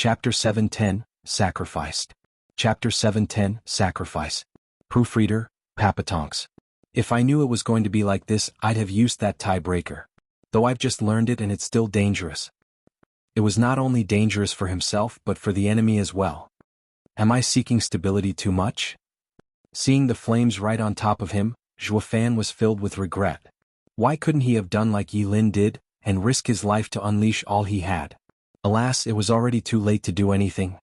Chapter 710, Sacrificed. Chapter 710, Sacrifice. Proofreader, Papatonks. If I knew it was going to be like this, I'd have used that tiebreaker. Though I've just learned it and it's still dangerous. It was not only dangerous for himself but for the enemy as well. Am I seeking stability too much? Seeing the flames right on top of him, Zhuofan was filled with regret. Why couldn't he have done like Yilin did, and risk his life to unleash all he had? Alas, it was already too late to do anything.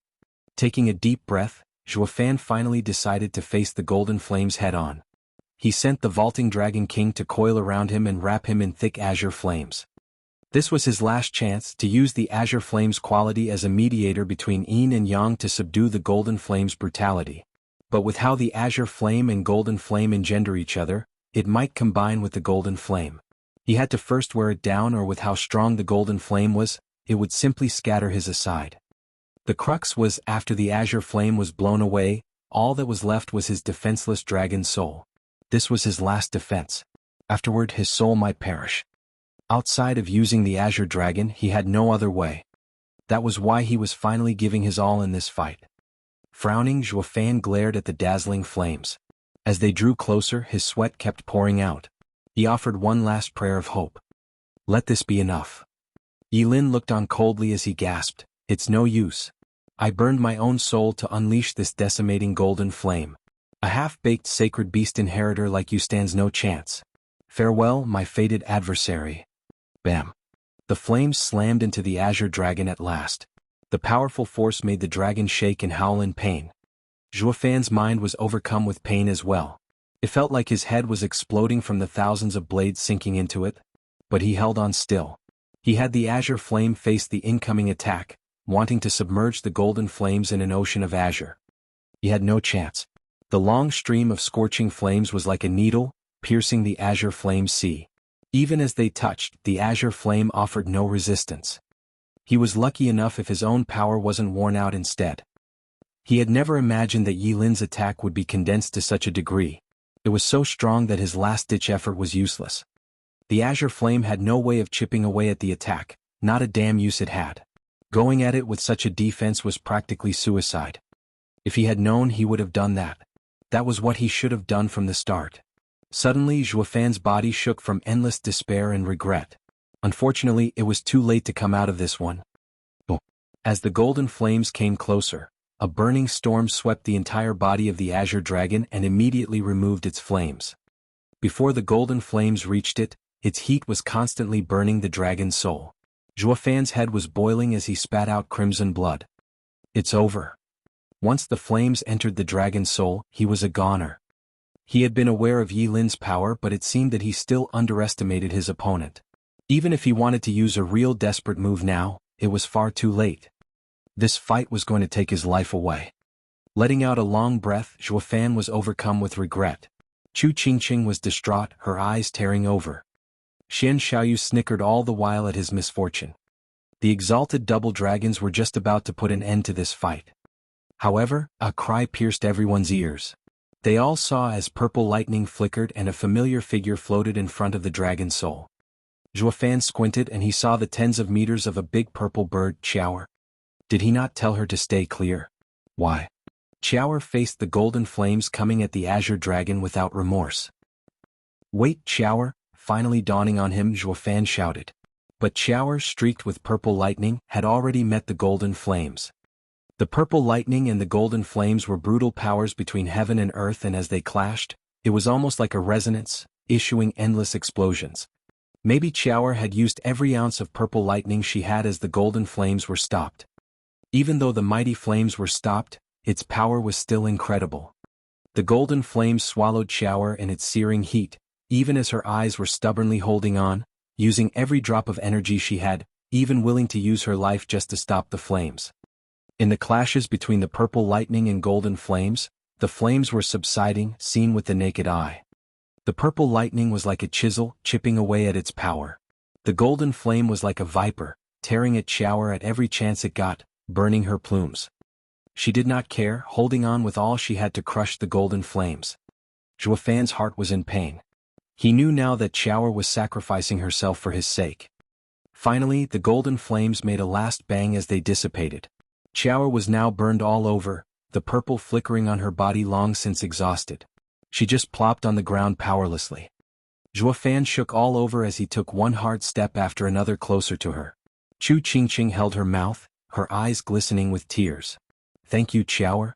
Taking a deep breath, Zhuofan finally decided to face the golden flames head-on. He sent the vaulting Dragon King to coil around him and wrap him in thick azure flames. This was his last chance to use the azure flame's quality as a mediator between yin and yang to subdue the golden flame's brutality. But with how the azure flame and golden flame engender each other, it might combine with the golden flame. He had to first wear it down, or with how strong the golden flame was, it would simply scatter his aside. The crux was, after the azure flame was blown away, all that was left was his defenseless dragon soul. This was his last defense. Afterward his soul might perish. Outside of using the azure dragon, he had no other way. That was why he was finally giving his all in this fight. Frowning, Zhuofan glared at the dazzling flames. As they drew closer, his sweat kept pouring out. He offered one last prayer of hope. Let this be enough. Yilin looked on coldly as he gasped, "It's no use. I burned my own soul to unleash this decimating golden flame. A half-baked sacred beast inheritor like you stands no chance. Farewell, my fated adversary." Bam! The flames slammed into the azure dragon at last. The powerful force made the dragon shake and howl in pain. Zhuofan's mind was overcome with pain as well. It felt like his head was exploding from the thousands of blades sinking into it. But he held on still. He had the azure flame face the incoming attack, wanting to submerge the golden flames in an ocean of azure. He had no chance. The long stream of scorching flames was like a needle, piercing the azure flame sea. Even as they touched, the azure flame offered no resistance. He was lucky enough if his own power wasn't worn out instead. He had never imagined that Yilin's attack would be condensed to such a degree. It was so strong that his last-ditch effort was useless. The azure flame had no way of chipping away at the attack, not a damn use it had. Going at it with such a defense was practically suicide. If he had known, he would have done that. That was what he should have done from the start. Suddenly Zhuofan's body shook from endless despair and regret. Unfortunately, it was too late to come out of this one. As the golden flames came closer, a burning storm swept the entire body of the azure dragon and immediately removed its flames. Before the golden flames reached it, its heat was constantly burning the dragon's soul. Zhuofan's head was boiling as he spat out crimson blood. It's over. Once the flames entered the dragon's soul, he was a goner. He had been aware of Yilin's power, but it seemed that he still underestimated his opponent. Even if he wanted to use a real desperate move now, it was far too late. This fight was going to take his life away. Letting out a long breath, Zhuofan was overcome with regret. Chu Qingqing was distraught, her eyes tearing over. Xian Xiaoyu snickered all the while at his misfortune. The exalted double dragons were just about to put an end to this fight. However, a cry pierced everyone's ears. They all saw as purple lightning flickered and a familiar figure floated in front of the dragon's soul. Zhuofan squinted and he saw the tens of meters of a big purple bird, Qiaoer. Did he not tell her to stay clear? Why? Qiaoer faced the golden flames coming at the azure dragon without remorse. Wait, Qiaoer, finally dawning on him, Zhuofan shouted. But Qiaoer, streaked with purple lightning, had already met the golden flames. The purple lightning and the golden flames were brutal powers between heaven and earth, and as they clashed, it was almost like a resonance, issuing endless explosions. Maybe Qiaoer had used every ounce of purple lightning she had as the golden flames were stopped. Even though the mighty flames were stopped, its power was still incredible. The golden flames swallowed Qiaoer in its searing heat, even as her eyes were stubbornly holding on, using every drop of energy she had, even willing to use her life just to stop the flames. In the clashes between the purple lightning and golden flames, the flames were subsiding, seen with the naked eye. The purple lightning was like a chisel, chipping away at its power. The golden flame was like a viper, tearing at Qiaoer at every chance it got, burning her plumes. She did not care, holding on with all she had to crush the golden flames. Zhuofan's heart was in pain. He knew now that Qiaoer was sacrificing herself for his sake. Finally, the golden flames made a last bang as they dissipated. Qiao was now burned all over, the purple flickering on her body long since exhausted. She just plopped on the ground powerlessly. Zhuo Fan shook all over as he took one hard step after another closer to her. Chu Qingqing held her mouth, her eyes glistening with tears. Thank you, Qiao.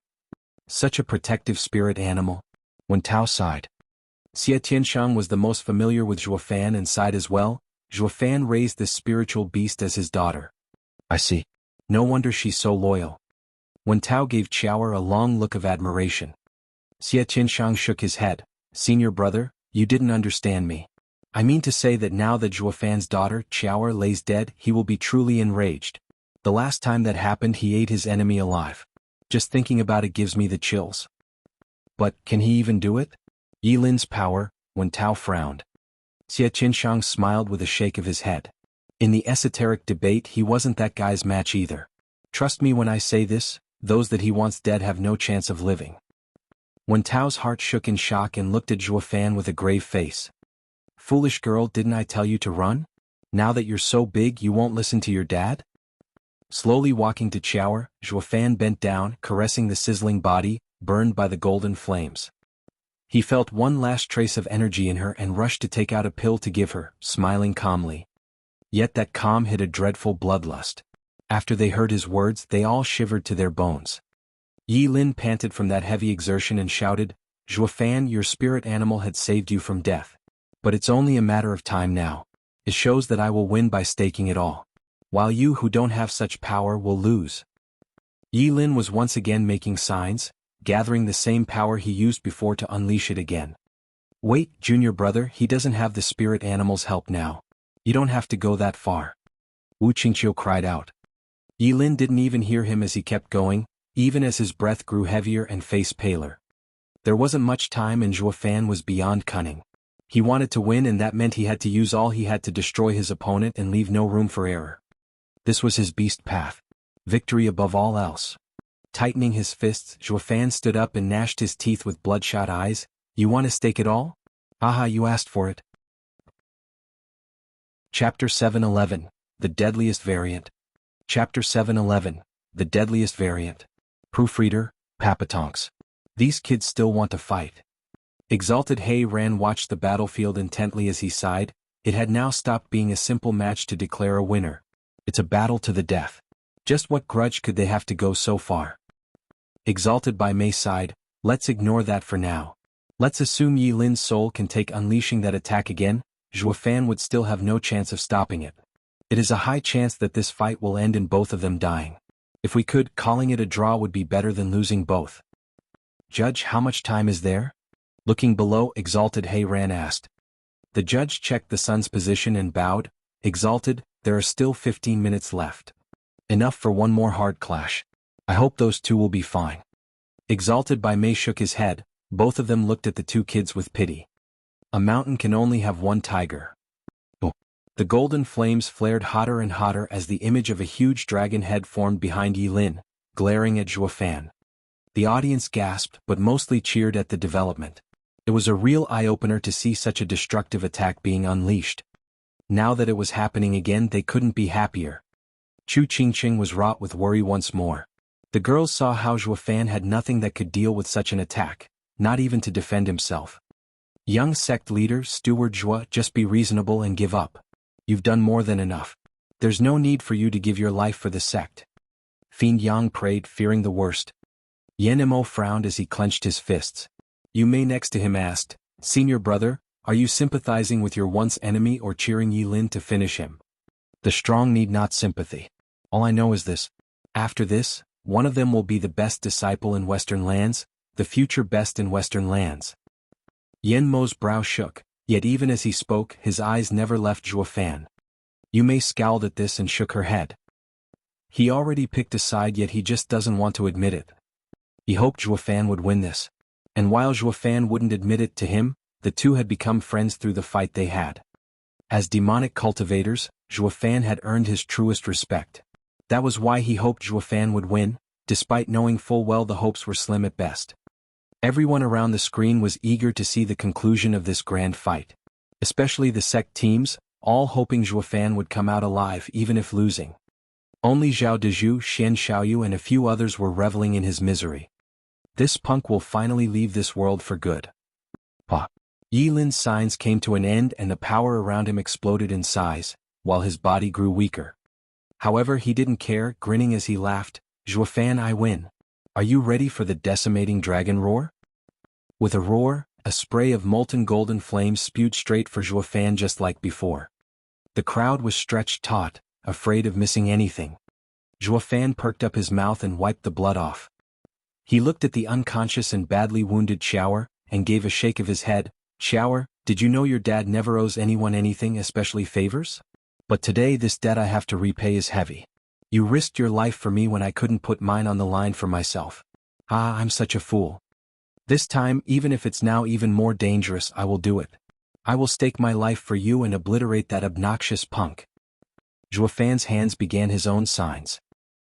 Such a protective spirit animal. Wen Tao sighed. Xie Tianshang was the most familiar with Zhuo Fan and sighed as well. Zhuo Fan raised this spiritual beast as his daughter. I see. No wonder she's so loyal. Wen Tao gave Qiao a long look of admiration. Xie Tianshang shook his head. Senior brother, you didn't understand me. I mean to say that now that Zhuo Fan's daughter, Qiao, lays dead, he will be truly enraged. The last time that happened he ate his enemy alive. Just thinking about it gives me the chills. But, can he even do it? Yi Lin's power, Wen Tao frowned. Xie Tianshang smiled with a shake of his head. In the esoteric debate he wasn't that guy's match either. Trust me when I say this, those that he wants dead have no chance of living. Wen Tao's heart shook in shock and looked at Zhuo Fan with a grave face. Foolish girl, didn't I tell you to run? Now that you're so big you won't listen to your dad? Slowly walking to Qiao, Zhuo Fan bent down, caressing the sizzling body, burned by the golden flames. He felt one last trace of energy in her and rushed to take out a pill to give her, smiling calmly. Yet that calm hid a dreadful bloodlust. After they heard his words they all shivered to their bones. Yi Lin panted from that heavy exertion and shouted, Zhuo Fan, your spirit animal had saved you from death. But it's only a matter of time now. It shows that I will win by staking it all. While you who don't have such power will lose. Yi Lin was once again making signs, gathering the same power he used before to unleash it again. Wait, junior brother, he doesn't have the spirit animal's help now. You don't have to go that far. Wu Qingqiu cried out. Yi Lin didn't even hear him as he kept going, even as his breath grew heavier and face paler. There wasn't much time and Zhuo Fan was beyond cunning. He wanted to win and that meant he had to use all he had to destroy his opponent and leave no room for error. This was his beast path. Victory above all else. Tightening his fists, Zhuo Fan stood up and gnashed his teeth with bloodshot eyes. You want to stake it all? Aha, you asked for it. Chapter 711, The Deadliest Variant. Chapter 711, The Deadliest Variant. Proofreader, Papatonks. These kids still want to fight. Exalted Hei Ran watched the battlefield intently as he sighed. It had now stopped being a simple match to declare a winner. It's a battle to the death. Just what grudge could they have to go so far? Exalted by Mei sighed, let's ignore that for now. Let's assume Yi Lin's soul can take unleashing that attack again. Zhuo Fan would still have no chance of stopping it. It is a high chance that this fight will end in both of them dying. If we could, calling it a draw would be better than losing both. Judge, how much time is there? Looking below, Exalted Hei Ran asked. The judge checked the sun's position and bowed. Exalted, there are still 15 minutes left. Enough for one more hard clash. I hope those two will be fine. Exalted by Mei shook his head. Both of them looked at the two kids with pity. A mountain can only have one tiger. Oh. The golden flames flared hotter and hotter as the image of a huge dragon head formed behind Yi Lin, glaring at Zhuo Fan. The audience gasped but mostly cheered at the development. It was a real eye-opener to see such a destructive attack being unleashed. Now that it was happening again they couldn't be happier. Chu Qingqing was wrought with worry once more. The girls saw how Zhuo Fan had nothing that could deal with such an attack, not even to defend himself. Young sect leader, Steward Zhuo, just be reasonable and give up. You've done more than enough. There's no need for you to give your life for the sect. Fiend Yang prayed, fearing the worst. Yen Mo frowned as he clenched his fists. Yu Mei next to him asked, Senior brother, are you sympathizing with your once enemy or cheering Yi Lin to finish him? The strong need not sympathy. All I know is this. After this, one of them will be the best disciple in Western lands, the future best in Western lands. Yen Mo's brow shook, yet even as he spoke, his eyes never left Zhuo Fan. Yu Mei scowled at this and shook her head. He already picked a side yet he just doesn't want to admit it. He hoped Zhuo Fan would win this. And while Zhuo Fan wouldn't admit it to him, the two had become friends through the fight they had. As demonic cultivators, Zhuo Fan had earned his truest respect. That was why he hoped Zhuo Fan would win, despite knowing full well the hopes were slim at best. Everyone around the screen was eager to see the conclusion of this grand fight. Especially the sect teams, all hoping Zhuo Fan would come out alive even if losing. Only Zhao Dezhu, Xian Xiaoyu and a few others were reveling in his misery. This punk will finally leave this world for good. Pa. Yi Lin's signs came to an end and the power around him exploded in size, while his body grew weaker. However, he didn't care, grinning as he laughed, "Zhuofan, I win. Are you ready for the decimating dragon roar?" With a roar, a spray of molten golden flames spewed straight for Zhuofan just like before. The crowd was stretched taut, afraid of missing anything. Zhuofan perked up his mouth and wiped the blood off. He looked at the unconscious and badly wounded Xiaoer, and gave a shake of his head. "Xiaoer, did you know your dad never owes anyone anything, especially favors? But today this debt I have to repay is heavy. You risked your life for me when I couldn't put mine on the line for myself. Ah, I'm such a fool. This time, even if it's now even more dangerous, I will do it. I will stake my life for you and obliterate that obnoxious punk." Zhuofan's hands began his own signs.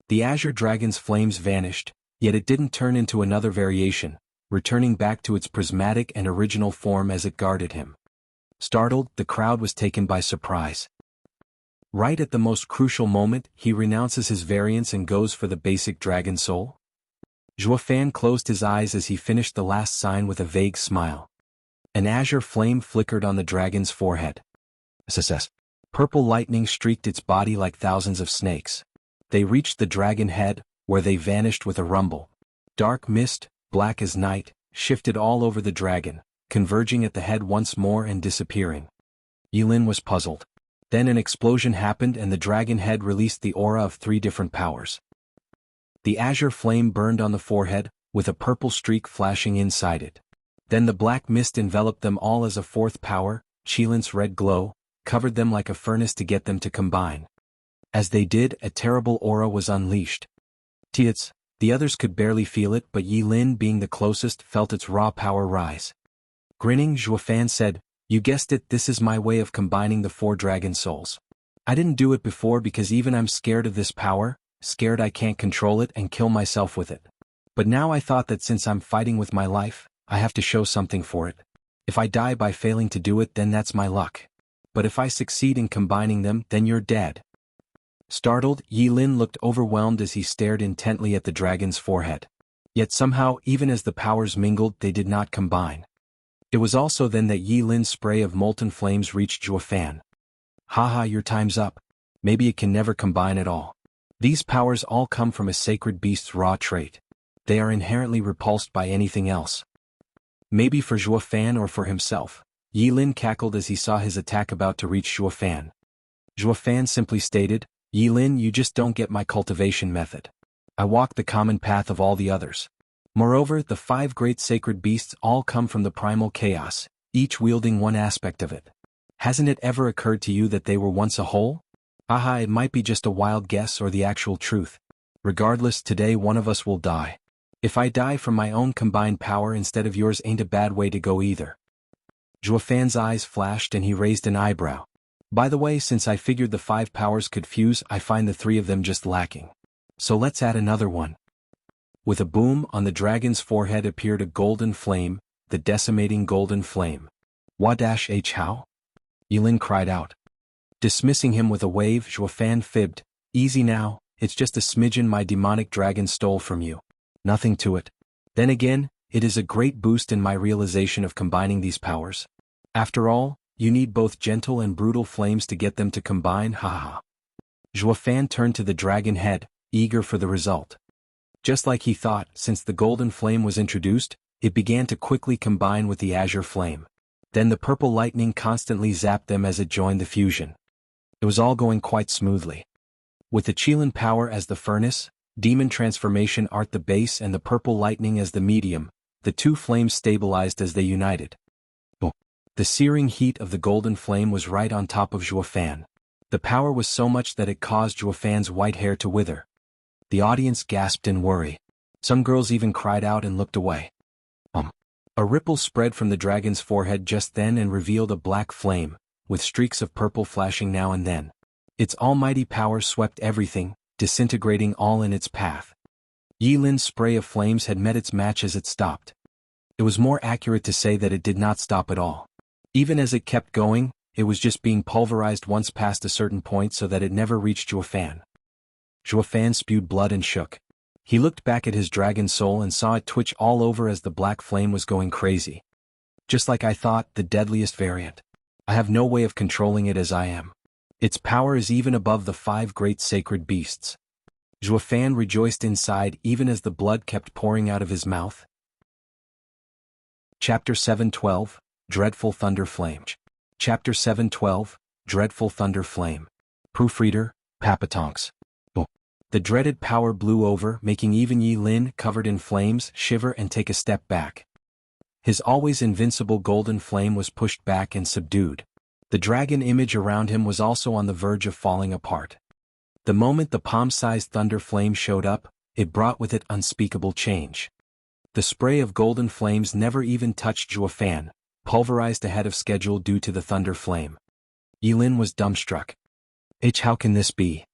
The azure dragon's flames vanished, yet it didn't turn into another variation, returning back to its prismatic and original form as it guarded him. Startled, the crowd was taken by surprise. Right at the most crucial moment, he renounces his variance and goes for the basic dragon soul? Zhuofan closed his eyes as he finished the last sign with a vague smile. An azure flame flickered on the dragon's forehead. Success. Purple lightning streaked its body like thousands of snakes. They reached the dragon head, where they vanished with a rumble. Dark mist, black as night, shifted all over the dragon, converging at the head once more and disappearing. Yi Lin was puzzled. Then an explosion happened and the dragon head released the aura of 3 different powers. The azure flame burned on the forehead, with a purple streak flashing inside it. Then the black mist enveloped them all as a 4th power, Qilin's red glow, covered them like a furnace to get them to combine. As they did, a terrible aura was unleashed. Tiats, the others could barely feel it, but Yi Lin, being the closest, felt its raw power rise. Grinning, Zhuofan said, "You guessed it, this is my way of combining the 4 dragon souls. I didn't do it before because even I'm scared of this power, scared I can't control it and kill myself with it. But now I thought that since I'm fighting with my life, I have to show something for it. If I die by failing to do it, then that's my luck. But if I succeed in combining them, then you're dead." Startled, Yi Lin looked overwhelmed as he stared intently at the dragon's forehead. Yet somehow, even as the powers mingled, they did not combine. It was also then that Yi Lin's spray of molten flames reached Zhuofan. "Haha, your time's up. Maybe it can never combine at all. These powers all come from a sacred beast's raw trait. They are inherently repulsed by anything else." Maybe for Zhuofan or for himself, Yi Lin cackled as he saw his attack about to reach Zhuofan. Zhuofan simply stated, "Yi Lin, you just don't get my cultivation method. I walk the common path of all the others. Moreover, the 5 great sacred beasts all come from the primal chaos, each wielding one aspect of it. Hasn't it ever occurred to you that they were once a whole? Aha, it might be just a wild guess or the actual truth. Regardless, today one of us will die. If I die from my own combined power instead of yours, ain't a bad way to go either." Zhuofan's eyes flashed and he raised an eyebrow. "By the way, since I figured the 5 powers could fuse, I find the 3 of them just lacking. So let's add another one." With a boom, on the dragon's forehead appeared a golden flame, the decimating golden flame. "Wadash how?" Yi Lin cried out. Dismissing him with a wave, Zhuofan fibbed, "Easy now, it's just a smidgen my demonic dragon stole from you. Nothing to it. Then again, it is a great boost in my realization of combining these powers. After all, you need both gentle and brutal flames to get them to combine, haha." Zhuofan turned to the dragon head, eager for the result. Just like he thought, since the golden flame was introduced, it began to quickly combine with the azure flame. Then the purple lightning constantly zapped them as it joined the fusion. It was all going quite smoothly. With the Qilin power as the furnace, demon transformation art the base and the purple lightning as the medium, the 2 flames stabilized as they united. The searing heat of the golden flame was right on top of Zhuofan. The power was so much that it caused Zhuofan's white hair to wither. The audience gasped in worry. Some girls even cried out and looked away. A ripple spread from the dragon's forehead just then and revealed a black flame, with streaks of purple flashing now and then. Its almighty power swept everything, disintegrating all in its path. Yi Lin's spray of flames had met its match as it stopped. It was more accurate to say that it did not stop at all. Even as it kept going, it was just being pulverized once past a certain point so that it never reached Zhuofan. Zhuo Fan spewed blood and shook. He looked back at his dragon soul and saw it twitch all over as the black flame was going crazy. Just like I thought, the deadliest variant. I have no way of controlling it as I am. Its power is even above the 5 great sacred beasts. Zhuo Fan rejoiced inside even as the blood kept pouring out of his mouth. Chapter 7:12, Dreadful Thunder Flame. Chapter 7:12, Dreadful Thunder Flame. Proofreader, Papatonks. The dreaded power blew over, making even Yi Lin, covered in flames, shiver and take a step back. His always invincible golden flame was pushed back and subdued. The dragon image around him was also on the verge of falling apart. The moment the palm-sized thunder flame showed up, it brought with it unspeakable change. The spray of golden flames never even touched Zhuo Fan, pulverized ahead of schedule due to the thunder flame. Yi Lin was dumbstruck. How can this be?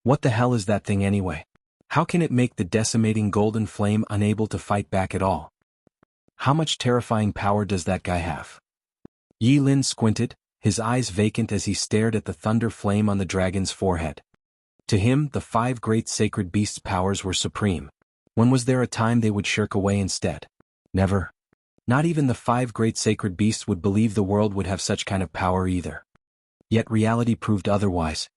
What the hell is that thing anyway? How can it make the decimating golden flame unable to fight back at all? How much terrifying power does that guy have? Yi Lin squinted, his eyes vacant as he stared at the thunder flame on the dragon's forehead. To him, the 5 great sacred beasts' powers were supreme. When was there a time they would shirk away instead? Never. Not even the 5 great sacred beasts would believe the world would have such kind of power either. Yet reality proved otherwise.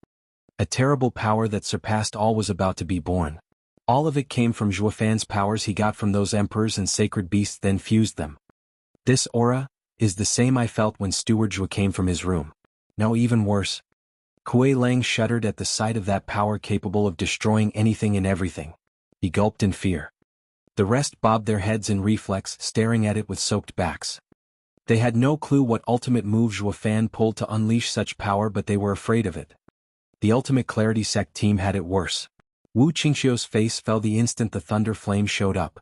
A terrible power that surpassed all was about to be born. All of it came from Zhuo Fan's powers he got from those emperors and sacred beasts, then fused them. This aura is the same I felt when Steward Zhuo came from his room. No, even worse. Kuei Lang shuddered at the sight of that power capable of destroying anything and everything. He gulped in fear. The rest bobbed their heads in reflex, staring at it with soaked backs. They had no clue what ultimate move Zhuo Fan pulled to unleash such power, but they were afraid of it. The Ultimate Clarity Sect team had it worse. Wu Qingxiu's face fell the instant the thunder flame showed up.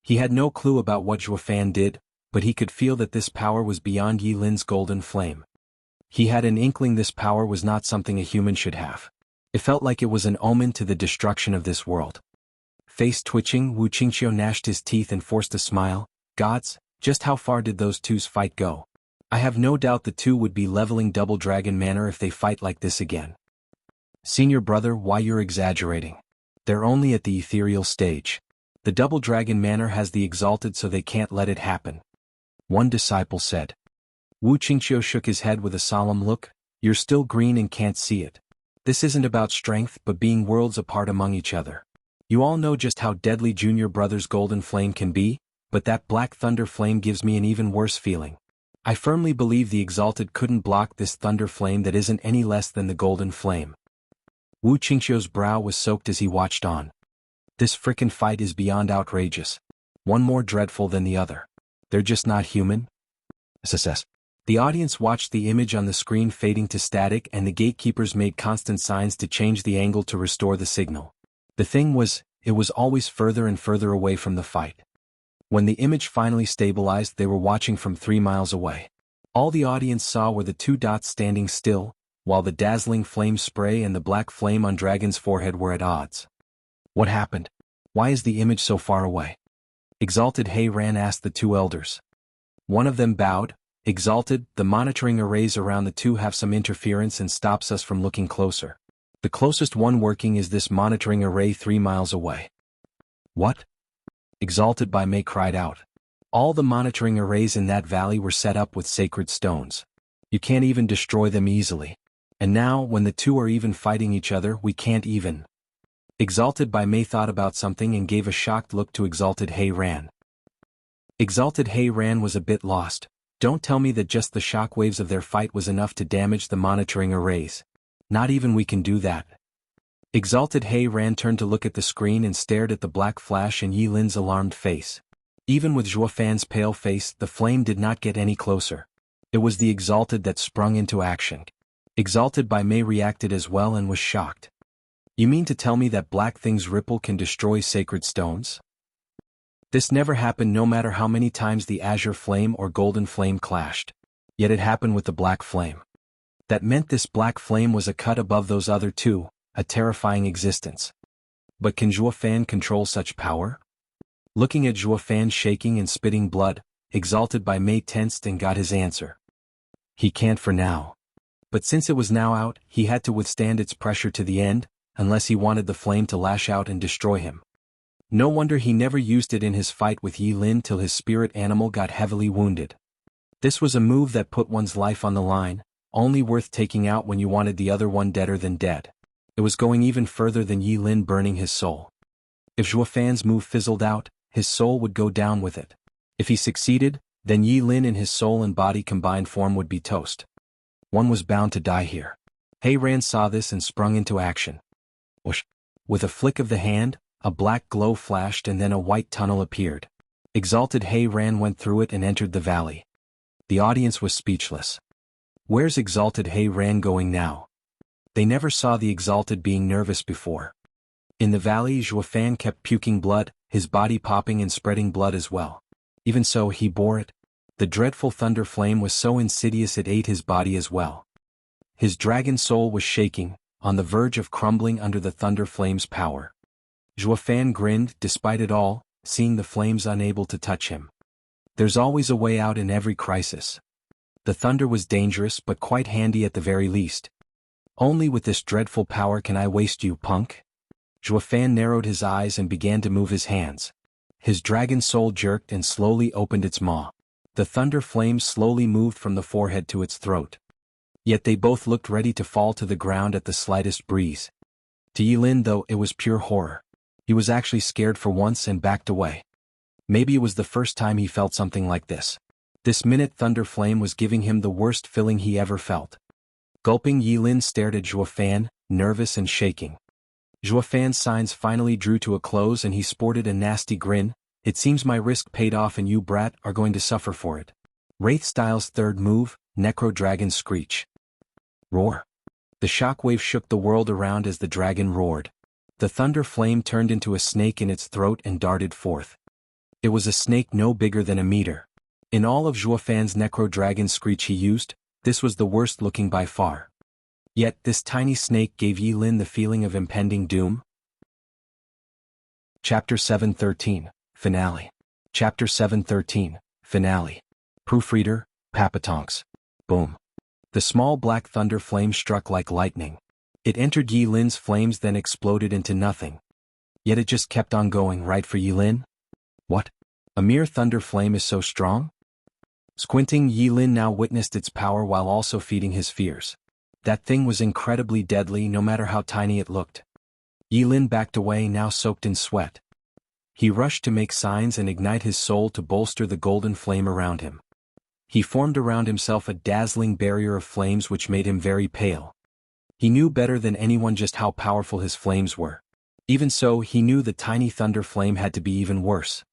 He had no clue about what Zhuo Fan did, but he could feel that this power was beyond Yi Lin's golden flame. He had an inkling this power was not something a human should have. It felt like it was an omen to the destruction of this world. Face twitching, Wu Qingxiu gnashed his teeth and forced a smile. Gods, just how far did those two's fight go? I have no doubt the two would be leveling Double Dragon Manor if they fight like this again. Senior brother, why you're exaggerating? They're only at the ethereal stage. The Double Dragon Manor has the exalted, so they can't let it happen. One disciple said. Wu Qingxiu shook his head with a solemn look. You're still green and can't see it. This isn't about strength but being worlds apart among each other. You all know just how deadly Junior Brother's golden flame can be, but that black thunder flame gives me an even worse feeling. I firmly believe the exalted couldn't block this thunder flame that isn't any less than the golden flame. Wu Qingxiu's brow was soaked as he watched on. This frickin' fight is beyond outrageous. One more dreadful than the other. They're just not human? SSS. The audience watched the image on the screen fading to static, and the gatekeepers made constant signs to change the angle to restore the signal. The thing was, it was always further and further away from the fight. When the image finally stabilized, they were watching from 3 miles away. All the audience saw were the 2 dots standing still, while the dazzling flame spray and the black flame on Dragon's forehead were at odds. What happened? Why is the image so far away? Exalted Hei Ran asked the 2 elders. One of them bowed. Exalted, the monitoring arrays around the 2 have some interference and stops us from looking closer. The closest one working is this monitoring array 3 miles away. What? Exalted by Mei cried out. All the monitoring arrays in that valley were set up with sacred stones. You can't even destroy them easily. And now, when the 2 are even fighting each other, we can't even. Exalted by Mei thought about something and gave a shocked look to Exalted Hei Ran. Exalted Hei Ran was a bit lost. Don't tell me that just the shockwaves of their fight was enough to damage the monitoring arrays. Not even we can do that. Exalted Hei Ran turned to look at the screen and stared at the black flash and Yi Lin's alarmed face. Even with Zhuo Fan's pale face, the flame did not get any closer. It was the Exalted that sprung into action. Exalted by Mei reacted as well and was shocked. You mean to tell me that black things ripple can destroy sacred stones? This never happened no matter how many times the azure flame or golden flame clashed. Yet it happened with the black flame. That meant this black flame was a cut above those other 2, a terrifying existence. But can Zhuo Fan control such power? Looking at Zhuo Fan shaking and spitting blood, Exalted by Mei tensed and got his answer. He can't for now. But since it was now out, he had to withstand its pressure to the end. unless he wanted the flame to lash out and destroy him. No wonder he never used it in his fight with Yi Lin till his spirit animal got heavily wounded. This was a move that put one's life on the line, only worth taking out when you wanted the other one deader than dead. It was going even further than Yi Lin burning his soul. If Zhuo Fan's move fizzled out, his soul would go down with it. If he succeeded, then Yi Lin in his soul and body combined form would be toast. One was bound to die here. He Ran saw this and sprung into action. Whoosh! With a flick of the hand, a black glow flashed and then a white tunnel appeared. Exalted He Ran went through it and entered the valley. The audience was speechless. Where's Exalted He Ran going now? They never saw the Exalted being nervous before. In the valley, Zhuo Fan kept puking blood, his body popping and spreading blood as well. Even so, he bore it. The dreadful thunder flame was so insidious it ate his body as well. His dragon soul was shaking, on the verge of crumbling under the thunder flame's power. Zhuo Fan grinned, despite it all, seeing the flames unable to touch him. There's always a way out in every crisis. The thunder was dangerous but quite handy at the very least. Only with this dreadful power can I waste you, punk? Zhuo Fan narrowed his eyes and began to move his hands. His dragon soul jerked and slowly opened its maw. The thunder flames slowly moved from the forehead to its throat. Yet they both looked ready to fall to the ground at the slightest breeze. To Yi Lin, though, it was pure horror. He was actually scared for once and backed away. Maybe it was the first time he felt something like this. This minute thunder flame was giving him the worst feeling he ever felt. Gulping, Yi Lin stared at Zhuo Fan, nervous and shaking. Zhuo Fan's signs finally drew to a close and he sported a nasty grin. It seems my risk paid off and you, brat, are going to suffer for it. Wraith Style's third move, Necro Dragon Screech. Roar. The shockwave shook the world around as the dragon roared. The thunder flame turned into a snake in its throat and darted forth. It was a snake no bigger than a meter. In all of Zhuo Fan's Necro Dragon Screech he used, this was the worst looking by far. Yet this tiny snake gave Yi Lin the feeling of impending doom. Chapter 713, Finale. Chapter 713, Finale. Proofreader, Papatonks. Boom. The small black thunder flame struck like lightning. It entered Yi Lin's flames then exploded into nothing. Yet it just kept on going, right for Yi Lin? What? A mere thunder flame is so strong? Squinting, Yi Lin now witnessed its power while also feeding his fears. That thing was incredibly deadly no matter how tiny it looked. Yi Lin backed away, now soaked in sweat. He rushed to make signs and ignite his soul to bolster the golden flame around him. He formed around himself a dazzling barrier of flames which made him very pale. He knew better than anyone just how powerful his flames were. Even so, he knew the tiny thunder flame had to be even worse.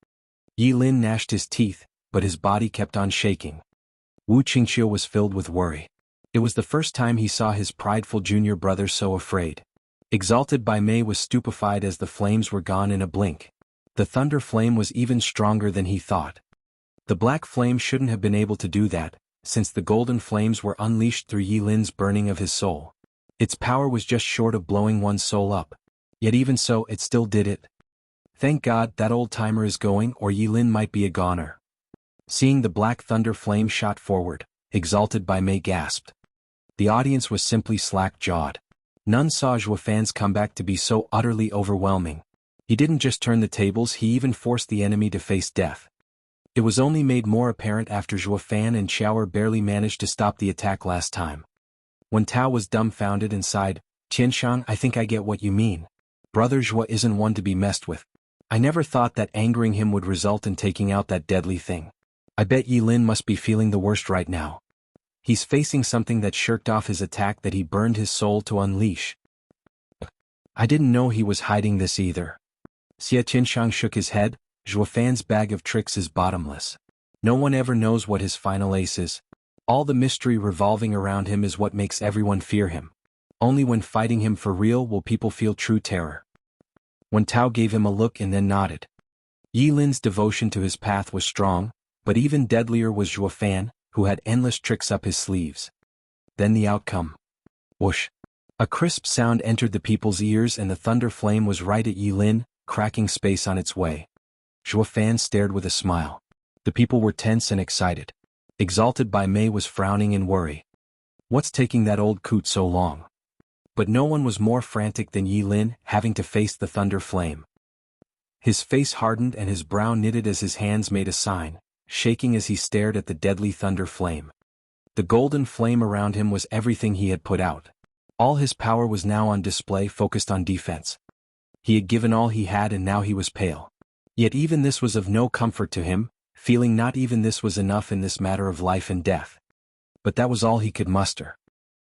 Yi Lin gnashed his teeth, but his body kept on shaking. Wuxia was filled with worry. It was the first time he saw his prideful junior brother so afraid. Exalted by Mei was stupefied as the flames were gone in a blink. The thunder flame was even stronger than he thought. The black flame shouldn't have been able to do that, since the golden flames were unleashed through Yi Lin's burning of his soul. Its power was just short of blowing one's soul up. Yet even so, it still did it. Thank God that old timer is going, or Yi Lin might be a goner. Seeing the black thunder flame shot forward, Exalted by Mei gasped. The audience was simply slack-jawed. None saw Zhuo Fan's comeback to be so utterly overwhelming. He didn't just turn the tables, he even forced the enemy to face death. It was only made more apparent after Zhuo Fan and Xiaoer barely managed to stop the attack last time. When Tao was dumbfounded and sighed, "Qianshang, I think I get what you mean. Brother Zhuo isn't one to be messed with. I never thought that angering him would result in taking out that deadly thing. I bet Yi Lin must be feeling the worst right now. He's facing something that shirked off his attack that he burned his soul to unleash. I didn't know he was hiding this either." Xia Qianshang shook his head. Zhuo Fan's bag of tricks is bottomless. No one ever knows what his final ace is. All the mystery revolving around him is what makes everyone fear him. Only when fighting him for real will people feel true terror. When Tao gave him a look and then nodded. Yi Lin's devotion to his path was strong, but even deadlier was Zhuo Fan, who had endless tricks up his sleeves. Then the outcome. Whoosh. A crisp sound entered the people's ears and the thunder flame was right at Yi Lin, cracking space on its way. Zhuo Fan stared with a smile. The people were tense and excited. Exalted by Mei was frowning in worry. What's taking that old coot so long? But no one was more frantic than Yi Lin, having to face the thunder flame. His face hardened and his brow knitted as his hands made a sign, shaking as he stared at the deadly thunder flame. The golden flame around him was everything he had put out. All his power was now on display, focused on defense. He had given all he had and now he was pale. Yet even this was of no comfort to him, feeling not even this was enough in this matter of life and death. But that was all he could muster.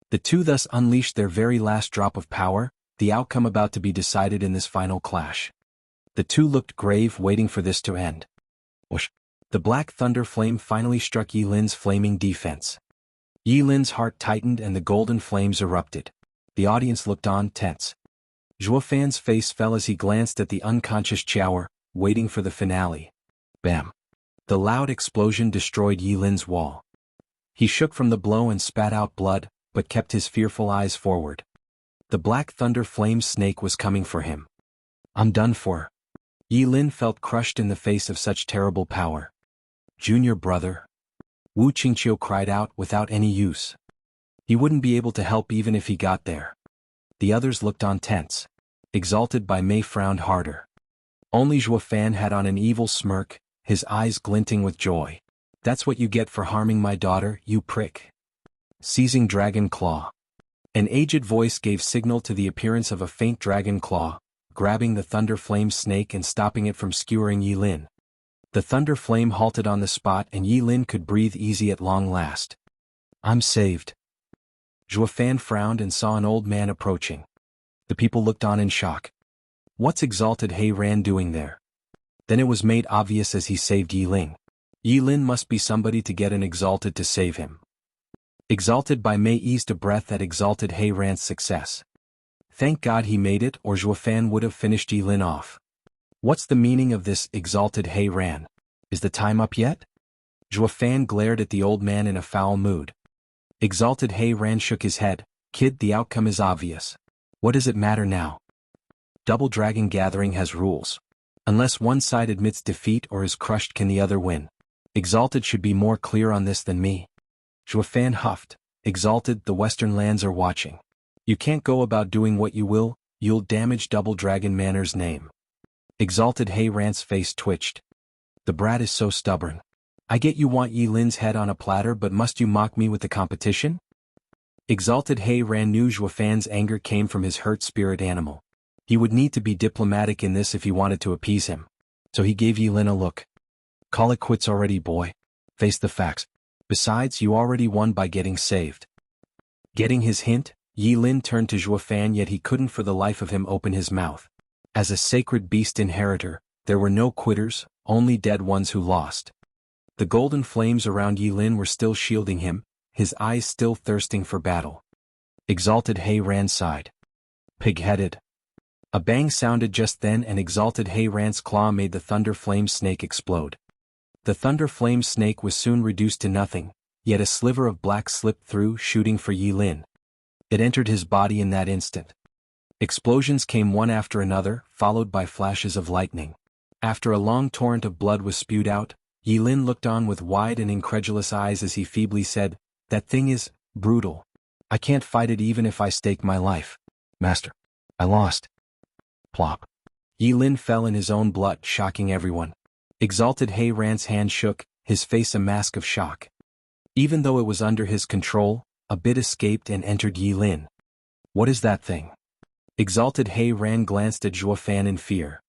The two thus unleashed their very last drop of power, the outcome about to be decided in this final clash. The two looked grave, waiting for this to end. Whoosh! The black thunder flame finally struck Yi Lin's flaming defense. Yi Lin's heart tightened and the golden flames erupted. The audience looked on, tense. Zhuo Fan's face fell as he glanced at the unconscious Qiaoer, waiting for the finale. Bam! The loud explosion destroyed Yi Lin's wall. He shook from the blow and spat out blood, but kept his fearful eyes forward. The black thunder flame snake was coming for him. I'm done for. Yi Lin felt crushed in the face of such terrible power. Junior brother. Wu Qingqiu cried out without any use. He wouldn't be able to help even if he got there. The others looked on tense. Exalted by Mei frowned harder. Only Zhuo Fan had on an evil smirk, his eyes glinting with joy. That's what you get for harming my daughter, you prick. Seizing dragon claw. An aged voice gave signal to the appearance of a faint dragon claw, grabbing the thunder flame snake and stopping it from skewering Yi Lin. The thunder flame halted on the spot and Yi Lin could breathe easy at long last. I'm saved. Zhuo Fan frowned and saw an old man approaching. The people looked on in shock. What's Exalted He Ran doing there? Then it was made obvious as he saved Yi Lin. Yi Lin must be somebody to get an Exalted to save him. Exalted by Mei eased a breath at Exalted He Ran's success. Thank God he made it, or Zhuo Fan would have finished Yi Lin off. What's the meaning of this Exalted He Ran? Is the time up yet? Zhuo Fan glared at the old man in a foul mood. Exalted He Ran shook his head. Kid, the outcome is obvious. What does it matter now? Double Dragon Gathering has rules. Unless one side admits defeat or is crushed, can the other win? Exalted should be more clear on this than me. Zhuo Fan huffed. Exalted, the Western lands are watching. You can't go about doing what you will, you'll damage Double Dragon Manor's name. Exalted He Ran's face twitched. The brat is so stubborn. I get you want Yi Lin's head on a platter, but must you mock me with the competition? Exalted He Ran knew Zhuo Fan's anger came from his hurt spirit animal. He would need to be diplomatic in this if he wanted to appease him. So he gave Yi Lin a look. Call it quits already, boy. Face the facts. Besides, you already won by getting saved. Getting his hint, Yi Lin turned to Zhuo Fan, yet he couldn't for the life of him open his mouth. As a sacred beast inheritor, there were no quitters, only dead ones who lost. The golden flames around Yi Lin were still shielding him, his eyes still thirsting for battle. Exalted He Ran sighed. Pig-headed. A bang sounded just then and Exalted He Ran's claw made the thunder flame snake explode. The thunder flame snake was soon reduced to nothing, yet a sliver of black slipped through, shooting for Yi Lin. It entered his body in that instant. Explosions came one after another, followed by flashes of lightning. After a long torrent of blood was spewed out, Yi Lin looked on with wide and incredulous eyes as he feebly said, "That thing is brutal. I can't fight it even if I stake my life. Master, I lost." Plop. Yi Lin fell in his own blood, shocking everyone. Exalted He Ran's hand shook, his face a mask of shock. Even though it was under his control, a bit escaped and entered Yi Lin. What is that thing? Exalted He Ran glanced at Zhuo Fan in fear.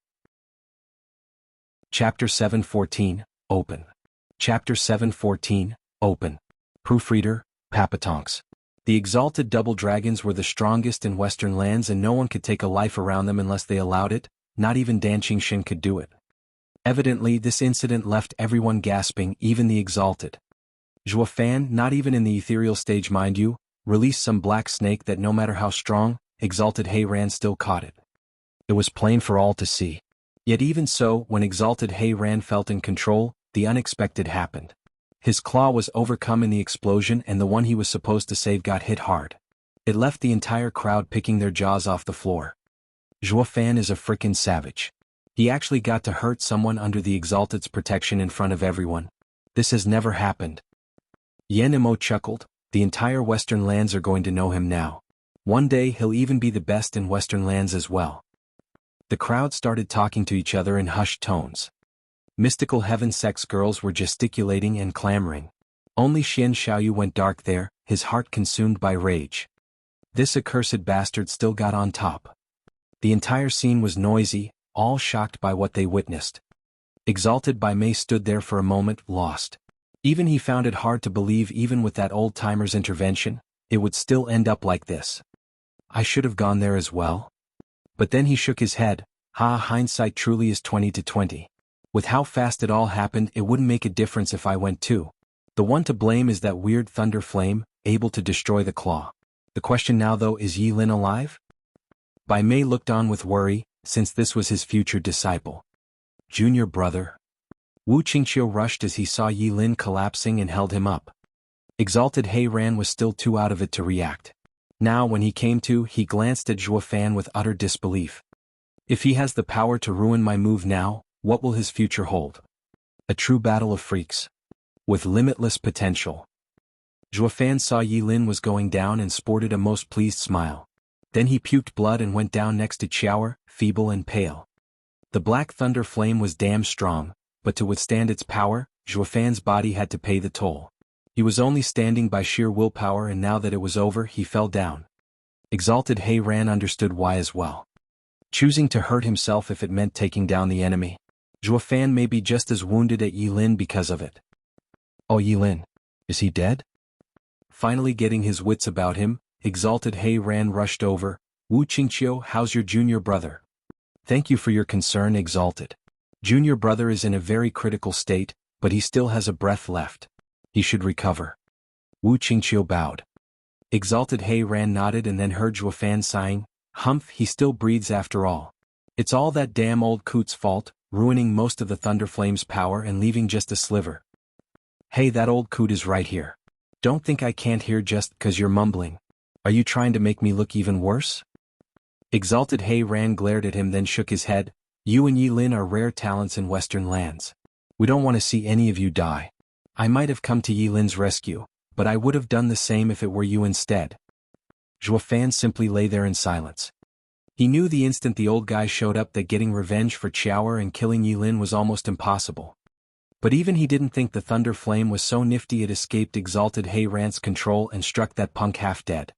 Chapter 714, Open. Chapter 714, Open. Proofreader, Papatonks. The exalted double dragons were the strongest in Western lands and no one could take a life around them unless they allowed it, not even Dan Qingshin could do it. Evidently this incident left everyone gasping, even the exalted. Zhuo Fan, not even in the ethereal stage mind you, released some black snake that no matter how strong, Exalted He Ran still caught it. It was plain for all to see. Yet even so, when Exalted He Ran felt in control, the unexpected happened. His claw was overcome in the explosion and the one he was supposed to save got hit hard. It left the entire crowd picking their jaws off the floor. Zhuo Fan is a frickin' savage. He actually got to hurt someone under the Exalted's protection in front of everyone. This has never happened. Yen Imo chuckled, the entire Western lands are going to know him now. One day he'll even be the best in Western lands as well. The crowd started talking to each other in hushed tones. Mystical heaven sex girls were gesticulating and clamoring. Only Xian Xiaoyu went dark there, his heart consumed by rage. This accursed bastard still got on top. The entire scene was noisy, all shocked by what they witnessed. Exalted by Mei stood there for a moment, lost. Even he found it hard to believe even with that old-timer's intervention, it would still end up like this. I should have gone there as well. But then he shook his head. Hindsight truly is 20/20. With how fast it all happened, it wouldn't make a difference if I went too. The one to blame is that weird thunder flame, able to destroy the claw. The question now though, is Yi Lin alive? Bai Mei looked on with worry, since this was his future disciple. Junior brother. Wu Qingqiu rushed as he saw Yi Lin collapsing and held him up. Exalted He Ran was still too out of it to react. Now when he came to, he glanced at Zhuo Fan with utter disbelief. If he has the power to ruin my move now, what will his future hold? A true battle of freaks. With limitless potential. Zhuo Fan saw Yi Lin was going down and sported a most pleased smile. Then he puked blood and went down next to Qiaoer, feeble and pale. The black thunder flame was damn strong, but to withstand its power, Zhuo Fan's body had to pay the toll. He was only standing by sheer willpower, and now that it was over, he fell down. Exalted He Ran understood why as well. Choosing to hurt himself if it meant taking down the enemy. Zhuo Fan may be just as wounded at Yi Lin because of it. Oh, Yi Lin. Is he dead? Finally getting his wits about him, Exalted He Ran rushed over. Wu Qingqiu, how's your junior brother? Thank you for your concern, Exalted. Junior brother is in a very critical state, but he still has a breath left. He should recover. Wu Qingqiu bowed. Exalted He Ran nodded and then heard Zhuo Fan sighing, Humph, he still breathes after all. It's all that damn old coot's fault, ruining most of the Thunder Flame's power and leaving just a sliver. Hey, that old coot is right here. Don't think I can't hear just 'cause you're mumbling. Are you trying to make me look even worse? Exalted He Ran glared at him then shook his head. You and Yi Lin are rare talents in Western lands. We don't want to see any of you die. I might have come to Yi Lin's rescue, but I would have done the same if it were you instead. Zhuo Fan simply lay there in silence. He knew the instant the old guy showed up that getting revenge for Qiaoer and killing Yi Lin was almost impossible. But even he didn't think the thunder flame was so nifty it escaped Exalted He Ran's control and struck that punk half dead.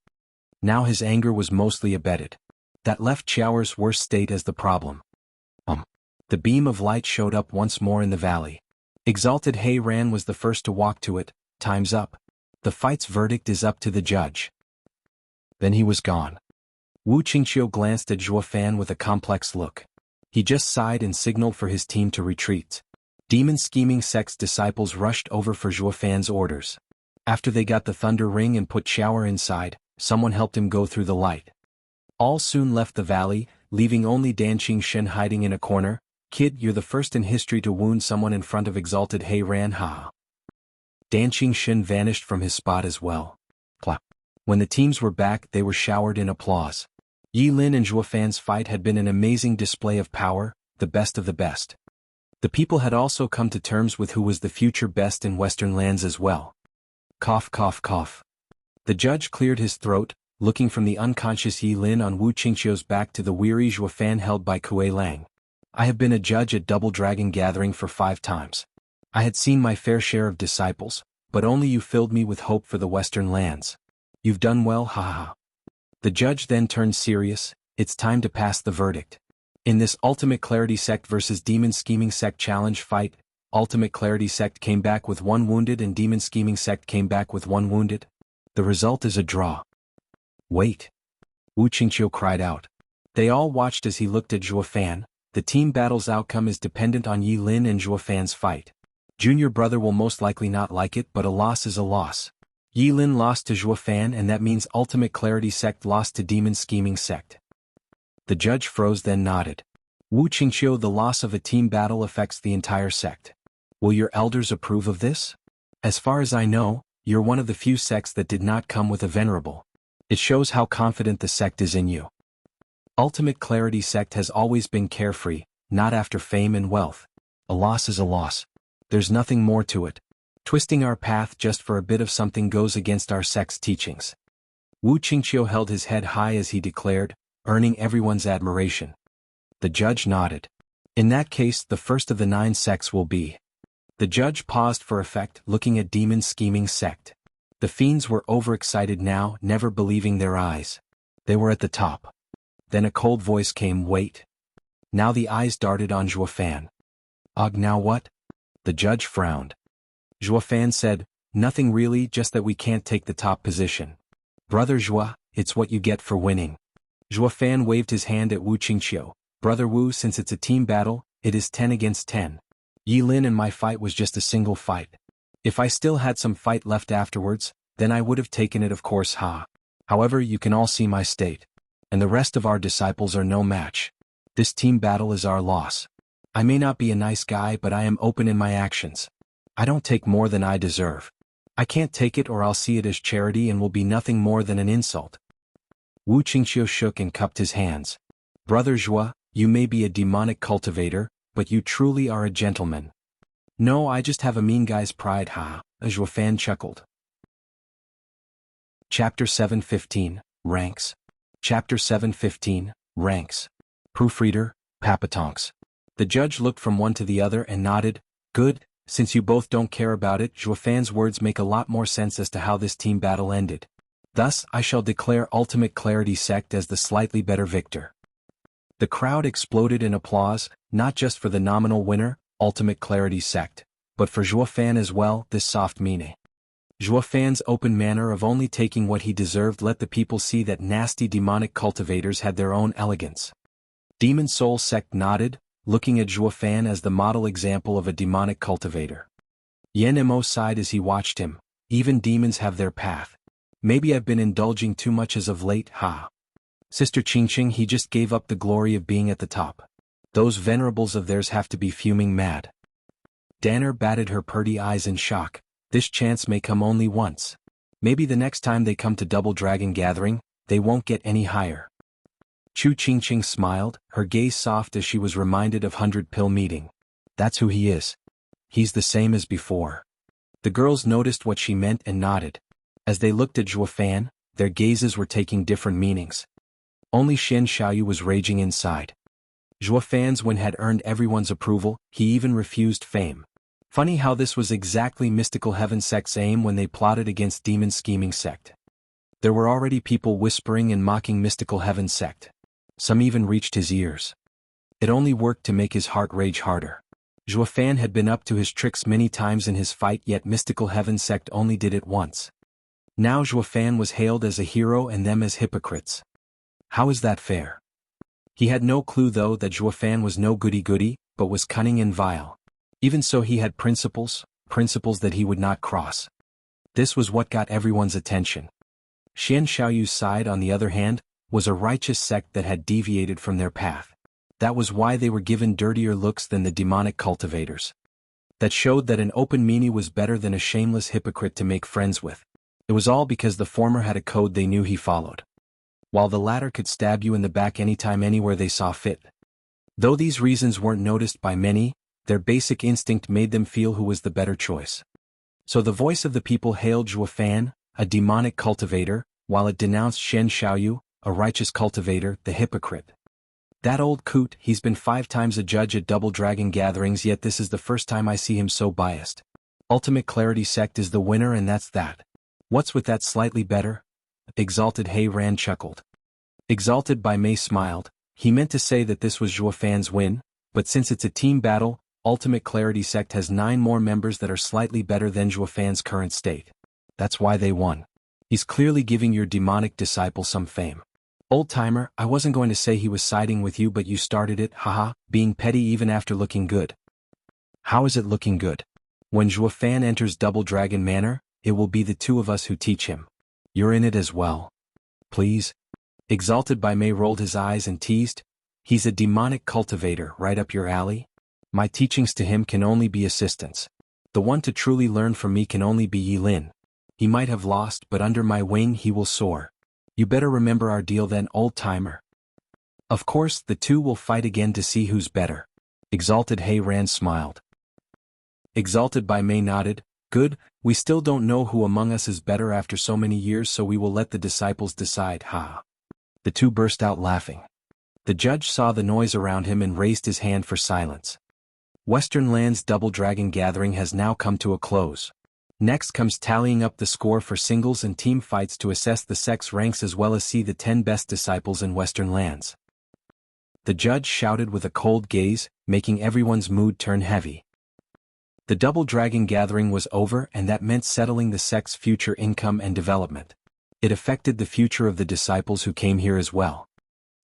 Now his anger was mostly abated. That left Qiaoer's worst state as the problem. The beam of light showed up once more in the valley. Exalted He Ran was the first to walk to it. Time's up. The fight's verdict is up to the judge. Then he was gone. Wu Qingqiu glanced at Zhuo Fan with a complex look. He just sighed and signaled for his team to retreat. Demon Scheming Sect's disciples rushed over for Zhuo Fan's orders. After they got the thunder ring and put Qiaoer inside, someone helped him go through the light. All soon left the valley, leaving only Danqing Shen hiding in a corner. Kid, you're the first in history to wound someone in front of Exalted He Ran, ha. Danqing Shen vanished from his spot as well. Clap. When the teams were back, they were showered in applause. Yi Lin and Zhuo Fan's fight had been an amazing display of power, the best of the best. The people had also come to terms with who was the future best in Western lands as well. Cough, cough, cough. The judge cleared his throat, looking from the unconscious Yi Lin on Wu Qingqiu's back to the weary Zhuo Fan held by Kuei Lang. I have been a judge at Double Dragon Gathering for 5 times. I had seen my fair share of disciples, but only you filled me with hope for the Western lands. You've done well, ha ha ha. The judge then turned serious. It's time to pass the verdict. In this Ultimate Clarity Sect vs Demon Scheming Sect challenge fight, Ultimate Clarity Sect came back with 1 wounded and Demon Scheming Sect came back with 1 wounded. The result is a draw. Wait. Wu Qingqiu cried out. They all watched as he looked at Zhuo Fan. The team battle's outcome is dependent on Yi Lin and Zhuo Fan's fight. Junior brother will most likely not like it, but a loss is a loss. Yi Lin lost to Zhuo Fan and that means Ultimate Clarity Sect lost to Demon Scheming Sect. The judge froze then nodded. Wu Qingqiu, the loss of a team battle affects the entire sect. Will your elders approve of this? As far as I know, you're one of the few sects that did not come with a venerable. It shows how confident the sect is in you. Ultimate Clarity Sect has always been carefree, not after fame and wealth. A loss is a loss. There's nothing more to it. Twisting our path just for a bit of something goes against our sect's teachings. Wu Qingqiu held his head high as he declared, earning everyone's admiration. The judge nodded. In that case, the first of the 9 sects will be. The judge paused for effect, looking at Demon Scheming Sect. The fiends were overexcited now, never believing their eyes. They were at the top. Then a cold voice came, wait. Now the eyes darted on Zhuofan. Ugh, now what? The judge frowned. Zhuofan said, nothing really, just that we can't take the top position. Brother Zhua, it's what you get for winning. Zhuofan waved his hand at Wu Qingqiu. Brother Wu, since it's a team battle, it is 10 against 10. Yi Lin and my fight was just a single fight. If I still had some fight left afterwards, then I would have taken it, of course, ha. However, you can all see my state. And the rest of our disciples are no match. This team battle is our loss. I may not be a nice guy, but I am open in my actions. I don't take more than I deserve. I can't take it, or I'll see it as charity and will be nothing more than an insult. Wu Qingqiu shook and cupped his hands. Brother Zhua, you may be a demonic cultivator, but you truly are a gentleman. No, I just have a mean guy's pride, ha, Zhuofan chuckled. Chapter 7:15, Ranks. Chapter 7:15, Ranks. Proofreader, Papatonks. The judge looked from one to the other and nodded. Good, since you both don't care about it, Zhuofan's words make a lot more sense as to how this team battle ended. Thus, I shall declare Ultimate Clarity Sect as the slightly better victor. The crowd exploded in applause, not just for the nominal winner, Ultimate Clarity Sect, but for Zhuofan as well, this soft meaning. Zhuofan's open manner of only taking what he deserved let the people see that nasty demonic cultivators had their own elegance. Demon Soul Sect nodded, looking at Zhuofan as the model example of a demonic cultivator. Yen Mo sighed as he watched him. Even demons have their path. Maybe I've been indulging too much as of late, ha. Sister Qingqing, he just gave up the glory of being at the top. Those venerables of theirs have to be fuming mad. Danner batted her purty eyes in shock. This chance may come only once. Maybe the next time they come to Double Dragon Gathering, they won't get any higher. Chu Qingqing smiled, her gaze soft as she was reminded of 100 Pill meeting. That's who he is. He's the same as before. The girls noticed what she meant and nodded. As they looked at Zhuofan, their gazes were taking different meanings. Only Shen Xiaoyu was raging inside. Zhuofan's win had earned everyone's approval, he even refused fame. Funny how this was exactly Mystical Heaven Sect's aim when they plotted against Demon Scheming Sect. There were already people whispering and mocking Mystical Heaven Sect. Some even reached his ears. It only worked to make his heart rage harder. Zhuofan had been up to his tricks many times in his fight, yet Mystical Heaven Sect only did it once. Now Zhuofan was hailed as a hero and them as hypocrites. How is that fair? He had no clue though that Zhuofan was no goody-goody, but was cunning and vile. Even so, he had principles that he would not cross. This was what got everyone's attention. Shen Xiaoyu's side, on the other hand, was a righteous sect that had deviated from their path. That was why they were given dirtier looks than the demonic cultivators. That showed that an open meanie was better than a shameless hypocrite to make friends with. It was all because the former had a code they knew he followed, while the latter could stab you in the back anytime anywhere they saw fit. Though these reasons weren't noticed by many, their basic instinct made them feel who was the better choice. So the voice of the people hailed Zhuofan, a demonic cultivator, while it denounced Shen Xiaoyu, a righteous cultivator, the hypocrite. That old coot, he's been 5 times a judge at Double Dragon gatherings, yet this is the first time I see him so biased. Ultimate Clarity Sect is the winner, and that's that. What's with that slightly better? Exalted Hei Ran chuckled. Exalted by Mei smiled. He meant to say that this was Zhuofan's win, but since it's a team battle, Ultimate Clarity Sect has 9 more members that are slightly better than Zhuofan's current state. That's why they won. He's clearly giving your demonic disciple some fame. Old-timer, I wasn't going to say he was siding with you, but you started it, haha, being petty even after looking good. How is it looking good? When Zhuofan enters Double Dragon Manor, it will be the 2 of us who teach him. You're in it as well. Please? Exalted by Mei rolled his eyes and teased. He's a demonic cultivator, right up your alley. My teachings to him can only be assistance. The one to truly learn from me can only be Yi Lin. He might have lost, but under my wing he will soar. You better remember our deal then, old-timer. Of course, the 2 will fight again to see who's better. Exalted Hei Ran smiled. Exalted by Mei nodded. Good, we still don't know who among us is better after so many years, so we will let the disciples decide, ha. The two burst out laughing. The judge saw the noise around him and raised his hand for silence. Western Land's Double Dragon gathering has now come to a close. Next comes tallying up the score for singles and team fights to assess the sex ranks as well as see the 10 best disciples in Western Lands. The judge shouted with a cold gaze, making everyone's mood turn heavy. The Double Dragon gathering was over, and that meant settling the sect's future income and development. It affected the future of the disciples who came here as well.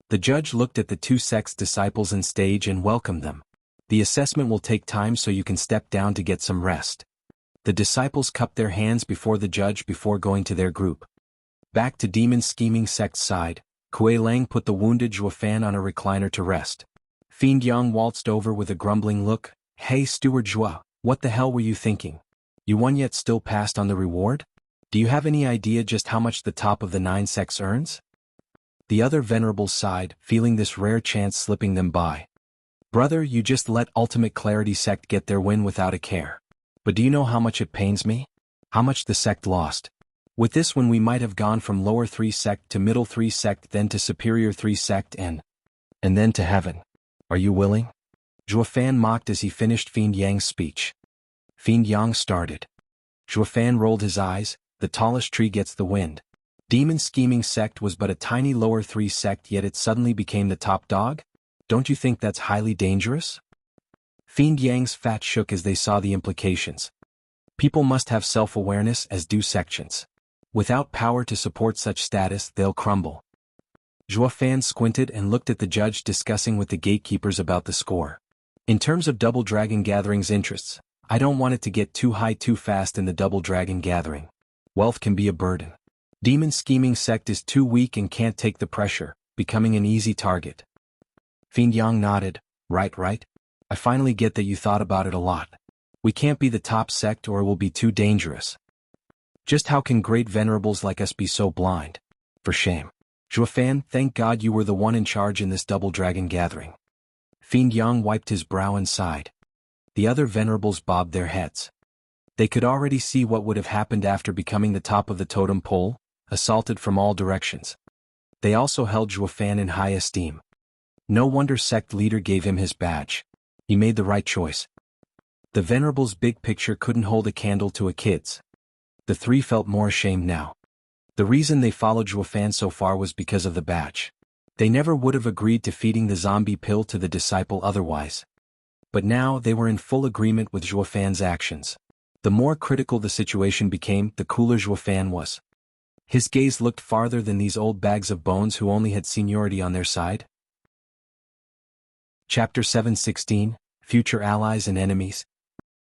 The judge looked at the two sect's disciples on stage and welcomed them. The assessment will take time, so you can step down to get some rest. The disciples cupped their hands before the judge before going to their group. Back to Demon Scheming sect's side, Kuei Lang put the wounded Zhuofan on a recliner to rest. Fiend Yang waltzed over with a grumbling look. Hey Steward Zhua, what the hell were you thinking? You won yet still passed on the reward? Do you have any idea just how much the top of the 9 sects earns? The other venerables sighed, feeling this rare chance slipping them by. Brother, you just let Ultimate Clarity sect get their win without a care. But do you know how much it pains me? How much the sect lost? With this one we might have gone from lower 3 sect to middle 3 sect, then to superior 3 sect and then to heaven. Are you willing? Zhuofan mocked as he finished Fiend Yang's speech. Fiend Yang started. Zhuofan rolled his eyes. The tallest tree gets the wind. Demon Scheming sect was but a tiny lower 3 sect, yet it suddenly became the top dog? Don't you think that's highly dangerous? Fiend Yang's fat shook as they saw the implications. People must have self-awareness, as do sections. Without power to support such status, they'll crumble. Zhuofan squinted and looked at the judge, discussing with the gatekeepers about the score. In terms of Double Dragon Gathering's interests, I don't want it to get too high too fast in the Double Dragon Gathering. Wealth can be a burden. Demon Scheming sect is too weak and can't take the pressure, becoming an easy target. Fiend Yang nodded. Right. I finally get that you thought about it a lot. We can't be the top sect or it will be too dangerous. Just how can great venerables like us be so blind? For shame. Zhuofan, thank God you were the one in charge in this Double Dragon gathering. Fiend Yang wiped his brow and sighed. The other venerables bobbed their heads. They could already see what would have happened after becoming the top of the totem pole, assaulted from all directions. They also held Zhuofan in high esteem. No wonder sect leader gave him his badge. He made the right choice. The venerables' big picture couldn't hold a candle to a kid's. The three felt more ashamed now. The reason they followed Zhuofan so far was because of the badge. They never would have agreed to feeding the zombie pill to the disciple otherwise. But now they were in full agreement with Zhuofan's actions. The more critical the situation became, the cooler Zhuofan was. His gaze looked farther than these old bags of bones who only had seniority on their side. Chapter 7:16, Future Allies and Enemies.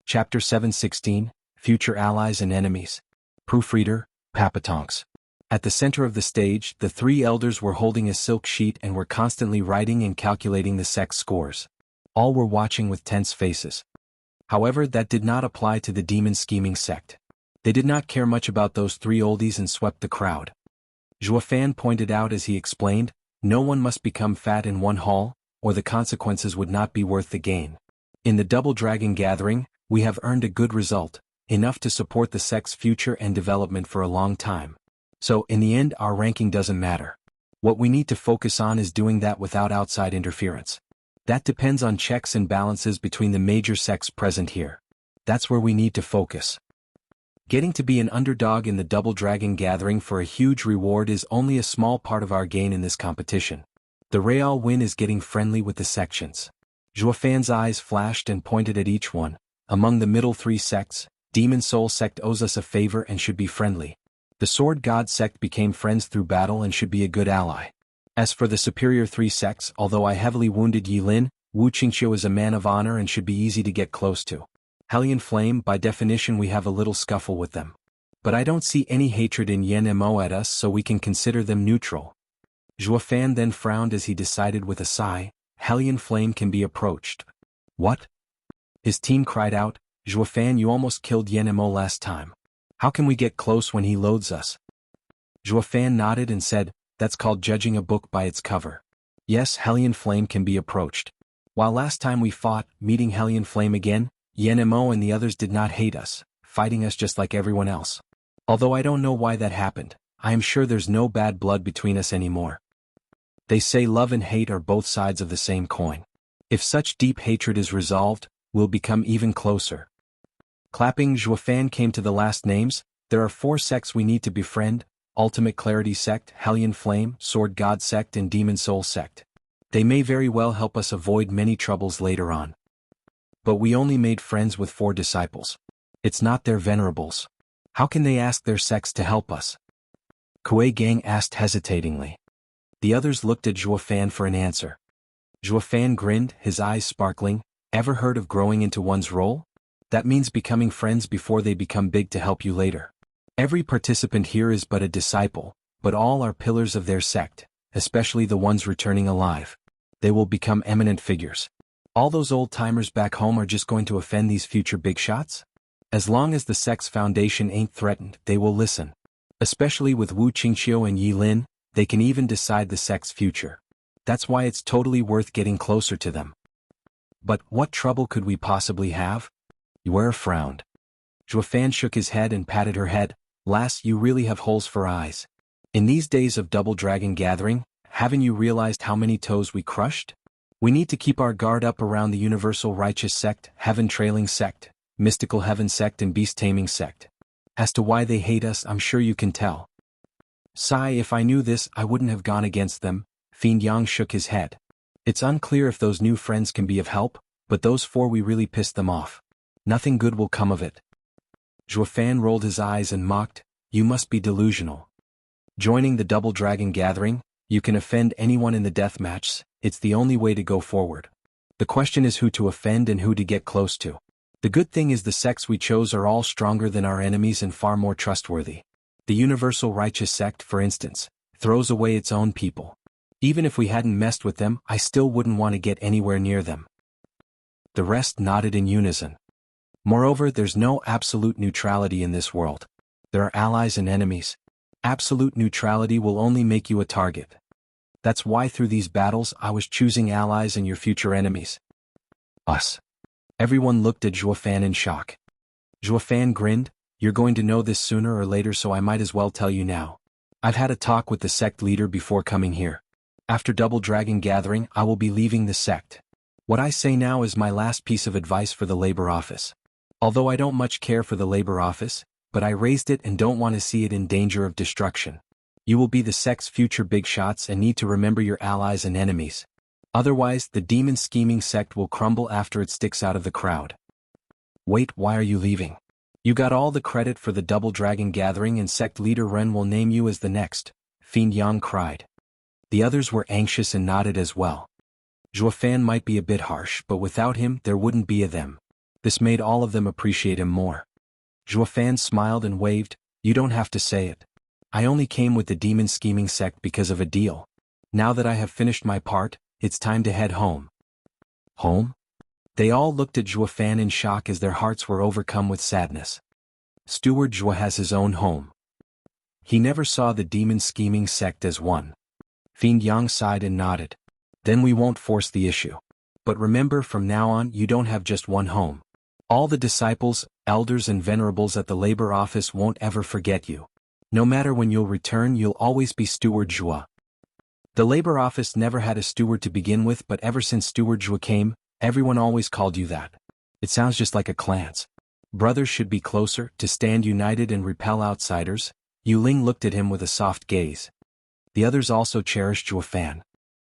Chapter 7:16, Future Allies and Enemies. Proofreader, Papatonks. At the center of the stage, the three elders were holding a silk sheet and were constantly writing and calculating the sect's scores. All were watching with tense faces. However, that did not apply to the Demon Scheming sect. They did not care much about those three oldies and swept the crowd. Zhuofan pointed out as he explained, no one must become fat in one haul, or the consequences would not be worth the gain. In the Double Dragon gathering, we have earned a good result, enough to support the sect's future and development for a long time. So, in the end, our ranking doesn't matter. What we need to focus on is doing that without outside interference. That depends on checks and balances between the major sects present here. That's where we need to focus. Getting to be an underdog in the Double Dragon gathering for a huge reward is only a small part of our gain in this competition. The real win is getting friendly with the sections. Zhuofan's eyes flashed and pointed at each one. Among the middle three sects, Demon Soul sect owes us a favor and should be friendly. The Sword God sect became friends through battle and should be a good ally. As for the superior three sects, although I heavily wounded Yilin, Wu Qingqiu is a man of honor and should be easy to get close to. Hellion Flame, by definition we have a little scuffle with them. But I don't see any hatred in Yen Mo at us, so we can consider them neutral. Zhuofan then frowned as he decided with a sigh, Hellion Flame can be approached. What? His team cried out, Zhuofan, you almost killed Yen Mo last time. How can we get close when he loads us? Zhuofan nodded and said, that's called judging a book by its cover. Yes, Hellion Flame can be approached. While last time we fought, meeting Hellion Flame again, Yen Mo and the others did not hate us. fighting us just like everyone else. Although I don't know why that happened, I am sure there's no bad blood between us anymore. They say love and hate are both sides of the same coin. If such deep hatred is resolved, we'll become even closer. Clapping Zhuofan came to the last names. There are 4 sects we need to befriend: Ultimate Clarity Sect, Hellion Flame, Sword God Sect and Demon Soul Sect. They may very well help us avoid many troubles later on. But we only made friends with 4 disciples. It's not their venerables. How can they ask their sects to help us? Kuei Gang asked hesitatingly. The others looked at Zhuofan for an answer. Zhuofan grinned, his eyes sparkling. Ever heard of growing into one's role? That means becoming friends before they become big to help you later. Every participant here is but a disciple, but all are pillars of their sect, especially the ones returning alive. They will become eminent figures. All those old-timers back home are just going to offend these future big shots? As long as the sect's foundation ain't threatened, they will listen. Especially with Wu Qingqiu and Yi Lin, they can even decide the sect's future. That's why it's totally worth getting closer to them. But what trouble could we possibly have? Yue frowned. Zhuofan shook his head and patted her head. Lass, you really have holes for eyes. In these days of Double Dragon gathering, haven't you realized how many toes we crushed? We need to keep our guard up around the Universal Righteous Sect, Heaven Trailing Sect, Mystical Heaven Sect and Beast Taming Sect. As to why they hate us, I'm sure you can tell. Sigh, if I knew this, I wouldn't have gone against them. Fiend Yang shook his head. It's unclear if those new friends can be of help, but those 4 we really pissed them off. Nothing good will come of it. Zhuofan rolled his eyes and mocked, you must be delusional. Joining the Double Dragon gathering, you can offend anyone in the death matches. It's the only way to go forward. The question is who to offend and who to get close to. The good thing is the sects we chose are all stronger than our enemies and far more trustworthy. The Universal Righteous Sect, for instance, throws away its own people. Even if we hadn't messed with them, I still wouldn't want to get anywhere near them. The rest nodded in unison. Moreover, there's no absolute neutrality in this world. There are allies and enemies. Absolute neutrality will only make you a target. That's why through these battles I was choosing allies and your future enemies. Us. Everyone looked at Zhuofan in shock. Zhuofan grinned, you're going to know this sooner or later, so I might as well tell you now. I've had a talk with the sect leader before coming here. After Double Dragon gathering, I will be leaving the sect. What I say now is my last piece of advice for the labor office. Although I don't much care for the labor office, but I raised it and don't want to see it in danger of destruction. You will be the sect's future big shots and need to remember your allies and enemies. Otherwise, the demon scheming sect will crumble after it sticks out of the crowd. Wait, why are you leaving? You got all the credit for the Double Dragon gathering and sect leader Ren will name you as the next, Fiend Yang cried. The others were anxious and nodded as well. Zhuofan might be a bit harsh, but without him there wouldn't be a them. This made all of them appreciate him more. Zhuofan smiled and waved, you don't have to say it. I only came with the demon scheming sect because of a deal. Now that I have finished my part, it's time to head home. Home? They all looked at Zhuofan in shock as their hearts were overcome with sadness. Steward Zhua has his own home. He never saw the demon scheming sect as one. Fiend Yang sighed and nodded. Then we won't force the issue. But remember, from now on you don't have just one home. All the disciples, elders and venerables at the labor office won't ever forget you. No matter when you'll return, you'll always be Steward Zhua. The labor office never had a steward to begin with, but ever since Steward Zhua came, everyone always called you that. It sounds just like a clan's. Brothers should be closer, to stand united and repel outsiders. Yu Ling looked at him with a soft gaze. The others also cherished Zhuofan.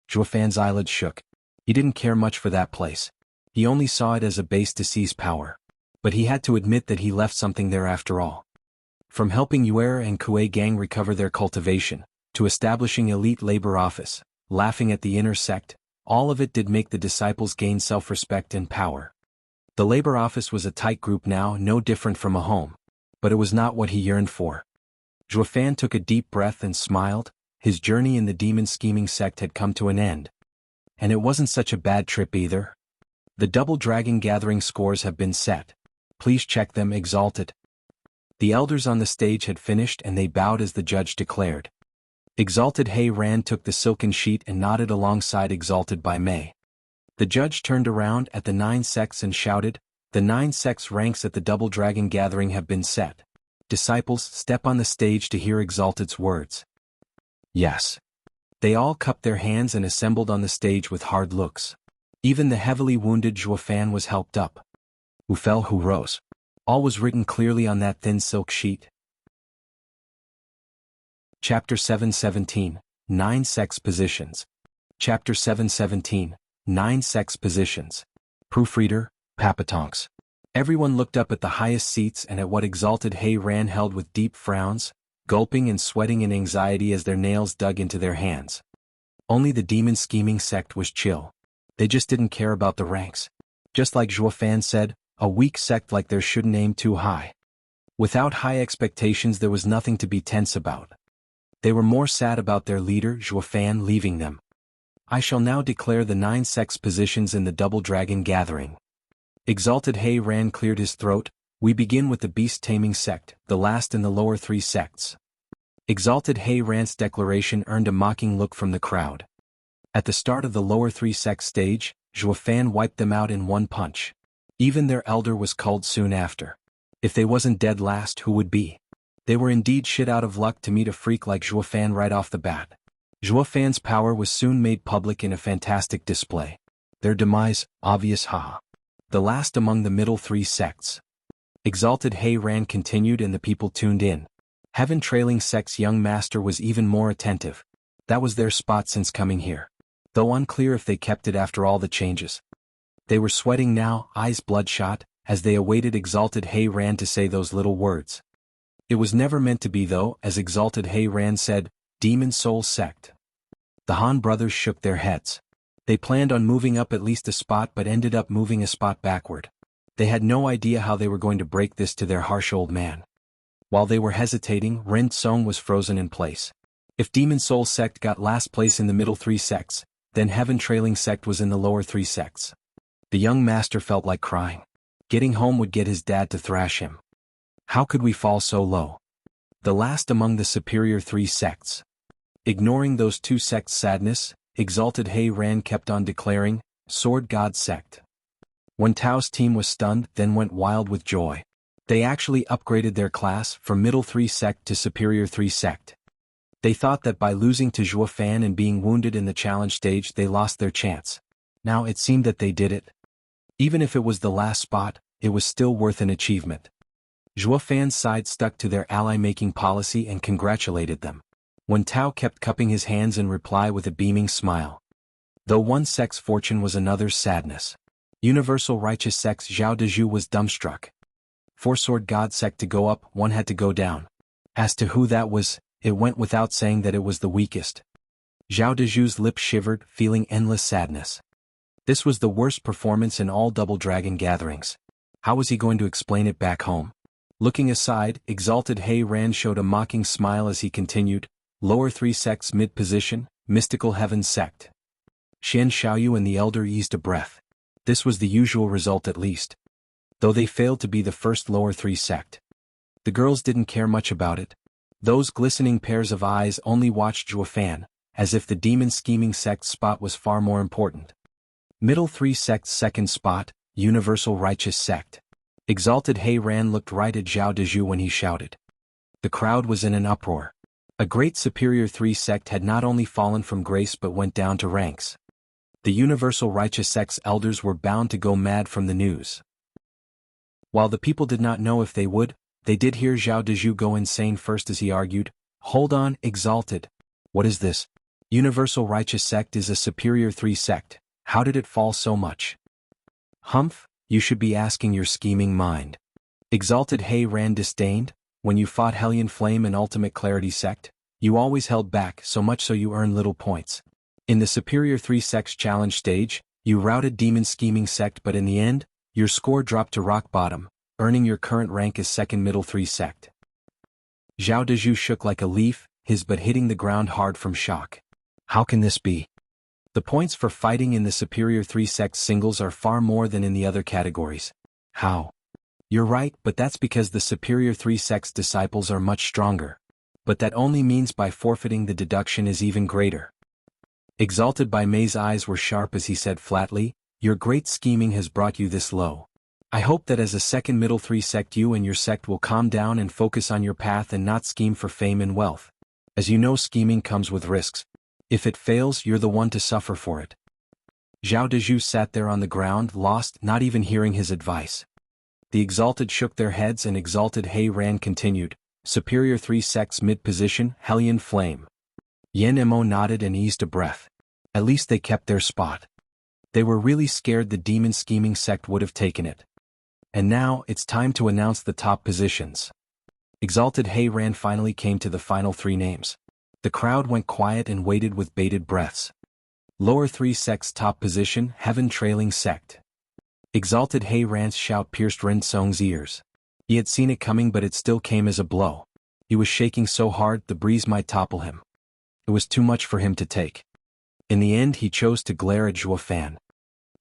Zhuofan's eyelids shook. He didn't care much for that place. He only saw it as a base to seize power. But he had to admit that he left something there after all. From helping Yue and Kuei Gang recover their cultivation, to establishing elite labor office, laughing at the inner sect, all of it did make the disciples gain self-respect and power. The labor office was a tight group now, no different from a home. But it was not what he yearned for. Zhuofan took a deep breath and smiled. His journey in the demon scheming sect had come to an end. And it wasn't such a bad trip either. The Double Dragon gathering scores have been set. Please check them, Exalted. The elders on the stage had finished and they bowed as the judge declared. Exalted Hei Ran took the silken sheet and nodded alongside Exalted by Mei. The judge turned around at the 9 sects and shouted, The 9 sects ranks at the Double Dragon gathering have been set. Disciples, step on the stage to hear Exalted's words. Yes. They all cupped their hands and assembled on the stage with hard looks. Even the heavily wounded Zhuofan was helped up. Who fell, who rose. All was written clearly on that thin silk sheet. Chapter 7:17, 9 Sex Positions. Chapter 7:17, 9 Sex Positions. Proofreader, Papatonks. Everyone looked up at the highest seats and at what Exalted Hei Ran held with deep frowns, gulping and sweating in anxiety as their nails dug into their hands. Only the demon scheming sect was chill. They just didn't care about the ranks. Just like Zhuofan said, a weak sect like theirs shouldn't aim too high. Without high expectations there was nothing to be tense about. They were more sad about their leader, Zhuofan, leaving them. I shall now declare the 9 sex positions in the Double Dragon gathering. Exalted Hei Ran cleared his throat. We begin with the beast-taming sect, the last in the lower 3 sects. Exalted Hei Ran's declaration earned a mocking look from the crowd. At the start of the lower 3 sect stage, Zhuofan wiped them out in one punch. Even their elder was culled soon after. If they wasn't dead last, who would be? They were indeed shit out of luck to meet a freak like Zhuofan right off the bat. Zhuofan's power was soon made public in a fantastic display. Their demise, obvious, haha. The last among the middle 3 sects. Exalted Hei Ran continued and the people tuned in. Heaven Trailing Sect's young master was even more attentive. That was their spot since coming here. Though unclear if they kept it after all the changes. They were sweating now, eyes bloodshot, as they awaited Exalted Hei Ran to say those little words. It was never meant to be though, as Exalted Hei Ran said, Demon Soul Sect. The Han brothers shook their heads. They planned on moving up at least a spot but ended up moving a spot backward. They had no idea how they were going to break this to their harsh old man. While they were hesitating, Ren Tsong was frozen in place. If Demon Soul Sect got last place in the middle 3 sects, then Heaven Trailing Sect was in the lower 3 sects. The young master felt like crying. Getting home would get his dad to thrash him. How could we fall so low? The last among the superior 3 sects. Ignoring those 2 sects' sadness, Exalted Hei Ran kept on declaring, Sword God Sect. When Tao's team was stunned, then went wild with joy. They actually upgraded their class from middle 3 sect to superior 3 sect. They thought that by losing to Zhuofan and being wounded in the challenge stage they lost their chance. Now it seemed that they did it. Even if it was the last spot, it was still worth an achievement. Zhuofan's side stuck to their ally-making policy and congratulated them. When Tao kept cupping his hands in reply with a beaming smile. Though one sect's fortune was another's sadness. Universal Righteous Sect's Zhao Dezhu was dumbstruck. For Sword God Sect to go up, one had to go down. As to who that was, it went without saying that it was the weakest. Zhao Dezhu's lips shivered, feeling endless sadness. This was the worst performance in all Double Dragon gatherings. How was he going to explain it back home? Looking aside, Exalted Hei Ran showed a mocking smile as he continued, Lower 3 sects mid-position, Mystical Heaven Sect. Xian Xiaoyu and the Elder eased a breath. This was the usual result at least. Though they failed to be the first lower 3 sect. The girls didn't care much about it. Those glistening pairs of eyes only watched Zhuofan, as if the demon scheming sect's spot was far more important. Middle 3 sect's second spot, Universal Righteous Sect. Exalted Hei Ran looked right at Zhao Dezhu when he shouted. The crowd was in an uproar. A great superior 3 sect had not only fallen from grace but went down to ranks. The Universal Righteous Sect's elders were bound to go mad from the news. While the people did not know if they would, they did hear Zhao Dezhu go insane first as he argued, Hold on, Exalted. What is this? Universal Righteous Sect is a superior 3 sect. How did it fall so much? Humph, you should be asking your scheming mind. Exalted Hei Ran disdained, when you fought Hellion Flame and Ultimate Clarity Sect, you always held back so much so you earned little points. In the superior 3 sects challenge stage, you routed Demon Scheming Sect but in the end, your score dropped to rock bottom, earning your current rank as second middle 3 sect. Zhao Dezhu shook like a leaf, his butt hitting the ground hard from shock. How can this be? The points for fighting in the superior 3 sect singles are far more than in the other categories. How? You're right, but that's because the superior 3 sects disciples are much stronger. But that only means by forfeiting the deduction is even greater. Exalted by Mei's eyes were sharp as he said flatly, Your great scheming has brought you this low. I hope that as a second middle 3 sect you and your sect will calm down and focus on your path and not scheme for fame and wealth. As you know, scheming comes with risks. If it fails, you're the one to suffer for it. Zhao Dezhu sat there on the ground, lost, not even hearing his advice. The Exalted shook their heads and Exalted He Ran continued, Superior 3 sects mid-position, Hellion Flame. Yen Mo nodded and eased a breath. At least they kept their spot. They were really scared the demon scheming sect would have taken it. And now, it's time to announce the top positions. Exalted He Ran finally came to the final 3 names. The crowd went quiet and waited with bated breaths. Lower 3 sects top position, Heaven Trailing Sect. Exalted He Ran's shout pierced Ren Song's ears. He had seen it coming, but it still came as a blow. He was shaking so hard the breeze might topple him. It was too much for him to take. In the end he chose to glare at Zhuo Fan.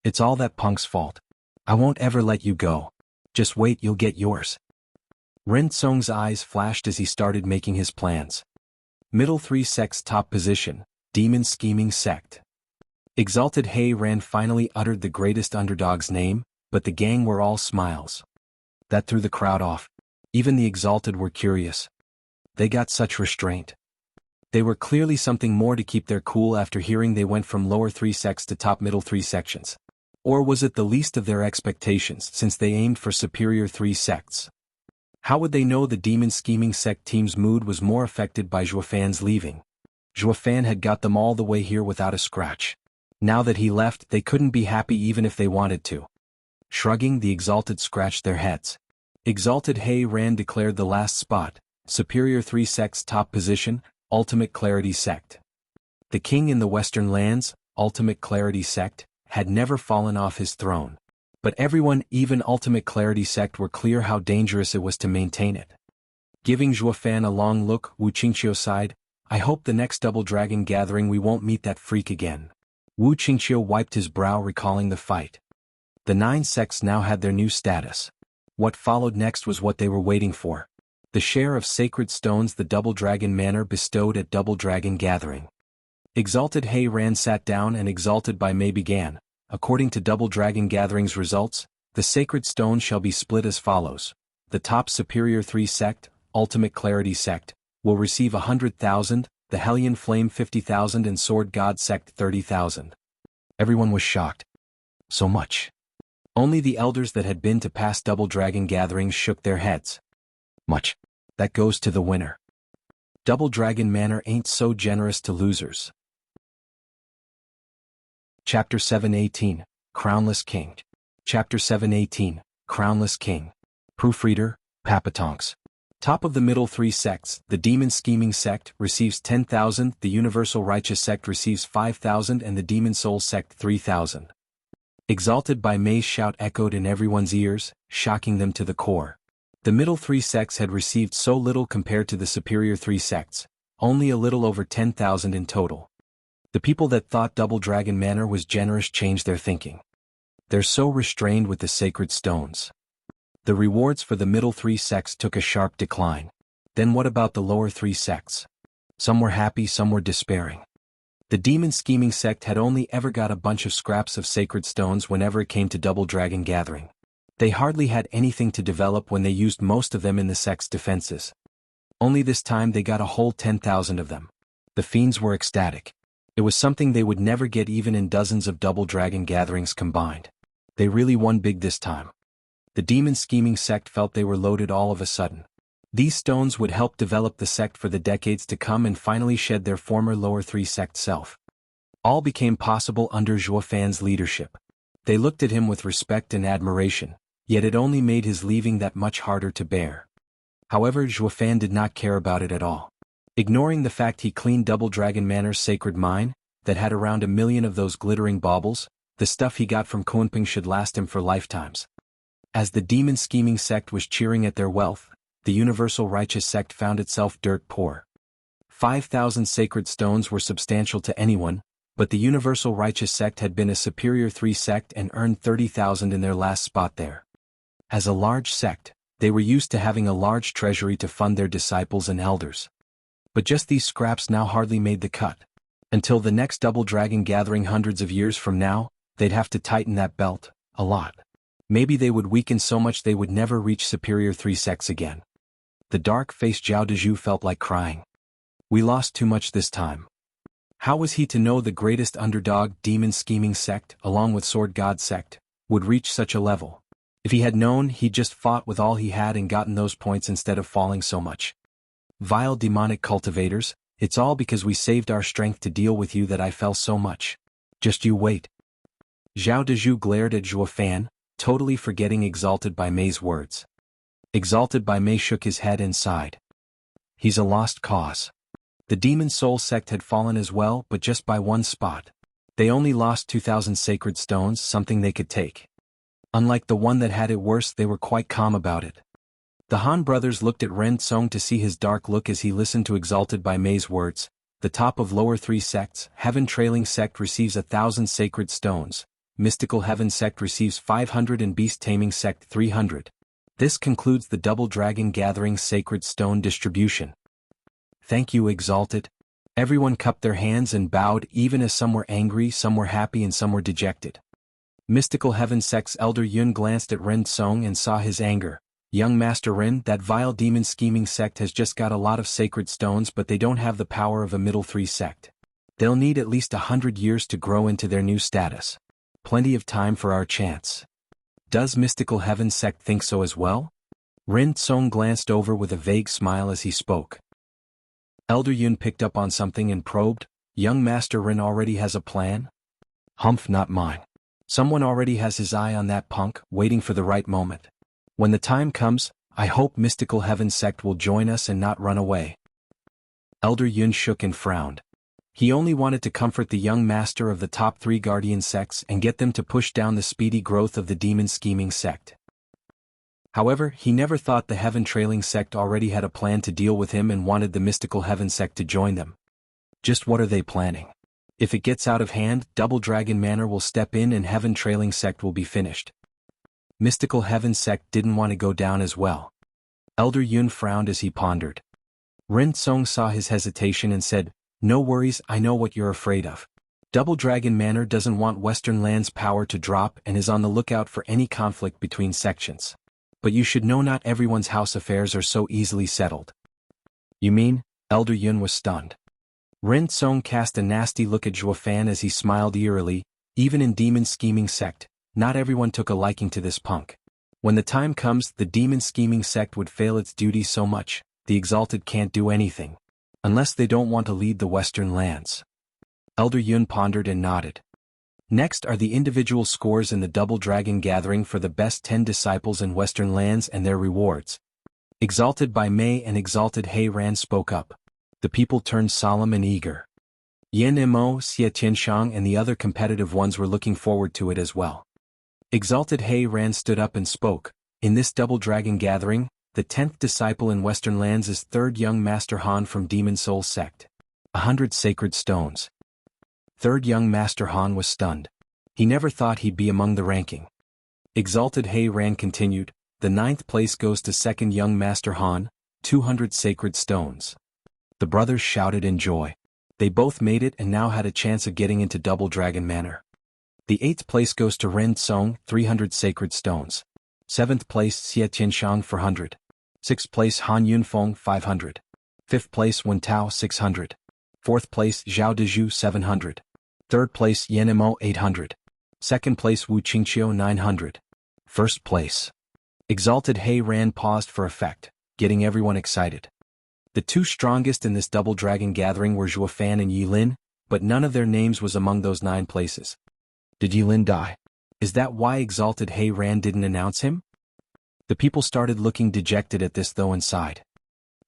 It's all that punk's fault. I won't ever let you go. Just wait, you'll get yours. Ren Song's eyes flashed as he started making his plans. Middle 3 sects top position, Demon Scheming Sect. Exalted He Ran finally uttered the greatest underdog's name, but the gang were all smiles. That threw the crowd off. Even the Exalted were curious. They got such restraint. They were clearly something more to keep their cool after hearing they went from lower 3 sects to top middle 3 sections. Or was it the least of their expectations since they aimed for superior 3 sects? How would they know the demon scheming sect team's mood was more affected by Zhuo Fan's leaving? Zhuo Fan had got them all the way here without a scratch. Now that he left, they couldn't be happy even if they wanted to. Shrugging, the Exalted scratched their heads. Exalted He Ran declared the last spot, Superior 3 sects top position, Ultimate Clarity Sect. The king in the Western lands, Ultimate Clarity Sect, had never fallen off his throne. But everyone, even Ultimate Clarity Sect, were clear how dangerous it was to maintain it. Giving Zhuo Fan a long look, Wu Qingqiu sighed, I hope the next Double Dragon gathering we won't meet that freak again. Wu Qingqiu wiped his brow recalling the fight. The 9 sects now had their new status. What followed next was what they were waiting for. The share of sacred stones the Double Dragon Manor bestowed at Double Dragon Gathering. Exalted He Ran sat down and Exalted by Mei began. According to Double Dragon Gathering's results, the sacred stones shall be split as follows. The top Superior 3 sect, Ultimate Clarity Sect, will receive 100,000, the Hellion Flame 50,000 and Sword God Sect 30,000. Everyone was shocked. So much. Only the elders that had been to past Double Dragon gatherings shook their heads. Much. That goes to the winner. Double Dragon Manor ain't so generous to losers. Chapter 718, Crownless King. Chapter 718, Crownless King. Proofreader, Papatonks. Top of the middle 3 sects, the Demon Scheming Sect receives 10,000, the Universal Righteous Sect receives 5,000 and the Demon Soul Sect 3,000. Exalted by Mei's shout echoed in everyone's ears, shocking them to the core. The middle 3 sects had received so little compared to the superior 3 sects, only a little over 10,000 in total. The people that thought Double Dragon Manor was generous changed their thinking. They're so restrained with the sacred stones. The rewards for the middle 3 sects took a sharp decline. Then what about the lower 3 sects? Some were happy, some were despairing. The Demon Scheming Sect had only ever got a bunch of scraps of sacred stones whenever it came to Double Dragon Gathering. They hardly had anything to develop when they used most of them in the sect's defenses. Only this time they got a whole 10,000 of them. The fiends were ecstatic. It was something they would never get even in dozens of Double Dragon gatherings combined. They really won big this time. The Demon Scheming Sect felt they were loaded all of a sudden. These stones would help develop the sect for the decades to come and finally shed their former lower 3 sect self. All became possible under Zhuo Fan's leadership. They looked at him with respect and admiration, yet it only made his leaving that much harder to bear. However, Zhuo Fan did not care about it at all. Ignoring the fact he cleaned Double Dragon Manor's sacred mine, that had around 1 million of those glittering baubles, the stuff he got from Kunping should last him for lifetimes. As the Demon Scheming Sect was cheering at their wealth, the Universal Righteous Sect found itself dirt poor. 5,000 sacred stones were substantial to anyone, but the Universal Righteous Sect had been a superior 3 sect and earned 30,000 in their last spot there. As a large sect, they were used to having a large treasury to fund their disciples and elders. But just these scraps now hardly made the cut. Until the next Double Dragon Gathering hundreds of years from now, they'd have to tighten that belt, a lot. Maybe they would weaken so much they would never reach superior 3 sects again. The dark-faced Zhao Dezhu felt like crying. We lost too much this time. How was he to know the greatest underdog demon scheming sect, along with Sword God sect, would reach such a level? If he had known, he'd just fought with all he had and gotten those points instead of falling so much. Vile demonic cultivators, it's all because we saved our strength to deal with you that I fell so much. Just you wait. Zhao Dezhu glared at Zhuo Fan, totally forgetting Exalted by Mei's words. Exalted by Mei shook his head and sighed. He's a lost cause. The Demon Soul sect had fallen as well, but just by 1 spot. They only lost 2,000 sacred stones, something they could take. Unlike the one that had it worse, they were quite calm about it. The Han brothers looked at Ren Tsong to see his dark look as he listened to Exalted by Mei's words. The top of lower 3 sects, Heaven Trailing sect receives 1,000 sacred stones, Mystical Heaven sect receives 500 and Beast Taming sect 300. This concludes the Double Dragon Gathering sacred stone distribution. Thank you, Exalted. Everyone cupped their hands and bowed, even as some were angry, some were happy and some were dejected. Mystical Heaven sect's Elder Yun glanced at Ren Tsong and saw his anger. Young Master Ren, that vile demon scheming sect has just got a lot of sacred stones, but they don't have the power of a middle 3 sect. They'll need at least 100 years to grow into their new status. Plenty of time for our chance. Does Mystical Heaven sect think so as well? Ren Tsong glanced over with a vague smile as he spoke. Elder Yun picked up on something and probed. Young Master Ren already has a plan? Humph, not mine. Someone already has his eye on that punk, waiting for the right moment. When the time comes, I hope Mystical Heaven sect will join us and not run away. Elder Yun shook and frowned. He only wanted to comfort the young master of the top 3 guardian sects and get them to push down the speedy growth of the demon scheming sect. However, he never thought the Heaven Trailing sect already had a plan to deal with him and wanted the Mystical Heaven sect to join them. Just what are they planning? If it gets out of hand, Double Dragon Manor will step in and Heaven Trailing sect will be finished. Mystical Heaven sect didn't want to go down as well. Elder Yun frowned as he pondered. Ren Tsong saw his hesitation and said, No worries, I know what you're afraid of. Double Dragon Manor doesn't want Western Land's power to drop and is on the lookout for any conflict between sections. But you should know not everyone's house affairs are so easily settled. You mean? Elder Yun was stunned. Ren Tsong cast a nasty look at Zhuo Fan as he smiled eerily. Even in Demon Scheming sect, not everyone took a liking to this punk. When the time comes, the Demon Scheming sect would fail its duty so much, the Exalted can't do anything. Unless they don't want to lead the Western Lands. Elder Yun pondered and nodded. Next are the individual scores in the Double Dragon Gathering for the best 10 disciples in Western Lands and their rewards. Exalted by Mei and Exalted Hei Ran spoke up. The people turned solemn and eager. Yen Mo, Xie Tianshang and the other competitive ones were looking forward to it as well. Exalted Hei Ran stood up and spoke. In this Double Dragon Gathering, the 10th disciple in Western Lands is 3rd Young Master Han from Demon Soul sect. 100 sacred stones. 3rd Young Master Han was stunned. He never thought he'd be among the ranking. Exalted Hei Ran continued, the 9th place goes to 2nd Young Master Han, 200 sacred stones. The brothers shouted in joy. They both made it and now had a chance of getting into Double Dragon Manor. The 8th place goes to Ren Tsong, 300 sacred stones. 7th place Xie Tianshang 400. 6th place Han Yunfeng 500. 5th place Wen Tao 600. 4th place Zhao Dezhu 700. 3rd place Yen Mo 800. 2nd place Wu Qingqiu 900. 1st place. Exalted Hei Ran paused for effect, getting everyone excited. The 2 strongest in this Double Dragon Gathering were Zhuo Fan and Yi Lin, but none of their names was among those 9 places. Did Yi Lin die? Is that why Exalted Hei Ran didn't announce him? The people started looking dejected at this though inside.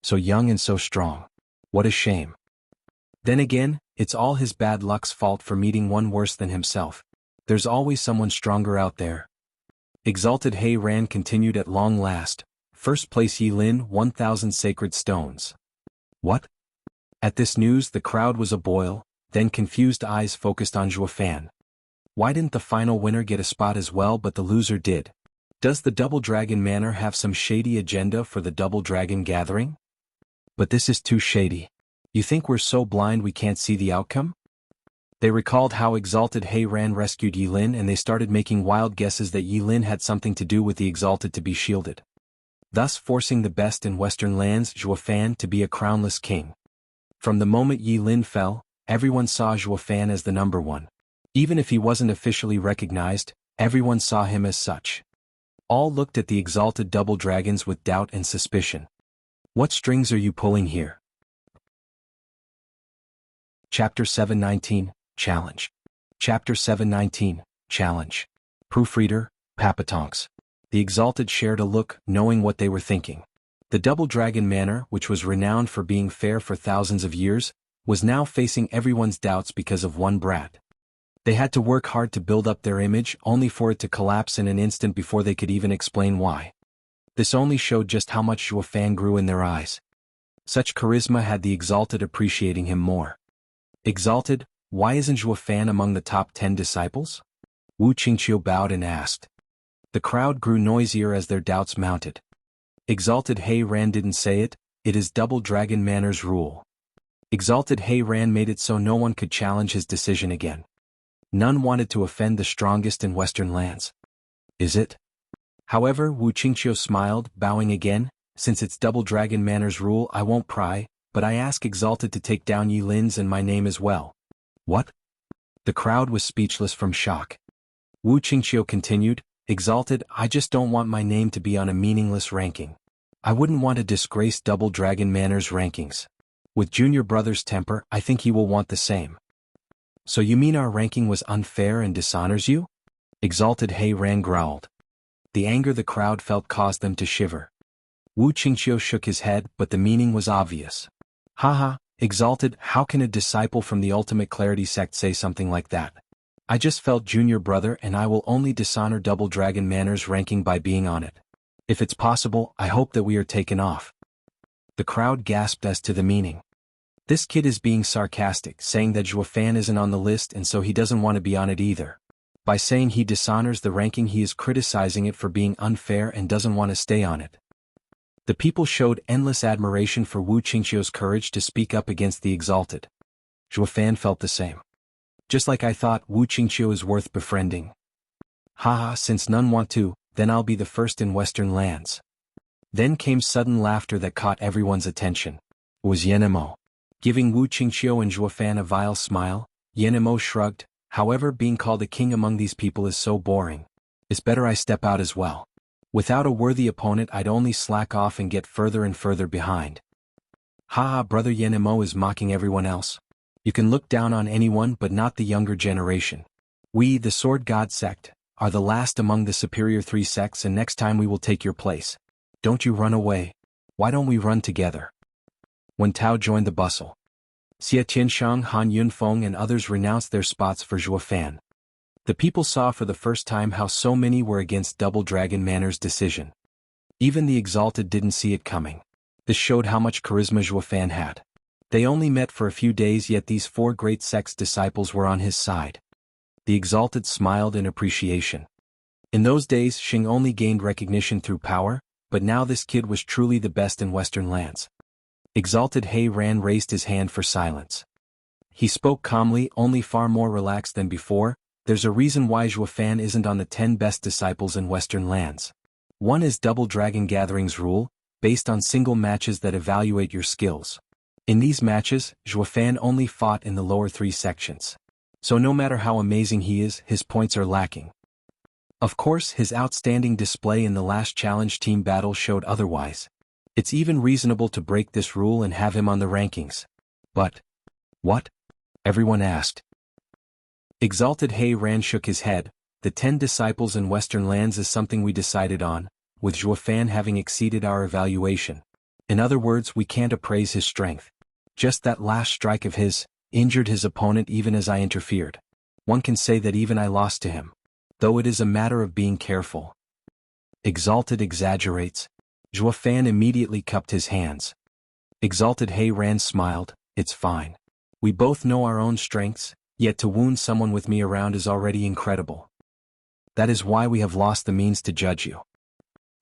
So young and so strong. What a shame. Then again, it's all his bad luck's fault for meeting one worse than himself. There's always someone stronger out there. Exalted Hei Ran continued at long last. 1st place Yi Lin 1,000 sacred stones. What? At this news the crowd was aboil, then confused eyes focused on Zhuo Fan. Why didn't the final winner get a spot as well but the loser did? Does the Double Dragon Manor have some shady agenda for the Double Dragon Gathering? But this is too shady. You think we're so blind we can't see the outcome? They recalled how Exalted He Ran rescued Yilin, and they started making wild guesses that Yilin had something to do with the Exalted to be shielded, thus forcing the best in Western lands, Zhuofan, to be a crownless king. From the moment Yilin fell, everyone saw Zhuofan as the number one. Even if he wasn't officially recognized, everyone saw him as such. All looked at the Exalted double dragons with doubt and suspicion. What strings are you pulling here? Chapter 719, Challenge. Chapter 719, Challenge. Proofreader, Papatonks. The Exalted shared a look, knowing what they were thinking. The Double Dragon Manor, which was renowned for being fair for thousands of years, was now facing everyone's doubts because of one brat. They had to work hard to build up their image, only for it to collapse in an instant before they could even explain why. This only showed just how much Zhuofan grew in their eyes. Such charisma had the Exalted appreciating him more. Exalted, why isn't Zhuofan among the top 10 disciples? Wu Qingqiu bowed and asked. The crowd grew noisier as their doubts mounted. Exalted He Ran didn't say it, it is Double Dragon Manor's rule. Exalted He Ran made it so no one could challenge his decision again. None wanted to offend the strongest in Western lands. Is it? However, Wu Qingqiu smiled, bowing again. Since it's Double Dragon Manor's rule, I won't pry, but I ask Exalted to take down Yilin's and my name as well. What? The crowd was speechless from shock. Wu Qingqiu continued, Exalted, I just don't want my name to be on a meaningless ranking. I wouldn't want to disgrace Double Dragon Manor's rankings. With Junior Brother's temper, I think he will want the same. So you mean our ranking was unfair and dishonors you? Exalted He Ran growled. The anger the crowd felt caused them to shiver. Wu Qingqiu shook his head, but the meaning was obvious. Haha, Exalted, how can a disciple from the Ultimate Clarity sect say something like that? I just felt Junior Brother, and I will only dishonor Double Dragon Manor's ranking by being on it. If it's possible, I hope that we are taken off. The crowd gasped as to the meaning. This kid is being sarcastic, saying that Zhuofan isn't on the list and so he doesn't want to be on it either. By saying he dishonors the ranking, he is criticizing it for being unfair and doesn't want to stay on it. The people showed endless admiration for Wu Qingqiu's courage to speak up against the Exalted. Zhuofan felt the same. Just like I thought, Wu Qingqiu is worth befriending. Haha, since none want to, then I'll be the first in Western lands. Then came sudden laughter that caught everyone's attention. It was Yenemo. Giving Wu Qingqiu and Zhuofan a vile smile, Yenemo shrugged, however, being called a king among these people is so boring. It's better I step out as well. Without a worthy opponent, I'd only slack off and get further and further behind. Haha, Brother Yenemo is mocking everyone else. You can look down on anyone but not the younger generation. We, the Sword God sect, are the last among the superior 3 sects, and next time we will take your place. Don't you run away. Why don't we run together? When Tao joined the bustle, Xie Tianshang, Han Yunfeng and others renounced their spots for Zhuofan. The people saw for the first time how so many were against Double Dragon Manor's decision. Even the Exalted didn't see it coming. This showed how much charisma Zhuofan had. They only met for a few days, yet these 4 great sects' disciples were on his side. The Exalted smiled in appreciation. In those days, Xing only gained recognition through power, but now this kid was truly the best in Western lands. Exalted He Ran raised his hand for silence. He spoke calmly, only far more relaxed than before. There's a reason why Zhuofan isn't on the 10 best disciples in Western lands. One is Double Dragon Gathering's rule, based on single matches that evaluate your skills. In these matches, Zhuofan only fought in the lower 3 sections. So no matter how amazing he is, his points are lacking. Of course, his outstanding display in the last challenge team battle showed otherwise. It's even reasonable to break this rule and have him on the rankings. But what? Everyone asked. Exalted He Ran shook his head. The 10 disciples in Western lands is something we decided on, with Zhuofan having exceeded our evaluation. In other words, we can't appraise his strength. Just that last strike of his injured his opponent even as I interfered. One can say that even I lost to him. Though it is a matter of being careful. Exalted exaggerates. Zhuofan immediately cupped his hands. Exalted He Ran smiled, it's fine. We both know our own strengths, yet to wound someone with me around is already incredible. That is why we have lost the means to judge you.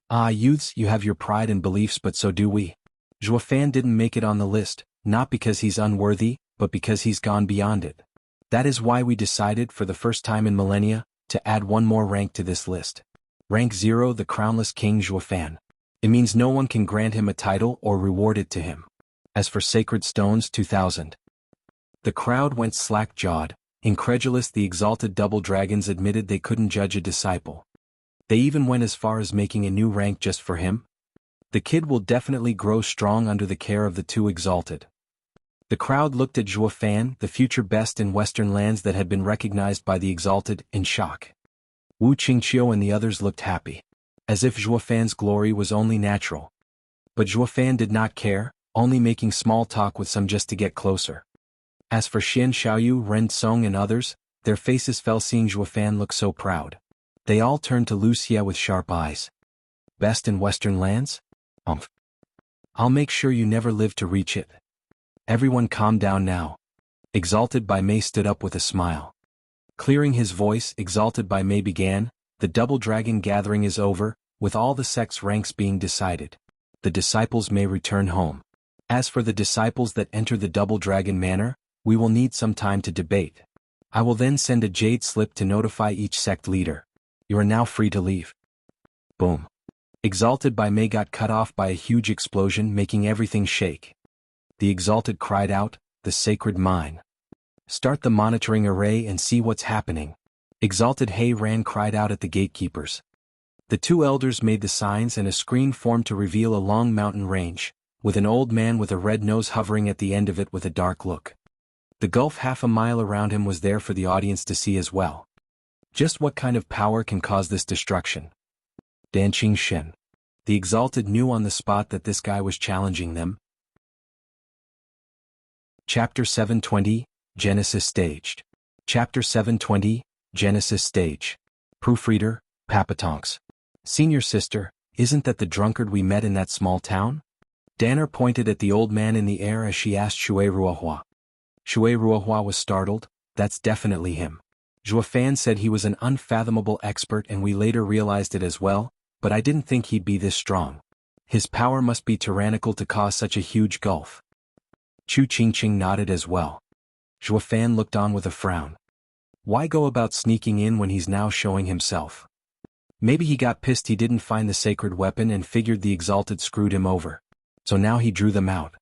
Ah, youths, you have your pride and beliefs, but so do we. Zhuofan didn't make it on the list, not because he's unworthy, but because he's gone beyond it. That is why we decided, for the first time in millennia, to add one more rank to this list. Rank 0, the crownless King Zhuofan. It means no one can grant him a title or reward it to him. As for sacred stones, 2000. The crowd went slack-jawed. Incredulous, the exalted double dragons admitted they couldn't judge a disciple. They even went as far as making a new rank just for him. The kid will definitely grow strong under the care of the two exalted. The crowd looked at Zhuofan, the future best in Western lands that had been recognized by the exalted, in shock. Wu Qingqiu and the others looked happy, as if Zhuofan's glory was only natural. But Zhuofan did not care, only making small talk with some just to get closer. As for Xian Xiaoyu, Ren Song and others, their faces fell seeing Zhuofan look so proud. They all turned to Wuxia with sharp eyes. Best in Western lands? I'll make sure you never live to reach it. Everyone calm down now. Exalted by Mei stood up with a smile. Clearing his voice, Exalted by Mei began, the double dragon gathering is over, with all the sect's ranks being decided. The disciples may return home. As for the disciples that enter the double dragon manor, we will need some time to debate. I will then send a jade slip to notify each sect leader. You are now free to leave. Boom. Exalted by Mei got cut off by a huge explosion, making everything shake. The exalted cried out, the sacred mine. Start the monitoring array and see what's happening. Exalted Hei Ran cried out at the gatekeepers. The two elders made the signs and a screen formed to reveal a long mountain range, with an old man with a red nose hovering at the end of it with a dark look. The gulf half a mile around him was there for the audience to see as well. Just what kind of power can cause this destruction? Danqing Shen. The exalted knew on the spot that this guy was challenging them. Chapter 720, Genesis Staged. Chapter 720, Genesis Stage. Proofreader, Papatonks. Senior sister, isn't that the drunkard we met in that small town? Danner pointed at the old man in the air as she asked Shui Ruohua. Shui Ruohua was startled. That's definitely him. Zhuofan said he was an unfathomable expert and we later realized it as well, but I didn't think he'd be this strong. His power must be tyrannical to cause such a huge gulf. Chu Qingqing nodded as well. Zhuofan looked on with a frown. Why go about sneaking in when he's now showing himself? Maybe he got pissed he didn't find the sacred weapon and figured the exalted screwed him over. So now he drew them out.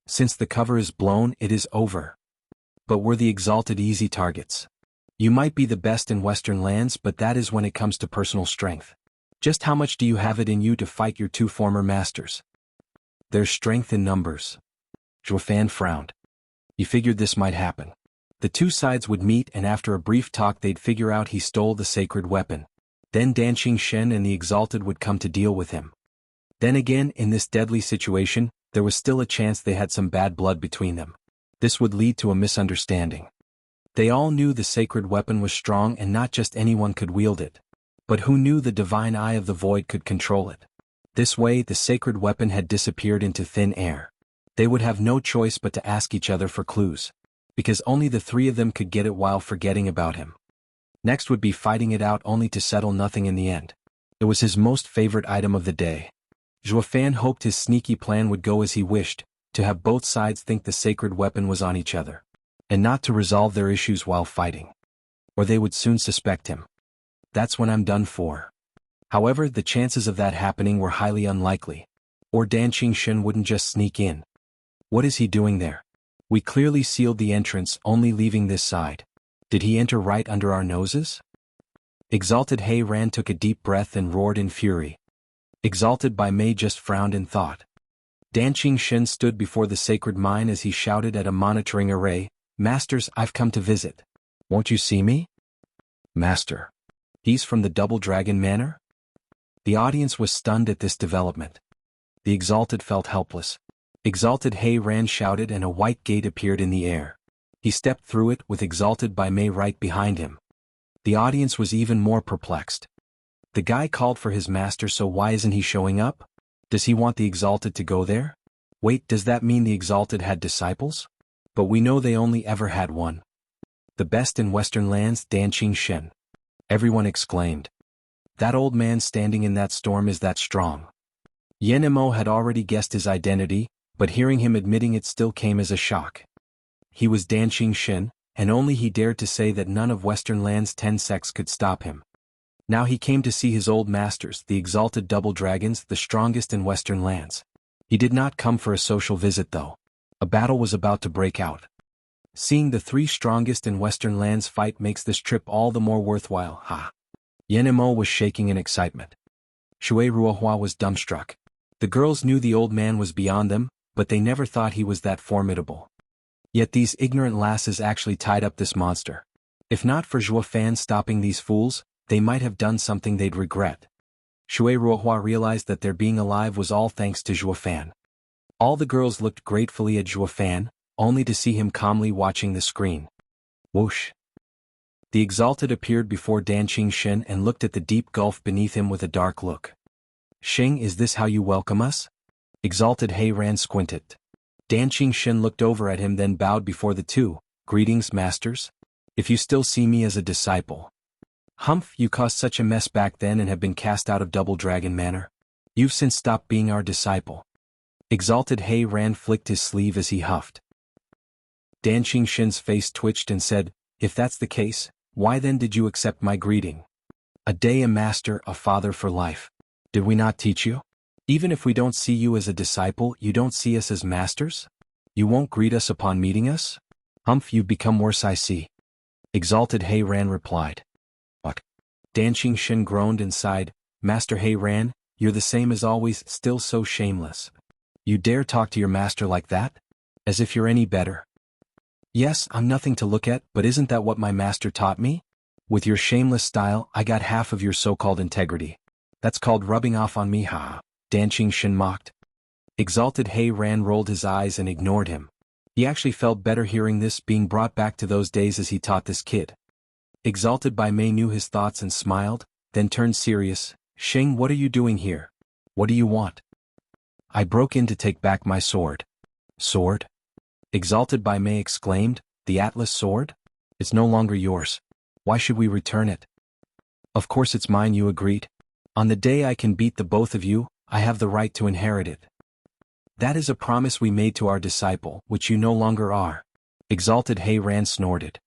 Since the cover is blown, it is over. But were the exalted easy targets? You might be the best in Western lands, but that is when it comes to personal strength. Just how much do you have it in you to fight your two former masters? There's strength in numbers. Zhuofan frowned. He figured this might happen. The two sides would meet and after a brief talk they'd figure out he stole the sacred weapon. Then Danqing Shen and the exalted would come to deal with him. Then again, in this deadly situation, there was still a chance they had some bad blood between them. This would lead to a misunderstanding. They all knew the sacred weapon was strong and not just anyone could wield it. But who knew the divine eye of the void could control it? This way, the sacred weapon had disappeared into thin air. They would have no choice but to ask each other for clues. Because only the three of them could get it while forgetting about him. Next would be fighting it out only to settle nothing in the end. It was his most favorite item of the day. Zhuofan hoped his sneaky plan would go as he wished, to have both sides think the sacred weapon was on each other. And not to resolve their issues while fighting. Or they would soon suspect him. That's when I'm done for. However, the chances of that happening were highly unlikely. Or Danqing Shen wouldn't just sneak in. What is he doing there? We clearly sealed the entrance, only leaving this side. Did he enter right under our noses? Exalted Hei Ran took a deep breath and roared in fury. Exalted by Mei just frowned in thought. Danqing Shen stood before the sacred mine as he shouted at a monitoring array, Masters, I've come to visit. Won't you see me? Master. He's from the Double Dragon Manor? The audience was stunned at this development. The exalted felt helpless. Exalted Hei Ran shouted and a white gate appeared in the air. He stepped through it with Exalted by Mei right behind him. The audience was even more perplexed. The guy called for his master, so why isn't he showing up? Does he want the exalted to go there? Wait, does that mean the exalted had disciples? But we know they only ever had one. The best in Western lands, Danqing Shen. Everyone exclaimed. That old man standing in that storm is that strong. Yen Mo had already guessed his identity, but hearing him admitting it still came as a shock. He was Danqing Shen, and only he dared to say that none of Western Land's 10 sects could stop him. Now he came to see his old masters, the exalted double dragons, the strongest in Western Lands. He did not come for a social visit though. A battle was about to break out. Seeing the 3 strongest in Western Lands fight makes this trip all the more worthwhile, ha! Yenemo was shaking in excitement. Shui Ruohua was dumbstruck. The girls knew the old man was beyond them, but they never thought he was that formidable. Yet these ignorant lasses actually tied up this monster. If not for Zhuo Fan stopping these fools, they might have done something they'd regret. Shui Ruohua realized that their being alive was all thanks to Zhuo Fan. All the girls looked gratefully at Zhuo Fan, only to see him calmly watching the screen. Whoosh! The exalted appeared before Dan Qingxin and looked at the deep gulf beneath him with a dark look. Xing, is this how you welcome us? Exalted He Ran squinted. Dan Qingxin looked over at him, then bowed before the two. Greetings, masters. If you still see me as a disciple. Humph, you caused such a mess back then and have been cast out of Double Dragon Manor. You've since stopped being our disciple. Exalted He Ran flicked his sleeve as he huffed. Dan Qingxin's face twitched and said, if that's the case, why then did you accept my greeting? A day a master, a father for life. Did we not teach you? Even if we don't see you as a disciple, you don't see us as masters? You won't greet us upon meeting us? Humph, you've become worse, I see. Exalted He Ran replied. What? Dan Qingxin groaned and sighed. Master He Ran, you're the same as always, still so shameless. You dare talk to your master like that? As if you're any better. Yes, I'm nothing to look at, but isn't that what my master taught me? With your shameless style, I got half of your so-called integrity. That's called rubbing off on me, ha! Dan Qingxin mocked. Exalted He Ran rolled his eyes and ignored him. He actually felt better hearing this, being brought back to those days as he taught this kid. Exalted Bai Mei knew his thoughts and smiled, then turned serious. Xing, what are you doing here? What do you want? I broke in to take back my sword. Sword? Exalted Bai Mei exclaimed, the Atlas sword? It's no longer yours. Why should we return it? Of course it's mine, you agreed. On the day I can beat the both of you, I have the right to inherit it. That is a promise we made to our disciple, which you no longer are. Exalted He Ran snorted.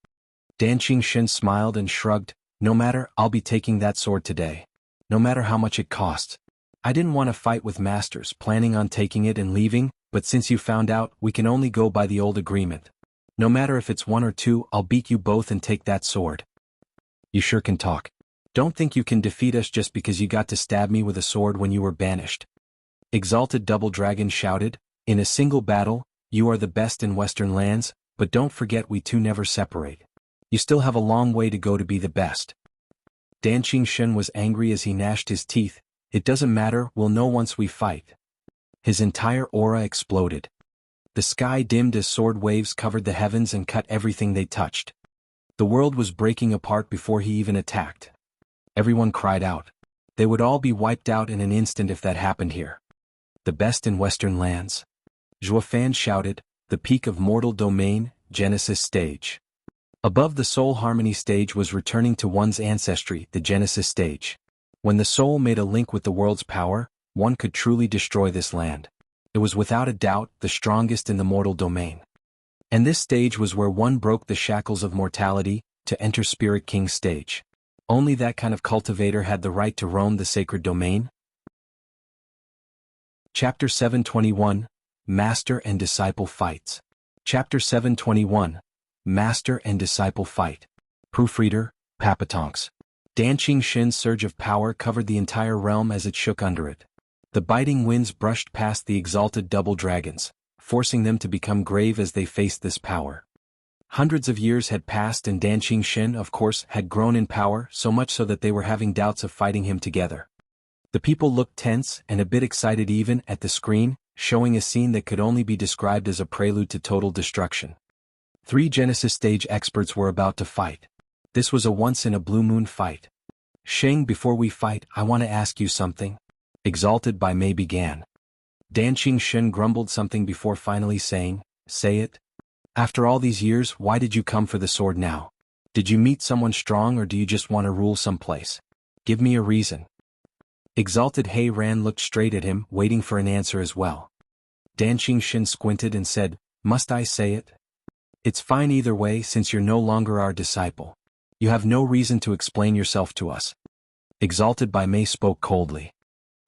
Dan Qingxin smiled and shrugged, no matter, I'll be taking that sword today. No matter how much it costs. I didn't want to fight with masters, planning on taking it and leaving, but since you found out, we can only go by the old agreement. No matter if it's 1 or 2, I'll beat you both and take that sword. You sure can talk. Don't think you can defeat us just because you got to stab me with a sword when you were banished. Exalted Double Dragon shouted, in a single battle, you are the best in Western Lands, but don't forget we two never separate. You still have a long way to go to be the best. Dan Qingxin was angry as he gnashed his teeth. It doesn't matter, we'll know once we fight. His entire aura exploded. The sky dimmed as sword waves covered the heavens and cut everything they touched. The world was breaking apart before he even attacked. Everyone cried out. They would all be wiped out in an instant if that happened here. The best in Western Lands. Zhuo Fan shouted, the peak of mortal domain, Genesis stage. Above the soul harmony stage was returning to one's ancestry, the Genesis stage. When the soul made a link with the world's power, one could truly destroy this land. It was without a doubt the strongest in the mortal domain. And this stage was where one broke the shackles of mortality, to enter Spirit King stage. Only that kind of cultivator had the right to roam the sacred domain. Chapter 721, Master and Disciple Fights. Chapter 721, Master and Disciple Fight. Proofreader, Papatonks. Dan Qingxin's surge of power covered the entire realm as it shook under it. The biting winds brushed past the exalted double dragons, forcing them to become grave as they faced this power. Hundreds of years had passed and Dan Qingxin, of course, had grown in power, so much so that they were having doubts of fighting him together. The people looked tense and a bit excited even at the screen, showing a scene that could only be described as a prelude to total destruction. 3 Genesis stage experts were about to fight. This was a once-in-a-blue-moon fight. Sheng, before we fight, I want to ask you something. Exalted Bai Mei began. Dan Qingxin grumbled something before finally saying, say it. After all these years, why did you come for the sword now? Did you meet someone strong or do you just want to rule someplace? Give me a reason. Exalted He Ran looked straight at him, waiting for an answer as well. Dan Qingxin squinted and said, must I say it? It's fine either way since you're no longer our disciple. You have no reason to explain yourself to us. Exalted by Mei spoke coldly.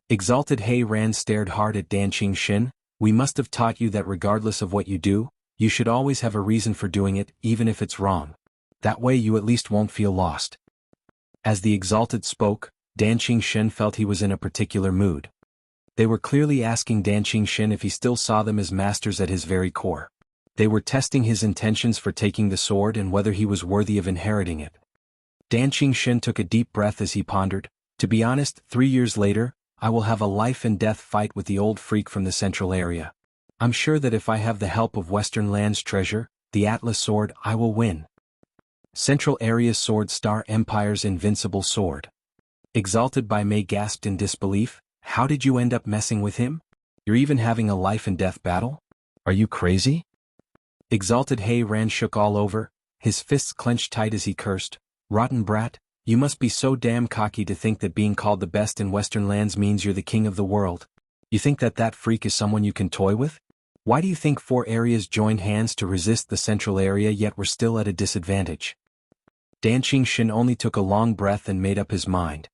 Exalted He Ran stared hard at Dan Qingxin. We must have taught you that regardless of what you do, you should always have a reason for doing it, even if it's wrong. That way you at least won't feel lost. As the Exalted spoke, Dan Qingxin felt he was in a particular mood. They were clearly asking Dan Qingxin if he still saw them as masters at his very core. They were testing his intentions for taking the sword and whether he was worthy of inheriting it. Dan Qingxin took a deep breath as he pondered. To be honest, 3 years later, I will have a life-and-death fight with the old freak from the central area. I'm sure that if I have the help of Western Land's treasure, the Atlas Sword, I will win. Central Area's Sword Star Empire's invincible sword. Exalted by Mei gasped in disbelief. How did you end up messing with him? You're even having a life-and-death battle? Are you crazy? Exalted He Ran shook all over, his fists clenched tight as he cursed. Rotten brat, you must be so damn cocky to think that being called the best in Western Lands means you're the king of the world. You think that that freak is someone you can toy with? Why do you think 4 areas joined hands to resist the central area yet were still at a disadvantage? Dan Qingxin only took a long breath and made up his mind.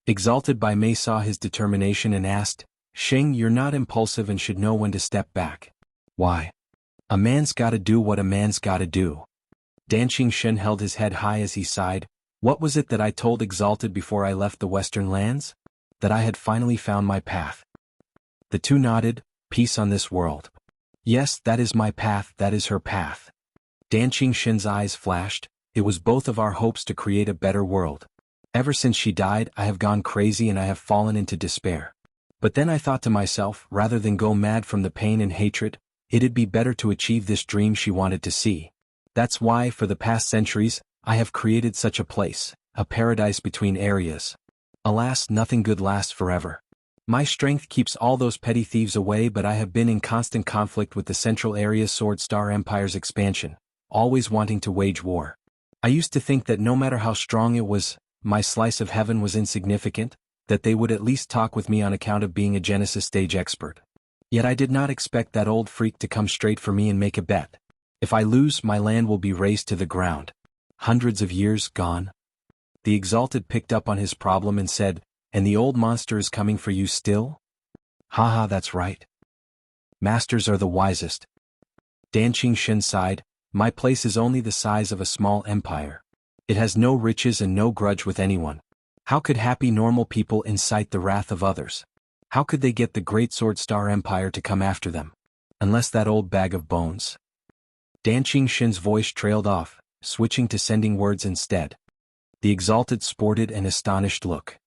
Exalted by Mei saw his determination and asked, Xing, you're not impulsive and should know when to step back. Why? A man's gotta do what a man's gotta do. Dan Qingxin held his head high as he sighed. What was it that I told Exalted before I left the Western Lands? That I had finally found my path. The two nodded. Peace on this world. Yes, that is my path, that is her path. Dan Qingxin's eyes flashed. It was both of our hopes to create a better world. Ever since she died, I have gone crazy and I have fallen into despair. But then I thought to myself, rather than go mad from the pain and hatred, it'd be better to achieve this dream she wanted to see. That's why, for the past centuries, I have created such a place, a paradise between areas. Alas, nothing good lasts forever. My strength keeps all those petty thieves away, but I have been in constant conflict with the Central Area Sword Star Empire's expansion, always wanting to wage war. I used to think that no matter how strong it was, my slice of heaven was insignificant, that they would at least talk with me on account of being a Genesis stage expert. Yet I did not expect that old freak to come straight for me and make a bet. If I lose, my land will be razed to the ground. Hundreds of years gone. The Exalted picked up on his problem and said, and the old monster is coming for you still? Haha, that's right. Masters are the wisest. Dan Qingxin sighed. My place is only the size of a small empire. It has no riches and no grudge with anyone. How could happy normal people incite the wrath of others? How could they get the great Sword Star Empire to come after them? Unless that old bag of bones. Dan Qingxin's voice trailed off, switching to sending words instead. The Exalted sported an astonished look.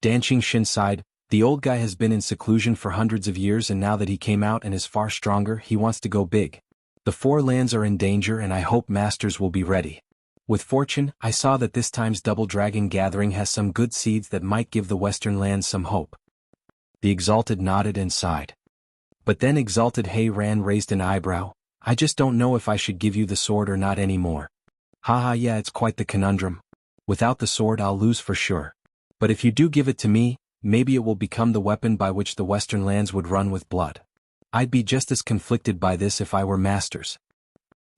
Dan Qingxin sighed. The old guy has been in seclusion for hundreds of years, and now that he came out and is far stronger, he wants to go big. The 4 lands are in danger and I hope masters will be ready. With fortune, I saw that this time's Double Dragon gathering has some good seeds that might give the Western lands some hope. The Exalted nodded and sighed. But then Exalted He Ran raised an eyebrow. I just don't know if I should give you the sword or not anymore. Haha, yeah, it's quite the conundrum. Without the sword I'll lose for sure. But if you do give it to me, maybe it will become the weapon by which the Western lands would run with blood. I'd be just as conflicted by this if I were masters.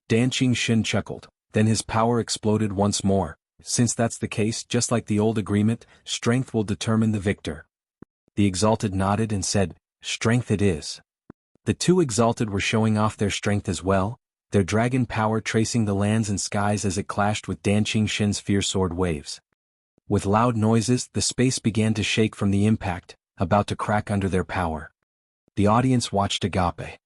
Dan Qingxin chuckled, then his power exploded once more. Since that's the case, just like the old agreement, strength will determine the victor. The Exalted nodded and said, strength it is. The two Exalted were showing off their strength as well, their dragon power tracing the lands and skies as it clashed with Dan Qingxin's fierce sword waves. With loud noises, the space began to shake from the impact, about to crack under their power. The audience watched agape.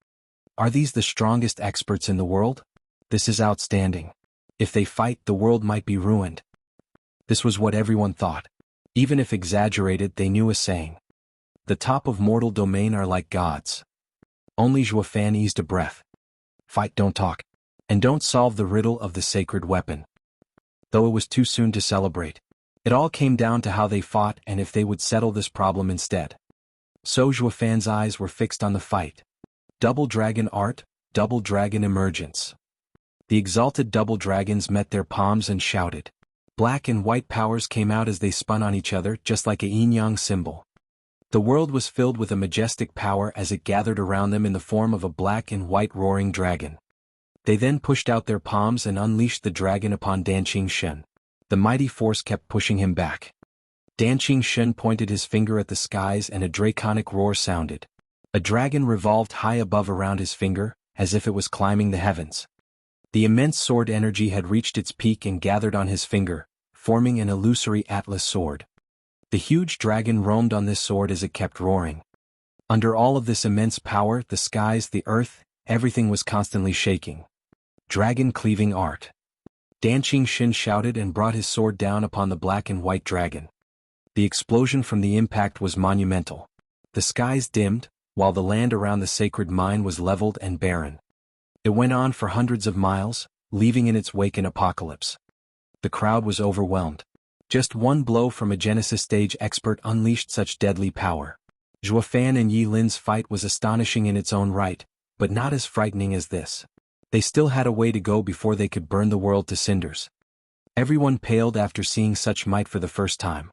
Are these the strongest experts in the world? This is outstanding. If they fight, the world might be ruined. This was what everyone thought. Even if exaggerated, they knew a saying. The top of mortal domain are like gods. Only Zhuo Fan eased a breath. Fight, don't talk. And don't solve the riddle of the sacred weapon. Though it was too soon to celebrate. It all came down to how they fought and if they would settle this problem instead. So Zhuo Fan's eyes were fixed on the fight. Double Dragon Art, Double Dragon Emergence. The exalted double dragons met their palms and shouted. Black and white powers came out as they spun on each other just like a yin-yang symbol. The world was filled with a majestic power as it gathered around them in the form of a black and white roaring dragon. They then pushed out their palms and unleashed the dragon upon Danqing Shen. The mighty force kept pushing him back. Danqing Shen pointed his finger at the skies and a draconic roar sounded. A dragon revolved high above around his finger, as if it was climbing the heavens. The immense sword energy had reached its peak and gathered on his finger, forming an illusory atlas sword. The huge dragon roamed on this sword as it kept roaring. Under all of this immense power, the skies, the earth, everything was constantly shaking. Dragon-cleaving art. Danqing Shen shouted and brought his sword down upon the black and white dragon. The explosion from the impact was monumental. The skies dimmed, while the land around the sacred mine was leveled and barren. It went on for hundreds of miles, leaving in its wake an apocalypse. The crowd was overwhelmed. Just one blow from a Genesis stage expert unleashed such deadly power. Zhuo Fan and Yi Lin's fight was astonishing in its own right, but not as frightening as this. They still had a way to go before they could burn the world to cinders. Everyone paled after seeing such might for the first time.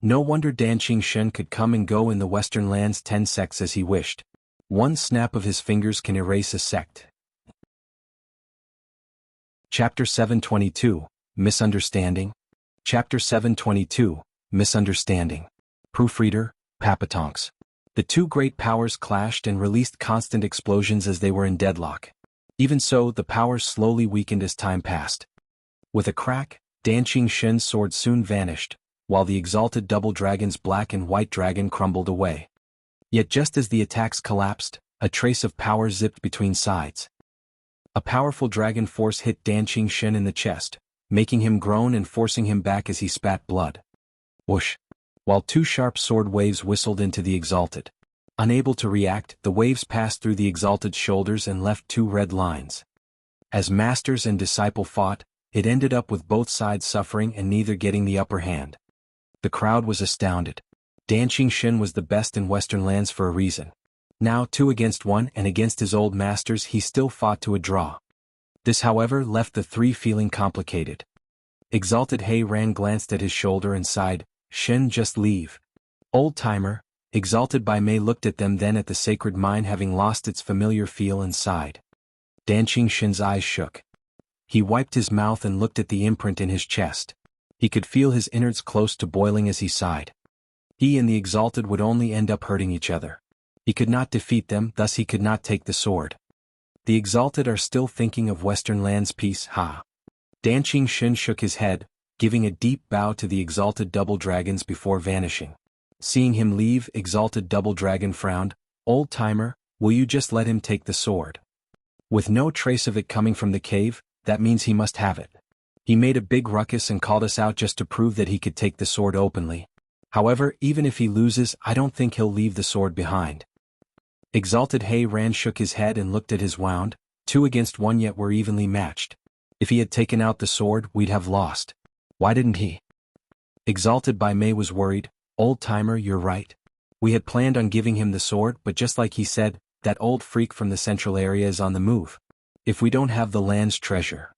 No wonder Danqing Shen could come and go in the Western lands 10 sects as he wished. One snap of his fingers can erase a sect. Chapter 722, Misunderstanding. Chapter 722, Misunderstanding. Proofreader, Papatonks. The two great powers clashed and released constant explosions as they were in deadlock. Even so, the powers slowly weakened as time passed. With a crack, Danqing Shen's sword soon vanished, while the exalted double dragon's black and white dragon crumbled away. Yet just as the attacks collapsed, a trace of power zipped between sides. A powerful dragon force hit Danqing Shen in the chest, making him groan and forcing him back as he spat blood. Whoosh! While two sharp sword waves whistled into the exalted. Unable to react, the waves passed through the exalted's shoulders and left two red lines. As masters and disciple fought, it ended up with both sides suffering and neither getting the upper hand. The crowd was astounded. Danqing Shen was the best in Western lands for a reason. Now 2 against 1 and against his old masters he still fought to a draw. This however left the three feeling complicated. Exalted He Ran glanced at his shoulder and sighed, "Shen, just leave." Old-timer, Exalted by Mei looked at them, then at the sacred mine having lost its familiar feel, and sighed. Danqing Shen's eyes shook. He wiped his mouth and looked at the imprint in his chest. He could feel his innards close to boiling as he sighed. He and the Exalted would only end up hurting each other. He could not defeat them, thus he could not take the sword. The Exalted are still thinking of Western lands peace, ha. Danqing Shen shook his head, giving a deep bow to the Exalted Double Dragons before vanishing. Seeing him leave, Exalted Double Dragon frowned, "Old-timer, will you just let him take the sword?" With no trace of it coming from the cave, that means he must have it. He made a big ruckus and called us out just to prove that he could take the sword openly. However, even if he loses, I don't think he'll leave the sword behind. Exalted He Ran shook his head and looked at his wound, 2 against 1 yet we're evenly matched. If he had taken out the sword, we'd have lost. Why didn't he? Exalted by Mei was worried, "Old-timer, you're right. We had planned on giving him the sword, but just like he said, that old freak from the central area is on the move. If we don't have the land's treasure,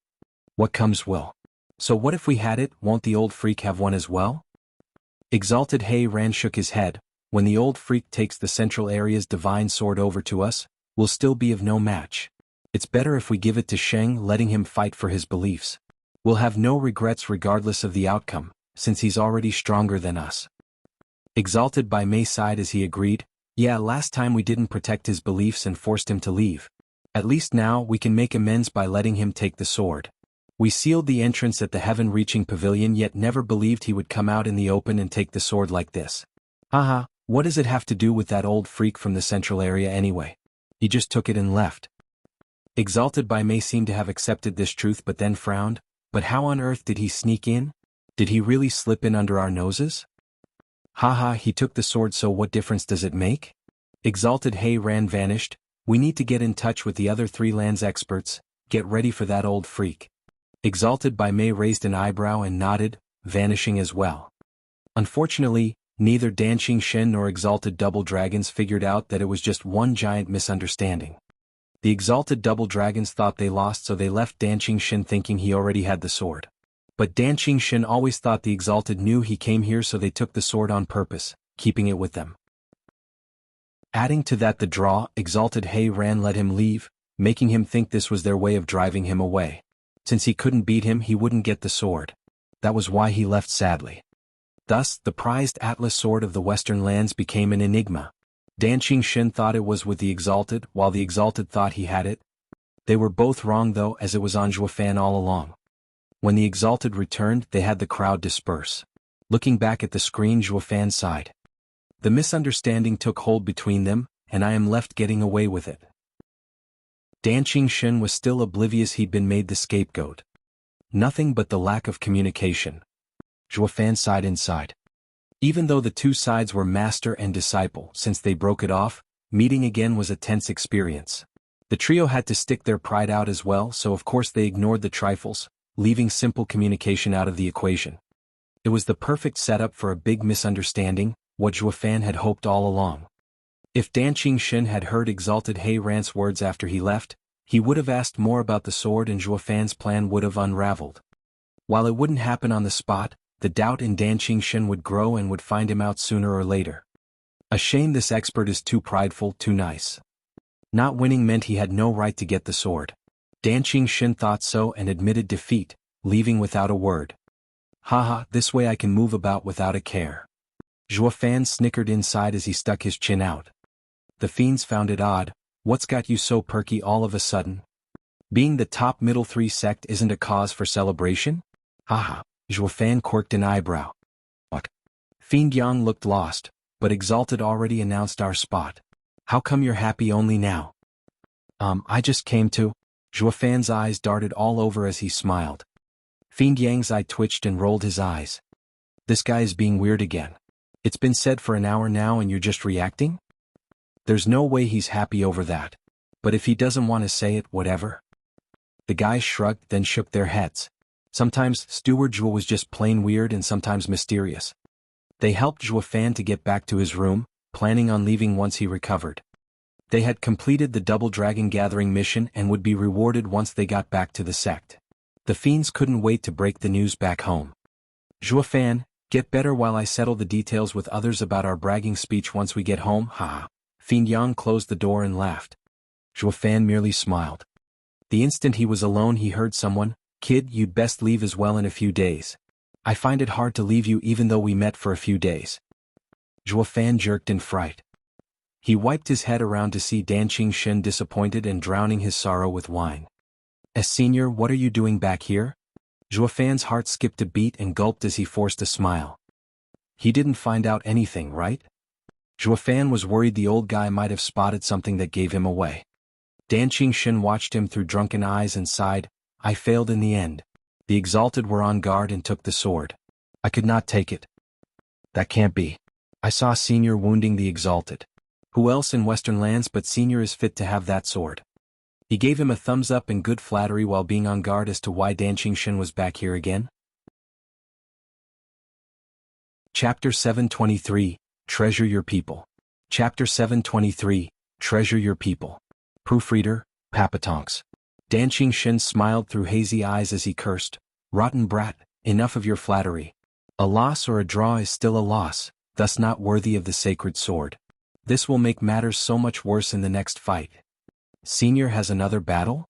what comes will. So what if we had it, won't the old freak have one as well?" Exalted He Ran shook his head, "When the old freak takes the central area's divine sword over to us, we'll still be of no match. It's better if we give it to Sheng, letting him fight for his beliefs. We'll have no regrets regardless of the outcome, since he's already stronger than us." Exalted by Mei sighed as he agreed, "Yeah, last time we didn't protect his beliefs and forced him to leave. At least now we can make amends by letting him take the sword. We sealed the entrance at the heaven-reaching pavilion yet never believed he would come out in the open and take the sword like this. Haha, what does it have to do with that old freak from the central area anyway? He just took it and left." Exalted by Mei seemed to have accepted this truth but then frowned, "But how on earth did he sneak in? Did he really slip in under our noses?" "Haha, he took the sword, so what difference does it make?" Exalted He Ran vanished. "We need to get in touch with the other 3 lands experts, get ready for that old freak." Exalted by Mei raised an eyebrow and nodded, vanishing as well. Unfortunately, neither Danqing Shen nor Exalted Double Dragons figured out that it was just one giant misunderstanding. The Exalted Double Dragons thought they lost, so they left Danqing Shen thinking he already had the sword. But Danqing Shen always thought the Exalted knew he came here, so they took the sword on purpose, keeping it with them. Adding to that the draw, Exalted He Ran let him leave, making him think this was their way of driving him away. Since he couldn't beat him, he wouldn't get the sword. That was why he left sadly. Thus, the prized Atlas sword of the Western lands became an enigma. Dan Qingxin thought it was with the Exalted, while the Exalted thought he had it. They were both wrong though, as it was on Zhuofan all along. When the Exalted returned, they had the crowd disperse. Looking back at the screen, Zhuofan sighed. The misunderstanding took hold between them, and I am left getting away with it. Dan Qingxin was still oblivious he'd been made the scapegoat. Nothing but the lack of communication. Zhuofan sighed inside. Even though the two sides were master and disciple, since they broke it off, meeting again was a tense experience. The trio had to stick their pride out as well, so of course they ignored the trifles, leaving simple communication out of the equation. It was the perfect setup for a big misunderstanding, what Zhuofan had hoped all along. If Dan Qingxin had heard Exalted He Rant's words after he left, he would have asked more about the sword and Zhuofan's plan would have unraveled. While it wouldn't happen on the spot, the doubt in Dan Qingxin would grow and would find him out sooner or later. A shame this expert is too prideful, too nice. Not winning meant he had no right to get the sword. Dan Qingxin thought so and admitted defeat, leaving without a word. Haha, this way I can move about without a care. Zhuofan snickered inside as he stuck his chin out. The fiends found it odd. What's got you so perky all of a sudden? Being the top middle three sect isn't a cause for celebration? Haha. Zhuofan quirked an eyebrow. What? Fiend Yang looked lost, but Exalted already announced our spot. How come you're happy only now? I just came to... Zhuofan's eyes darted all over as he smiled. Fiend Yang's eye twitched and rolled his eyes. This guy is being weird again. It's been said for an hour now and you're just reacting? There's no way he's happy over that. But if he doesn't want to say it, whatever. The guys shrugged, then shook their heads. Sometimes Steward Zhuo was just plain weird and sometimes mysterious. They helped Zhuofan to get back to his room, planning on leaving once he recovered. They had completed the Double Dragon Gathering mission and would be rewarded once they got back to the sect. The fiends couldn't wait to break the news back home. Zhuofan, get better while I settle the details with others about our bragging speech once we get home, haha. Fiend Yang closed the door and laughed. Zhuofan merely smiled. The instant he was alone he heard someone, Kid, you'd best leave as well in a few days. I find it hard to leave you even though we met for a few days. Zhuofan jerked in fright. He wiped his head around to see Dan Qingxin disappointed and drowning his sorrow with wine. Senior, what are you doing back here? Zhuofan's heart skipped a beat and gulped as he forced a smile. He didn't find out anything, right? Zhuofan was worried the old guy might have spotted something that gave him away. Dan Qingxin watched him through drunken eyes and sighed. I failed in the end. The Exalted were on guard and took the sword. I could not take it. That can't be. I saw Senior wounding the Exalted. Who else in Western lands but Senior is fit to have that sword? He gave him a thumbs up and good flattery while being on guard as to why Dan Qingxin was back here again. Chapter 723, Treasure Your People. Chapter 723, Treasure Your People. Proofreader, Papatonks. Dan Qingxin smiled through hazy eyes as he cursed. Rotten brat, enough of your flattery. A loss or a draw is still a loss, thus not worthy of the sacred sword. This will make matters so much worse in the next fight. Senior has another battle?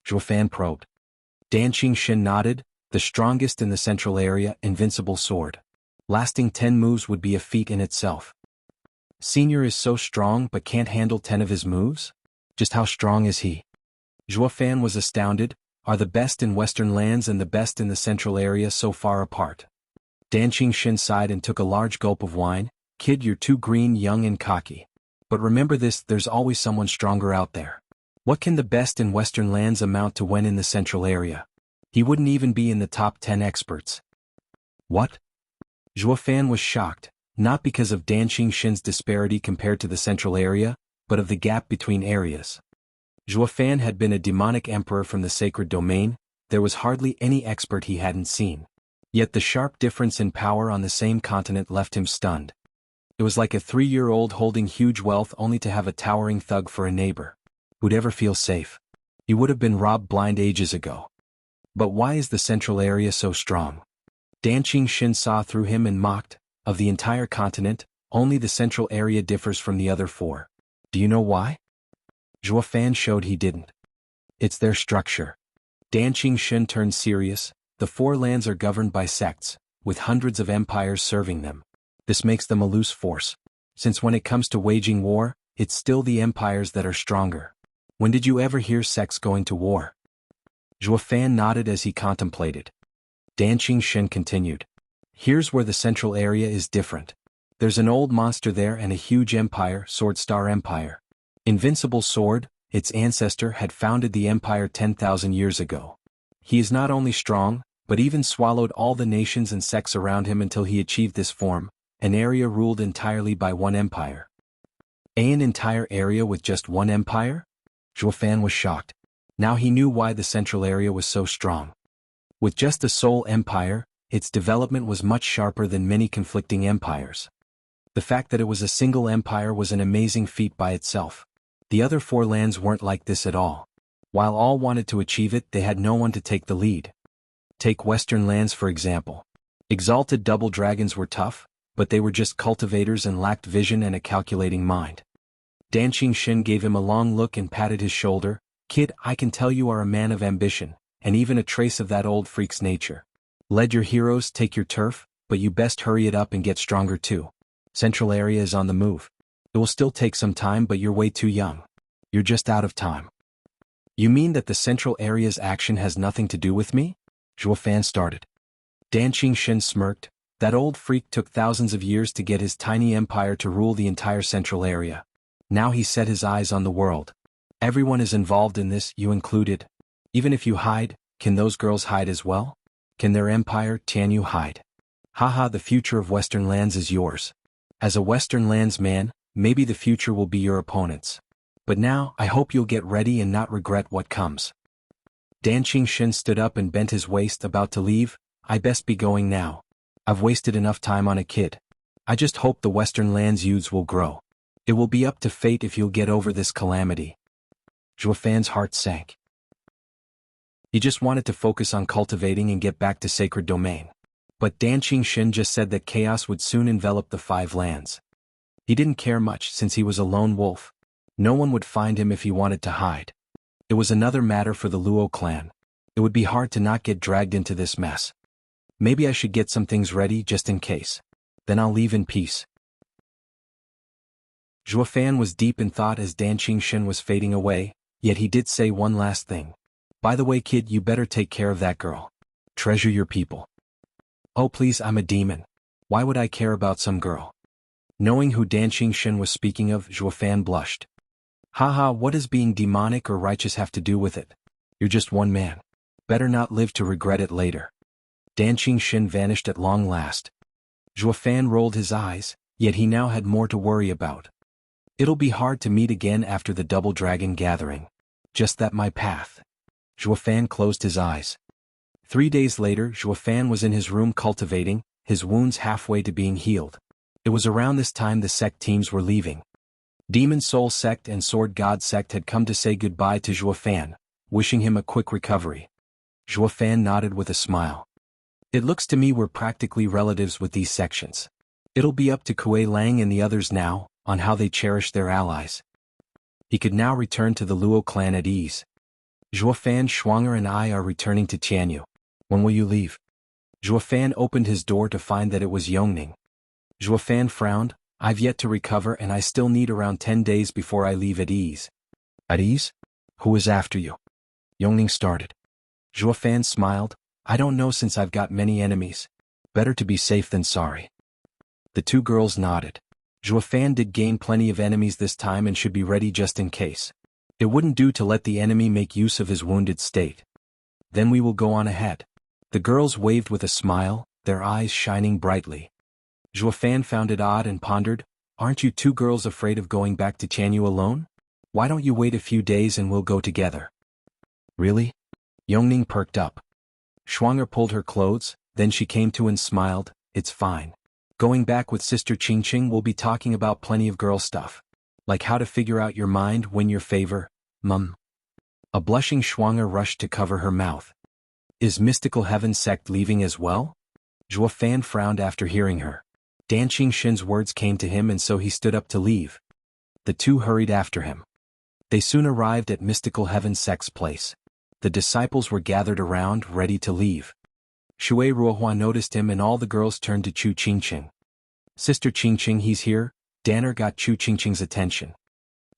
Zhuofan probed. Dan Qingxin nodded. The strongest in the central area, invincible sword. Lasting 10 moves would be a feat in itself. Senior is so strong but can't handle 10 of his moves? Just how strong is he? Zhuofan was astounded. Are the best in Western lands and the best in the central area so far apart? Dan Qingxin sighed and took a large gulp of wine. Kid, you're too green, young and cocky. But remember this, there's always someone stronger out there. What can the best in Western lands amount to when in the central area? He wouldn't even be in the top 10 experts. What? Zhuofan was shocked, not because of Dan Qingxin's disparity compared to the central area, but of the gap between areas. Zhuofan had been a demonic emperor from the sacred domain. There was hardly any expert he hadn't seen. Yet the sharp difference in power on the same continent left him stunned. It was like a 3-year-old holding huge wealth only to have a towering thug for a neighbor. Who'd ever feel safe? He would have been robbed blind ages ago. But why is the central area so strong? Dan Qingxin saw through him and mocked. Of the entire continent, only the central area differs from the other 4. Do you know why? Zhuofan showed he didn't. It's their structure. Dan Qingshun turned serious. The four lands are governed by sects, with hundreds of empires serving them. This makes them a loose force. Since when it comes to waging war, it's still the empires that are stronger. When did you ever hear sects going to war? Zhuo Fan nodded as he contemplated. Dan Qingshun continued. Here's where the central area is different. There's an old monster there and a huge empire, Sword Star Empire. Invincible Sword, its ancestor, had founded the empire 10,000 years ago. He is not only strong, but even swallowed all the nations and sects around him until he achieved this form, an area ruled entirely by one empire. An entire area with just one empire? Zhuo Fan was shocked. Now he knew why the central area was so strong. With just a sole empire, its development was much sharper than many conflicting empires. The fact that it was a single empire was an amazing feat by itself. The other four lands weren't like this at all. While all wanted to achieve it, they had no one to take the lead. Take Western lands for example. Exalted double dragons were tough, but they were just cultivators and lacked vision and a calculating mind. Dan Qingshun gave him a long look and patted his shoulder. Kid, I can tell you are a man of ambition, and even a trace of that old freak's nature. Let your heroes take your turf, but you best hurry it up and get stronger too. Central area is on the move. It will still take some time, but you're way too young. You're just out of time. You mean that the central area's action has nothing to do with me? Zhuo Fan started. Dan Qingshun smirked. That old freak took thousands of years to get his tiny empire to rule the entire central area. Now he set his eyes on the world. Everyone is involved in this, you included. Even if you hide, can those girls hide as well? Can their empire, Tianyu, hide? Haha, the future of Western lands is yours. As a Western lands man, maybe the future will be your opponents. But now, I hope you'll get ready and not regret what comes. Dan Qingshun stood up and bent his waist, about to leave. I best be going now. I've wasted enough time on a kid. I just hope the Western lands youths will grow. It will be up to fate if you'll get over this calamity. Zhuo Fan's heart sank. He just wanted to focus on cultivating and get back to sacred domain. But Dan Qingshun just said that chaos would soon envelop the five lands. He didn't care much since he was a lone wolf. No one would find him if he wanted to hide. It was another matter for the Luo clan. It would be hard to not get dragged into this mess. Maybe I should get some things ready just in case. Then I'll leave in peace. Zhuo Fan was deep in thought as Dan Qingshun was fading away, yet he did say one last thing. By the way, kid, you better take care of that girl. Treasure your people. Oh please, I'm a demon. Why would I care about some girl? Knowing who Dan Qingshun was speaking of, Zhuo Fan blushed. Haha, what does being demonic or righteous have to do with it? You're just one man. Better not live to regret it later. Dan Qingshun vanished at long last. Zhuo Fan rolled his eyes, yet he now had more to worry about. It'll be hard to meet again after the Double Dragon gathering. Just that my path. Zhuo Fan closed his eyes. 3 days later, Zhuo Fan was in his room cultivating, his wounds halfway to being healed. It was around this time the sect teams were leaving. Demon Soul Sect and Sword God Sect had come to say goodbye to Zhuo Fan, wishing him a quick recovery. Zhuo Fan nodded with a smile. It looks to me we're practically relatives with these sections. It'll be up to Kuei Lang and the others now, on how they cherish their allies. He could now return to the Luo clan at ease. Zhuo Fan, Schwanger and I are returning to Tianyu. When will you leave? Zhuo Fan opened his door to find that it was Yongning. Zhuo Fan frowned. I've yet to recover and I still need around 10 days before I leave at ease. At ease? Who is after you? Yongning started. Zhuo Fan smiled. I don't know since I've got many enemies. Better to be safe than sorry. The two girls nodded. Zhuo Fan did gain plenty of enemies this time and should be ready just in case. It wouldn't do to let the enemy make use of his wounded state. Then we will go on ahead. The girls waved with a smile, their eyes shining brightly. Zhuo Fan found it odd and pondered, aren't you two girls afraid of going back to Tianyu alone? Why don't you wait a few days and we'll go together? Really? Yongning perked up. Schwanger pulled her clothes, then she came to and smiled, it's fine. Going back with Sister Qingqing we'll be talking about plenty of girl stuff. Like how to figure out your mind, win your favor, mum. A blushing Schwanger rushed to cover her mouth. Is Mystical Heaven Sect leaving as well? Zhuo Fan frowned after hearing her. Dan Qingshun's words came to him and so he stood up to leave. The two hurried after him. They soon arrived at Mystical Heaven Sect's place. The disciples were gathered around, ready to leave. Shui Ruohua noticed him and all the girls turned to Chu Qingqing. Sister Qingqing, he's here. Danner got Chu Qingqing's attention.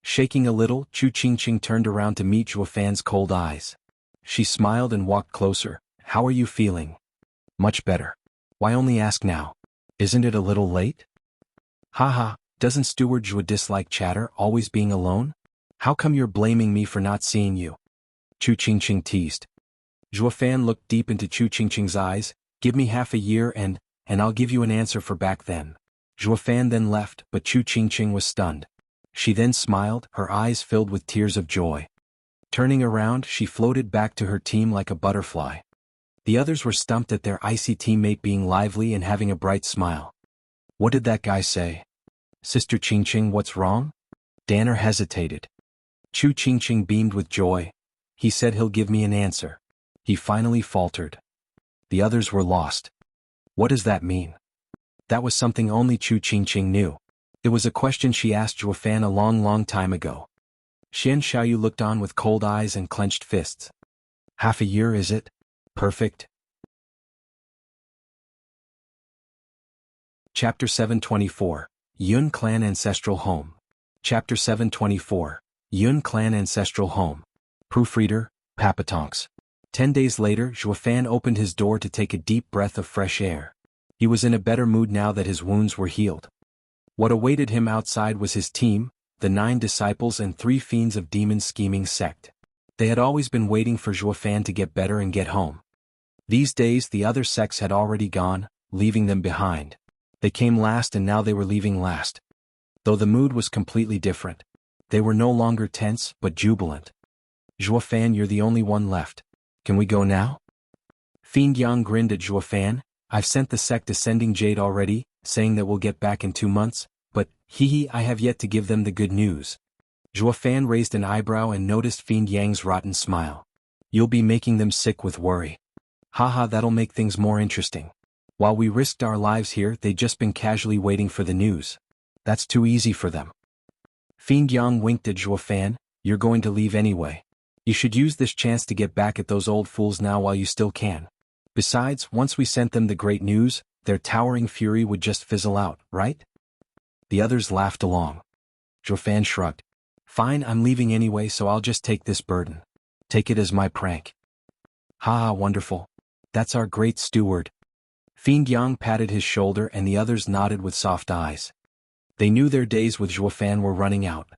Shaking a little, Chu Qingqing turned around to meet Zhuo Fan's cold eyes. She smiled and walked closer. How are you feeling? Much better. Why only ask now? Isn't it a little late? Haha, doesn't Steward Zhuo dislike chatter, always being alone? How come you're blaming me for not seeing you? Chu Qingqing teased. Zhuo Fan looked deep into Chu Qingqing's eyes. Give me half a year and I'll give you an answer for back then. Zhuo Fan then left, but Chu Qingqing was stunned. She then smiled, her eyes filled with tears of joy. Turning around, she floated back to her team like a butterfly. The others were stumped at their icy teammate being lively and having a bright smile. What did that guy say? Sister Qingqing, what's wrong? Danner hesitated. Chu Qingqing beamed with joy. He said he'll give me an answer. He finally faltered. The others were lost. What does that mean? That was something only Chu Qingqing knew. It was a question she asked Zhuo Fan a long time ago. Xian Xiaoyu looked on with cold eyes and clenched fists. Half a year, is it? Perfect. Chapter 724, Yun Clan Ancestral Home. Chapter 724, Yun Clan Ancestral Home. Proofreader, Papatonks. 10 days later, Zhuo Fan opened his door to take a deep breath of fresh air. He was in a better mood now that his wounds were healed. What awaited him outside was his team, the 9 disciples and 3 fiends of demon scheming sect. They had always been waiting for Zhuo Fan to get better and get home. These days the other sects had already gone, leaving them behind. They came last and now they were leaving last. Though the mood was completely different. They were no longer tense, but jubilant. Zhuo Fan, you're the only one left. Can we go now? Fiend Yang grinned at Zhuo Fan. I've sent the sect Ascending Jade already, saying that we'll get back in 2 months, but, I have yet to give them the good news. Zhuo Fan raised an eyebrow and noticed Fiend Yang's rotten smile. You'll be making them sick with worry. Haha, that'll make things more interesting. While we risked our lives here, they'd just been casually waiting for the news. That's too easy for them. Fiend Yang winked at Zhuo Fan. You're going to leave anyway. You should use this chance to get back at those old fools now while you still can. Besides, once we sent them the great news, their towering fury would just fizzle out, right? The others laughed along. Zhuo Fan shrugged. Fine, I'm leaving anyway, so I'll just take this burden. Take it as my prank. Haha, wonderful. That's our great steward. Fiend Yang patted his shoulder and the others nodded with soft eyes. They knew their days with Zhuo Fan were running out.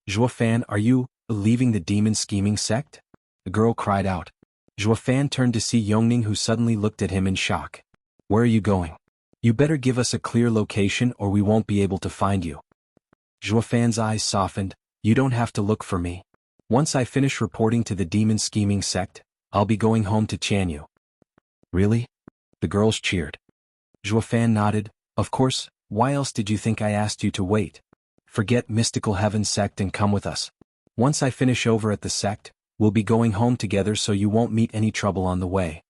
Zhuo Fan, are you leaving the demon scheming sect? The girl cried out. Zhuo Fan turned to see Yongning, who suddenly looked at him in shock. Where are you going? You better give us a clear location or we won't be able to find you. Zhuo Fan's eyes softened. You don't have to look for me. Once I finish reporting to the demon scheming sect, I'll be going home to Chanyu. Really? The girls cheered. Zhuo Fan nodded. Of course, why else did you think I asked you to wait? Forget Mystical Heaven sect and come with us. Once I finish over at the sect, we'll be going home together so you won't meet any trouble on the way.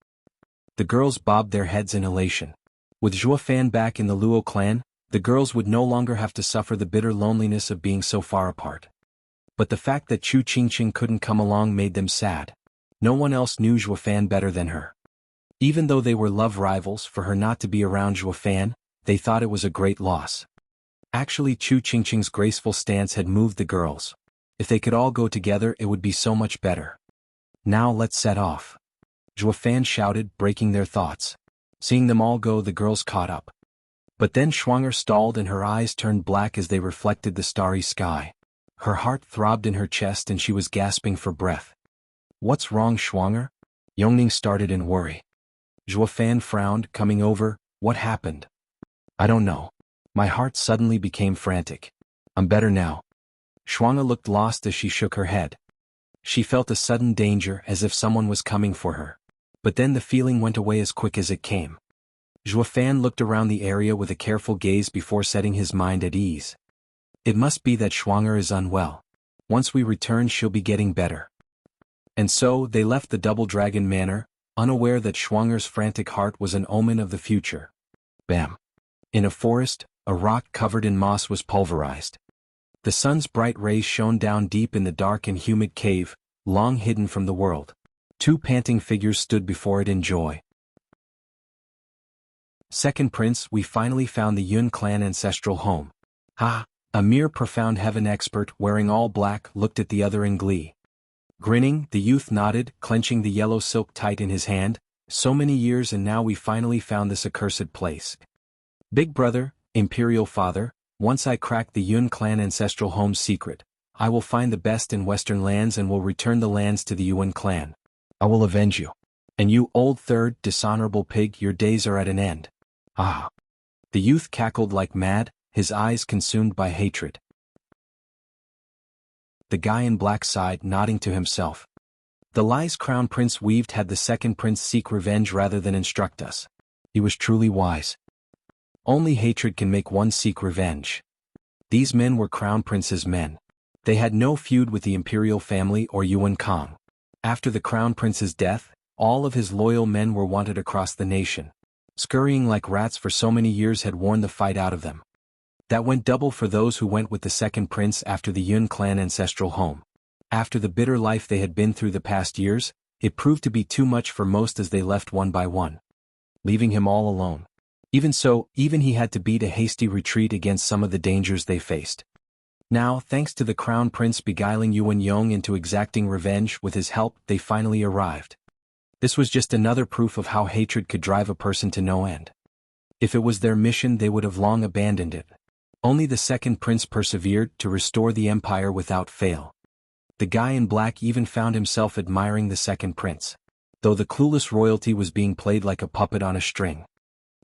The girls bobbed their heads in elation. With Zhuo Fan back in the Luo clan, the girls would no longer have to suffer the bitter loneliness of being so far apart. But the fact that Chu Qingqing couldn't come along made them sad. No one else knew Zhuo Fan better than her. Even though they were love rivals, for her not to be around Zhuo Fan, they thought it was a great loss. Actually, Chu Qingqing's graceful stance had moved the girls. If they could all go together, it would be so much better. Now let's set off. Zhuo Fan shouted, breaking their thoughts. Seeing them all go, the girls caught up. But then Schwanger stalled and her eyes turned black as they reflected the starry sky. Her heart throbbed in her chest and she was gasping for breath. What's wrong, Schwanger? Yongning started in worry. Zhuo Fan frowned, coming over. What happened? I don't know. My heart suddenly became frantic. I'm better now. Schwanger looked lost as she shook her head. She felt a sudden danger, as if someone was coming for her. But then the feeling went away as quick as it came. Zhuo Fan looked around the area with a careful gaze before setting his mind at ease. It must be that Schwanger is unwell. Once we return, she'll be getting better. And so, they left the Double Dragon Manor, unaware that Schwanger's frantic heart was an omen of the future. Bam! In a forest, a rock covered in moss was pulverized. The sun's bright rays shone down deep in the dark and humid cave, long hidden from the world. Two panting figures stood before it in joy. Second Prince, we finally found the Yun clan ancestral home. Ha! A mere profound heaven expert wearing all black looked at the other in glee. Grinning, the youth nodded, clenching the yellow silk tight in his hand. So many years and now we finally found this accursed place. Big brother, Imperial Father, once I crack the Yun clan ancestral home's secret, I will find the best in western lands and will return the lands to the Yuan clan. I will avenge you. And you old third, dishonorable pig, your days are at an end. Ah! The youth cackled like mad, his eyes consumed by hatred. The guy in black sighed, nodding to himself. The lies Crown Prince weaved had the second prince seek revenge rather than instruct us. He was truly wise. Only hatred can make one seek revenge. These men were Crown Prince's men. They had no feud with the imperial family or Yuan Kong. After the Crown Prince's death, all of his loyal men were wanted across the nation. Scurrying like rats for so many years had worn the fight out of them. That went double for those who went with the second prince after the Yun clan ancestral home. After the bitter life they had been through the past years, it proved to be too much for most as they left one by one, leaving him all alone. Even so, even he had to beat a hasty retreat against some of the dangers they faced. Now, thanks to the Crown Prince beguiling Yuan Yong into exacting revenge with his help, they finally arrived. This was just another proof of how hatred could drive a person to no end. If it was their mission, they would have long abandoned it. Only the second prince persevered to restore the empire without fail. The guy in black even found himself admiring the second prince, though the clueless royalty was being played like a puppet on a string.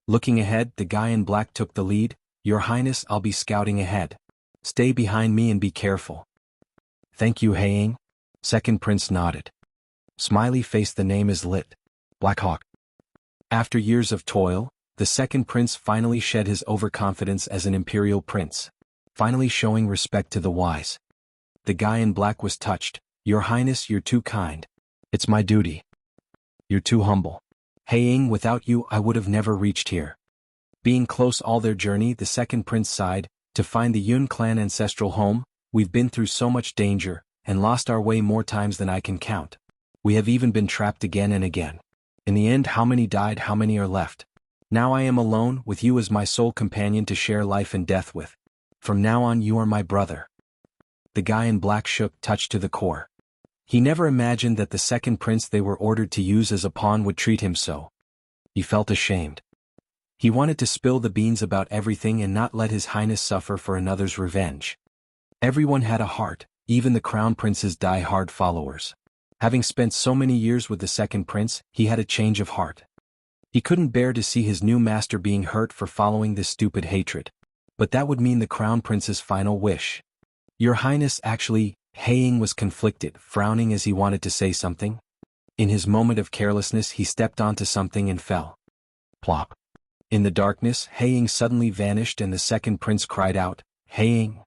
Looking ahead, the guy in black took the lead. Your Highness, I'll be scouting ahead. Stay behind me and be careful. Thank you, Haiying. Second prince nodded. Smiley face, the name is lit. Black Hawk. After years of toil, the second prince finally shed his overconfidence as an imperial prince, finally showing respect to the wise. The guy in black was touched. Your Highness, you're too kind. It's my duty. You're too humble. Haiying, without you I would have never reached here. Being close all their journey, the second prince sighed. To find the Yun clan ancestral home, we've been through so much danger, and lost our way more times than I can count. We have even been trapped again and again. In the end, how many died, how many are left? Now I am alone, with you as my sole companion to share life and death with. From now on you are my brother. The guy in black shook, touched to the core. He never imagined that the second prince they were ordered to use as a pawn would treat him so. He felt ashamed. He wanted to spill the beans about everything and not let his highness suffer for another's revenge. Everyone had a heart, even the crown prince's die-hard followers. Having spent so many years with the second prince, he had a change of heart. He couldn't bear to see his new master being hurt for following this stupid hatred. But that would mean the crown prince's final wish. Your Highness, actually, Haiying was conflicted, frowning as he wanted to say something. In his moment of carelessness he stepped onto something and fell. Plop. In the darkness, Haiying suddenly vanished and the second prince cried out, Haiying.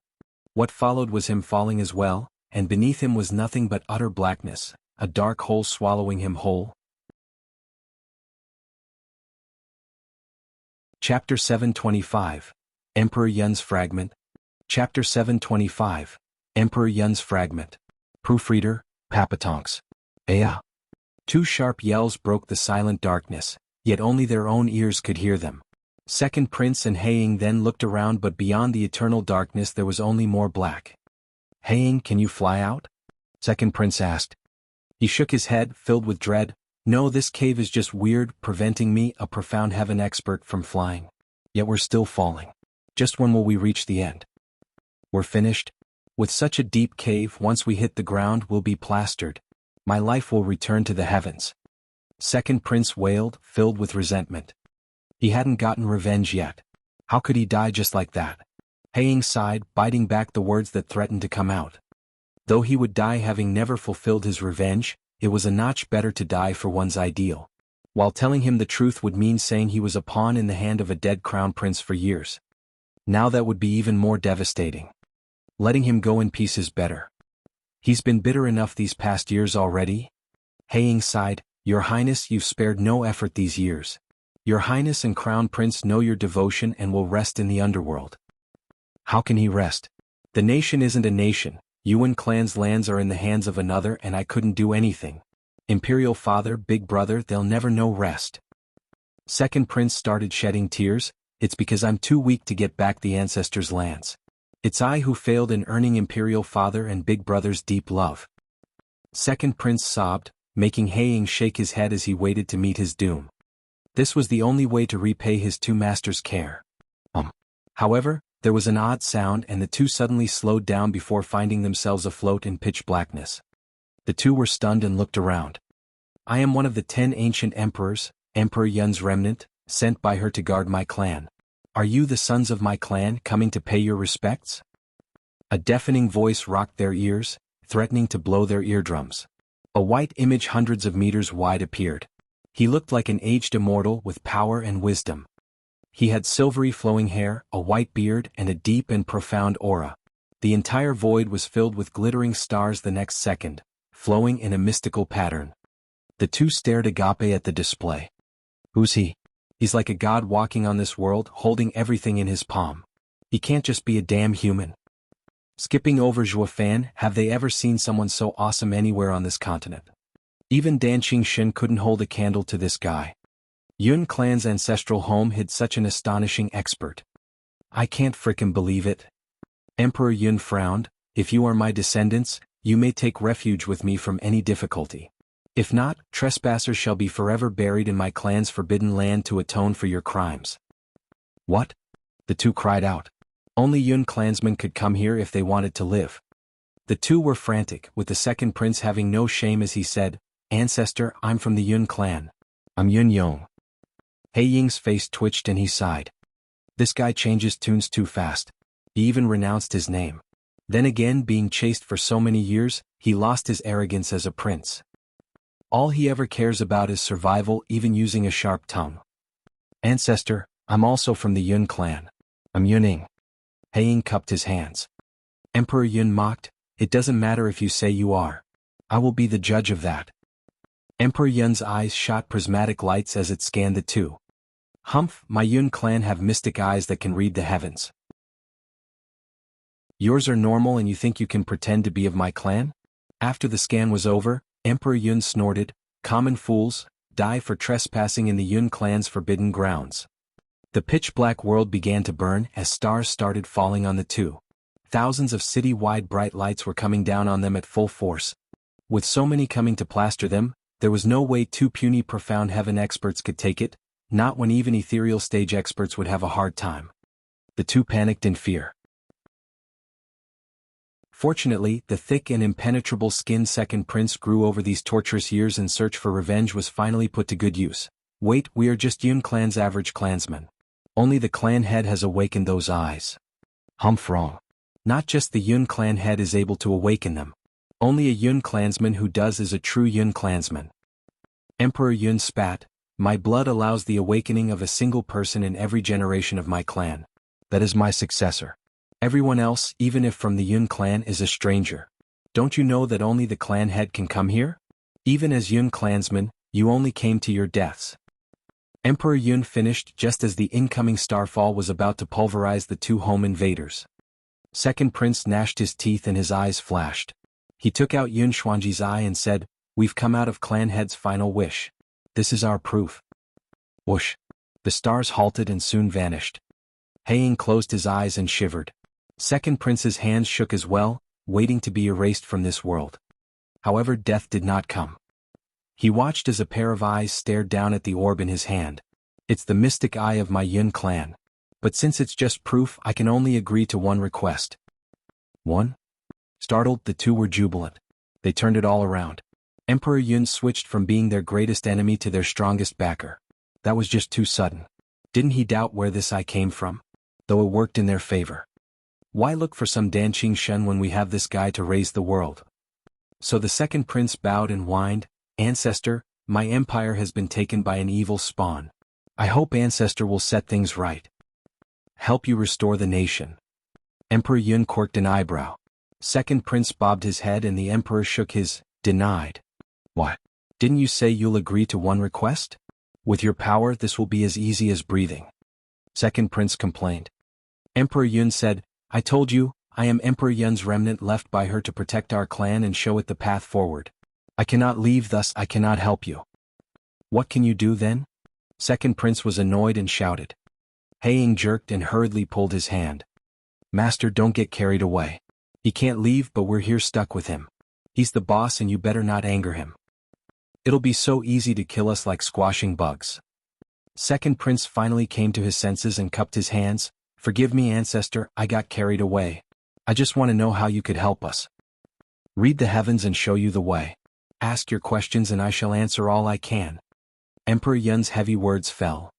What followed was him falling as well, and beneath him was nothing but utter blackness, a dark hole swallowing him whole. Chapter 725. Emperor Yun's Fragment. Chapter 725. Emperor Yun's Fragment. Proofreader, Papatonks. Aya. Two sharp yells broke the silent darkness, yet only their own ears could hear them. Second Prince and Haiying then looked around, but beyond the eternal darkness there was only more black. Haiying, can you fly out? Second Prince asked. He shook his head, filled with dread. No, this cave is just weird, preventing me, a profound heaven expert, from flying. Yet we're still falling. Just when will we reach the end? We're finished. With such a deep cave, once we hit the ground we'll be plastered. My life will return to the heavens. Second Prince wailed, filled with resentment. He hadn't gotten revenge yet. How could he die just like that? Haiying sighed, biting back the words that threatened to come out. Though he would die having never fulfilled his revenge, it was a notch better to die for one's ideal. While telling him the truth would mean saying he was a pawn in the hand of a dead crown prince for years. Now that would be even more devastating. Letting him go in peace is better. He's been bitter enough these past years already. Haiying sighed, Your Highness, you've spared no effort these years. Your Highness and Crown Prince know your devotion and will rest in the underworld. How can he rest? The nation isn't a nation. Yuan clan's lands are in the hands of another and I couldn't do anything. Imperial father, big brother, they'll never know rest. Second prince started shedding tears. It's because I'm too weak to get back the ancestors' lands. It's I who failed in earning imperial father and big brother's deep love. Second prince sobbed, making Haiying shake his head as he waited to meet his doom. This was the only way to repay his two masters' care. However, there was an odd sound and the two suddenly slowed down before finding themselves afloat in pitch blackness. The two were stunned and looked around. I am one of the 10 ancient emperors, Emperor Yun's remnant, sent by her to guard my clan. Are you the sons of my clan coming to pay your respects? A deafening voice rocked their ears, threatening to blow their eardrums. A white image hundreds of meters wide appeared. He looked like an aged immortal with power and wisdom. He had silvery flowing hair, a white beard, and a deep and profound aura. The entire void was filled with glittering stars the next second, flowing in a mystical pattern. The two stared agape at the display. Who's he? He's like a god walking on this world, holding everything in his palm. He can't just be a damn human. Skipping over Zhuofan, have they ever seen someone so awesome anywhere on this continent? Even Dan Qingxin couldn't hold a candle to this guy. Yun clan's ancestral home hid such an astonishing expert. I can't frickin' believe it. Emperor Yun frowned. If you are my descendants, you may take refuge with me from any difficulty. If not, trespassers shall be forever buried in my clan's forbidden land to atone for your crimes. What? The two cried out. Only Yun clansmen could come here if they wanted to live. The two were frantic, with the second prince having no shame as he said, Ancestor, I'm from the Yun clan. I'm Yun Yong. Haiying's face twitched and he sighed. This guy changes tunes too fast. He even renounced his name. Then again, being chased for so many years, he lost his arrogance as a prince. All he ever cares about is survival, even using a sharp tongue. Ancestor, I'm also from the Yun clan. I'm Yuning. Haiying cupped his hands. Emperor Yun mocked, it doesn't matter if you say you are. I will be the judge of that. Emperor Yun's eyes shot prismatic lights as it scanned the two. Humph, my Yun clan have mystic eyes that can read the heavens. Yours are normal and you think you can pretend to be of my clan? After the scan was over, Emperor Yun snorted, common fools, die for trespassing in the Yun clan's forbidden grounds. The pitch-black world began to burn as stars started falling on the two. Thousands of city-wide bright lights were coming down on them at full force. With so many coming to plaster them, there was no way two puny profound heaven experts could take it, not when even ethereal stage experts would have a hard time. The two panicked in fear. Fortunately, the thick and impenetrable skinned second prince grew over these torturous years and search for revenge was finally put to good use. Wait, we are just Yun clan's average clansmen. Only the clan head has awakened those eyes. Humph wrong. Not just the Yun clan head is able to awaken them. Only a Yun clansman who does is a true Yun clansman. Emperor Yun spat, my blood allows the awakening of a single person in every generation of my clan. That is my successor. Everyone else, even if from the Yun clan, is a stranger. Don't you know that only the clan head can come here? Even as Yun clansmen, you only came to your deaths. Emperor Yun finished just as the incoming starfall was about to pulverize the two home invaders. Second prince gnashed his teeth and his eyes flashed. He took out Yun Xuanji's eye and said, we've come out of clan head's final wish. This is our proof. Whoosh. The stars halted and soon vanished. Haiying closed his eyes and shivered. Second prince's hands shook as well, waiting to be erased from this world. However, death did not come. He watched as a pair of eyes stared down at the orb in his hand. It's the mystic eye of my Yun clan. But since it's just proof, I can only agree to one request. One? Startled, the two were jubilant. They turned it all around. Emperor Yun switched from being their greatest enemy to their strongest backer. That was just too sudden. Didn't he doubt where this eye came from? Though it worked in their favor. Why look for some Dan Qingxin when we have this guy to raise the world? So the second prince bowed and whined, Ancestor, my empire has been taken by an evil spawn. I hope Ancestor will set things right. Help you restore the nation. Emperor Yun quirked an eyebrow. Second prince bobbed his head and the emperor shook his, denied. What? Didn't you say you'll agree to one request? With your power this will be as easy as breathing. Second prince complained. Emperor Yun said, I told you, I am Emperor Yun's remnant left by her to protect our clan and show it the path forward. I cannot leave, thus I cannot help you. What can you do then? Second prince was annoyed and shouted. Haiying jerked and hurriedly pulled his hand. Master, don't get carried away. He can't leave, but we're here stuck with him. He's the boss and you better not anger him. It'll be so easy to kill us like squashing bugs. Second prince finally came to his senses and cupped his hands. Forgive me, ancestor, I got carried away. I just want to know how you could help us. Read the heavens and show you the way. Ask your questions and I shall answer all I can. Emperor Yun's heavy words fell.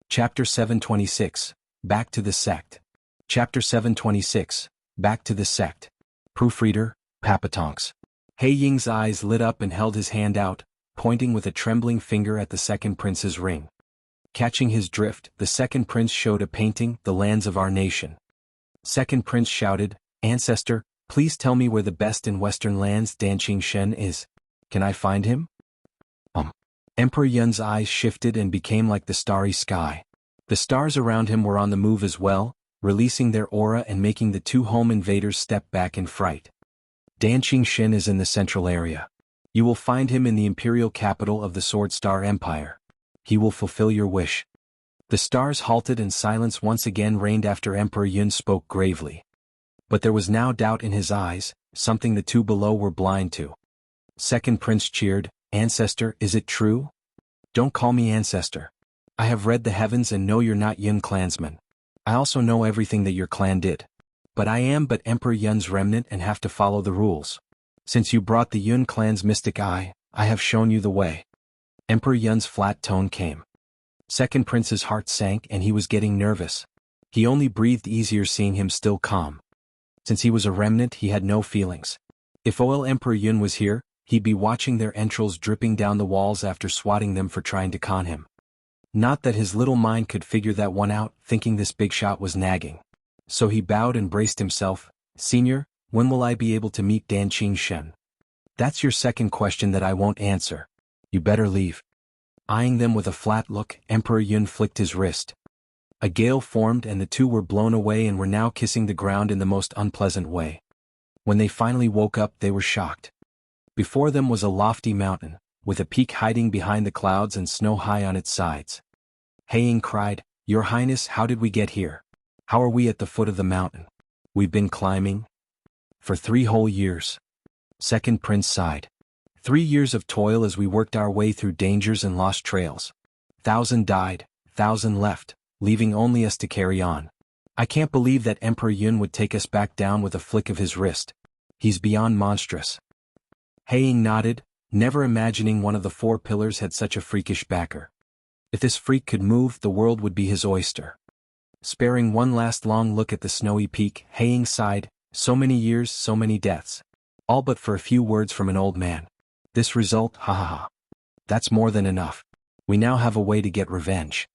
Chapter 726, Back to the Sect. Chapter 726, Back to the Sect. Proofreader, Papatonks. Haiying's eyes lit up and held his hand out, pointing with a trembling finger at the second prince's ring. Catching his drift, the second prince showed a painting, the lands of our nation. Second prince shouted, Ancestor, please tell me where the best in western lands Danqing Shen is. Can I find him? Emperor Yun's eyes shifted and became like the starry sky. The stars around him were on the move as well, releasing their aura and making the two home invaders step back in fright. Danqing Shen is in the central area. You will find him in the imperial capital of the Sword Star Empire. He will fulfill your wish. The stars halted and silence once again reigned after Emperor Yun spoke gravely. But there was now doubt in his eyes, something the two below were blind to. Second prince cheered, Ancestor, is it true? Don't call me ancestor. I have read the heavens and know you're not Yun clansmen. I also know everything that your clan did. But I am but Emperor Yun's remnant and have to follow the rules. Since you brought the Yun clan's mystic eye, I have shown you the way. Emperor Yun's flat tone came. Second prince's heart sank and he was getting nervous. He only breathed easier seeing him still calm. Since he was a remnant, he had no feelings. If oil Emperor Yun was here, he'd be watching their entrails dripping down the walls after swatting them for trying to con him. Not that his little mind could figure that one out, thinking this big shot was nagging. So he bowed and braced himself. Senior, when will I be able to meet Danqing Shen? That's your second question that I won't answer. You better leave. Eyeing them with a flat look, Emperor Yun flicked his wrist. A gale formed and the two were blown away and were now kissing the ground in the most unpleasant way. When they finally woke up, they were shocked. Before them was a lofty mountain, with a peak hiding behind the clouds and snow high on its sides. Haiying cried, Your Highness, how did we get here? How are we at the foot of the mountain? We've been climbing for 3 whole years. Second prince sighed. 3 years of toil as we worked our way through dangers and lost trails. 1,000 died, 1,000 left, leaving only us to carry on. I can't believe that Emperor Yun would take us back down with a flick of his wrist. He's beyond monstrous. Haiying nodded, never imagining one of the 4 pillars had such a freakish backer. If this freak could move, the world would be his oyster. Sparing one last long look at the snowy peak, Haiying sighed, so many years, so many deaths. All but for a few words from an old man. This result, ha ha ha. That's more than enough. We now have a way to get revenge.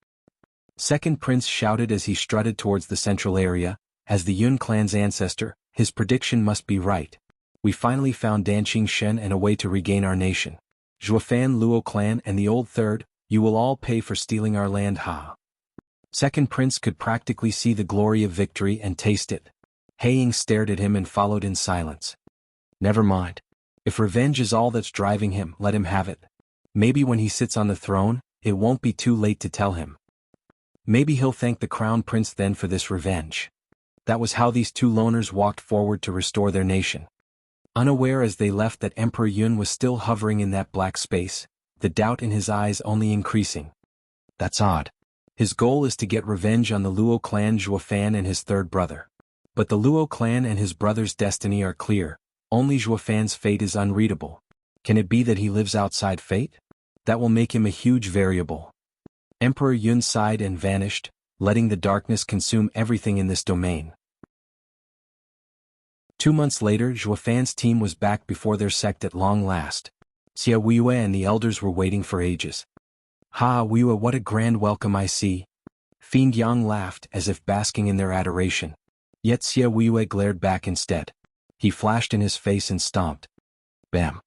Second prince shouted as he strutted towards the central area. As the Yun clan's ancestor, his prediction must be right. We finally found Danqing Shen and a way to regain our nation. Zhuofan Luo clan and the old third, you will all pay for stealing our land, ha. Second prince could practically see the glory of victory and taste it. Haiying stared at him and followed in silence. Never mind. If revenge is all that's driving him, let him have it. Maybe when he sits on the throne, it won't be too late to tell him. Maybe he'll thank the crown prince then for this revenge. That was how these two loners walked forward to restore their nation. Unaware as they left that Emperor Yun was still hovering in that black space, the doubt in his eyes only increasing. That's odd. His goal is to get revenge on the Luo clan Zhuofan and his third brother. But the Luo clan and his brother's destiny are clear, only Zhuofan's fate is unreadable. Can it be that he lives outside fate? That will make him a huge variable. Emperor Yun sighed and vanished, letting the darkness consume everything in this domain. 2 months later, Zhuofan's team was back before their sect at long last. Xia Weiwei and the elders were waiting for ages. Ha, Weiwei, what a grand welcome I see. Fiend Yang laughed as if basking in their adoration. Yet Xia Weiwei glared back instead. He flashed in his face and stomped. Bam.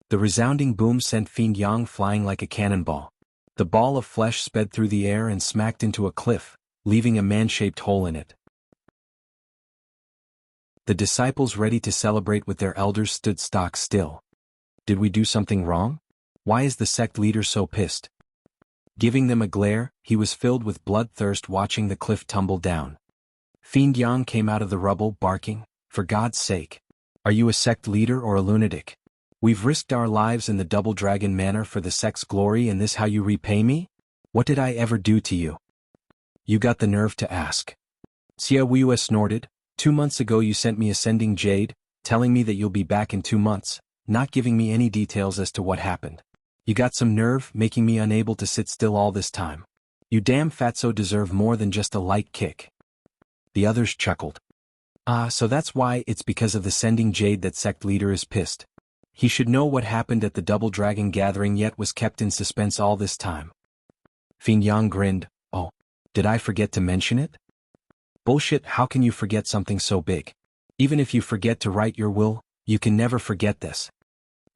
The resounding boom sent Fiend Yang flying like a cannonball. The ball of flesh sped through the air and smacked into a cliff, leaving a man-shaped hole in it. The disciples, ready to celebrate with their elders, stood stock still. Did we do something wrong? Why is the sect leader so pissed? Giving them a glare, he was filled with bloodthirst watching the cliff tumble down. Fiend Yang came out of the rubble barking, "For God's sake! Are you a sect leader or a lunatic? We've risked our lives in the Double Dragon manor for the sect's glory, and this how you repay me? What did I ever do to you? You got the nerve to ask." Xia Wuya snorted, "2 months ago you sent me a sending jade, telling me that you'll be back in 2 months, not giving me any details as to what happened. You got some nerve making me unable to sit still all this time. You damn fatso deserve more than just a light kick." The others chuckled. So that's why it's because of the sending jade that sect leader is pissed. He should know what happened at the Double Dragon gathering yet was kept in suspense all this time. Fiend Yang grinned, "Oh, did I forget to mention it? Bullshit, how can you forget something so big? Even if you forget to write your will, you can never forget this."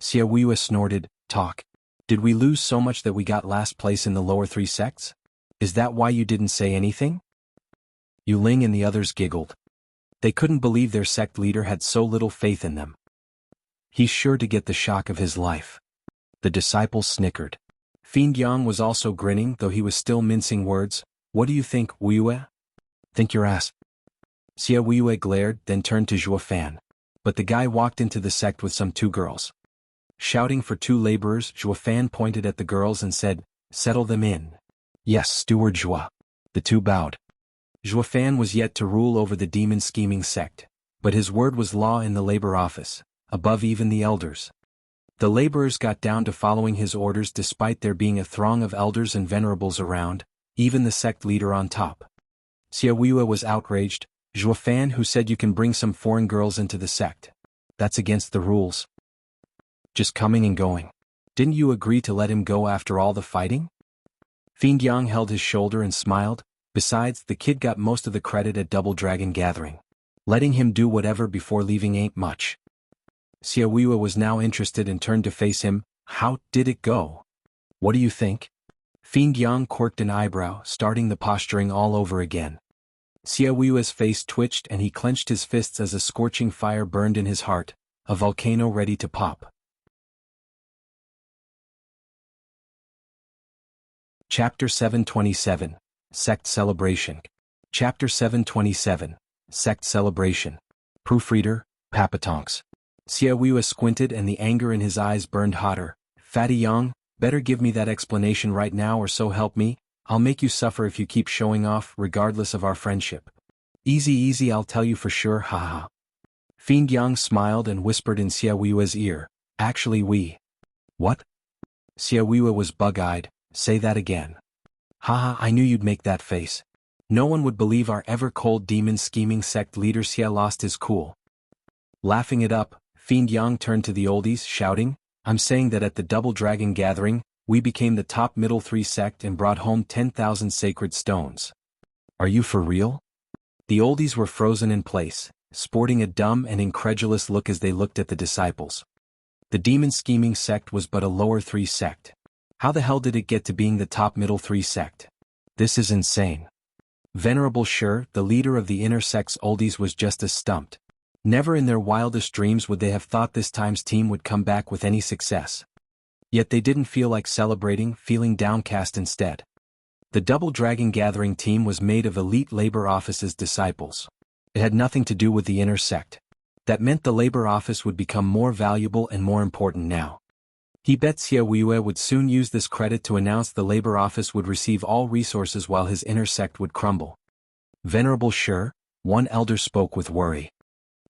Xia Wuya snorted, "Talk. Did we lose so much that we got last place in the lower 3 sects? Is that why you didn't say anything?" Yu Ling and the others giggled. They couldn't believe their sect leader had so little faith in them. He's sure to get the shock of his life. The disciples snickered. Fiend Yang was also grinning, though he was still mincing words. "What do you think, Wuya?" "Think your ass." Xia Wuya glared, then turned to Zhuo Fan. But the guy walked into the sect with some 2 girls. Shouting for 2 laborers, Zhuo Fan pointed at the girls and said, "Settle them in." "Yes, Steward Zhuo." The 2 bowed. Zhuo Fan was yet to rule over the demon-scheming sect, but his word was law in the labor office, above even the elders. The laborers got down to following his orders despite there being a throng of elders and venerables around, even the sect leader on top. Xia Wuya was outraged. "Zhuo Fan, who said you can bring some foreign girls into the sect? That's against the rules. Just coming and going. Didn't you agree to let him go after all the fighting?" Fiend Yang held his shoulder and smiled. "Besides, the kid got most of the credit at Double Dragon gathering. Letting him do whatever before leaving ain't much." Xia Wuya was now interested and turned to face him. "How did it go? What do you think?" Fiend Yang quirked an eyebrow, starting the posturing all over again. Xia Wuyu's face twitched and he clenched his fists as a scorching fire burned in his heart, a volcano ready to pop. Chapter 727, Sect Celebration. Chapter 727, Sect Celebration. Proofreader, Papatonks. Xia Wuya squinted and the anger in his eyes burned hotter. "Fatty Yang, better give me that explanation right now, or so help me, I'll make you suffer if you keep showing off regardless of our friendship." "Easy easy, I'll tell you for sure, haha." Fiend Yang smiled and whispered in Xia Wuya's ear, "Actually What?" Xia Wuya was bug-eyed. "Say that again." "Haha, I knew you'd make that face. No one would believe our ever-cold demon-scheming sect leader." Xia lost his cool. Laughing it up, Fiend Yang turned to the oldies, shouting, "I'm saying that at the Double Dragon gathering, we became the top middle 3 sect and brought home 10,000 sacred stones." "Are you for real?" The oldies were frozen in place, sporting a dumb and incredulous look as they looked at the disciples. The demon-scheming sect was but a lower 3 sect. How the hell did it get to being the top middle 3 sect? This is insane. Venerable Shur, the leader of the inner sect's oldies, was just as stumped. Never in their wildest dreams would they have thought this time's team would come back with any success. Yet they didn't feel like celebrating, feeling downcast instead. The Double Dragon gathering team was made of elite labor office's disciples. It had nothing to do with the inner sect. That meant the labor office would become more valuable and more important now. He bet Xia Wuya would soon use this credit to announce the labor office would receive all resources while his inner sect would crumble. "Venerable Shur," one elder spoke with worry.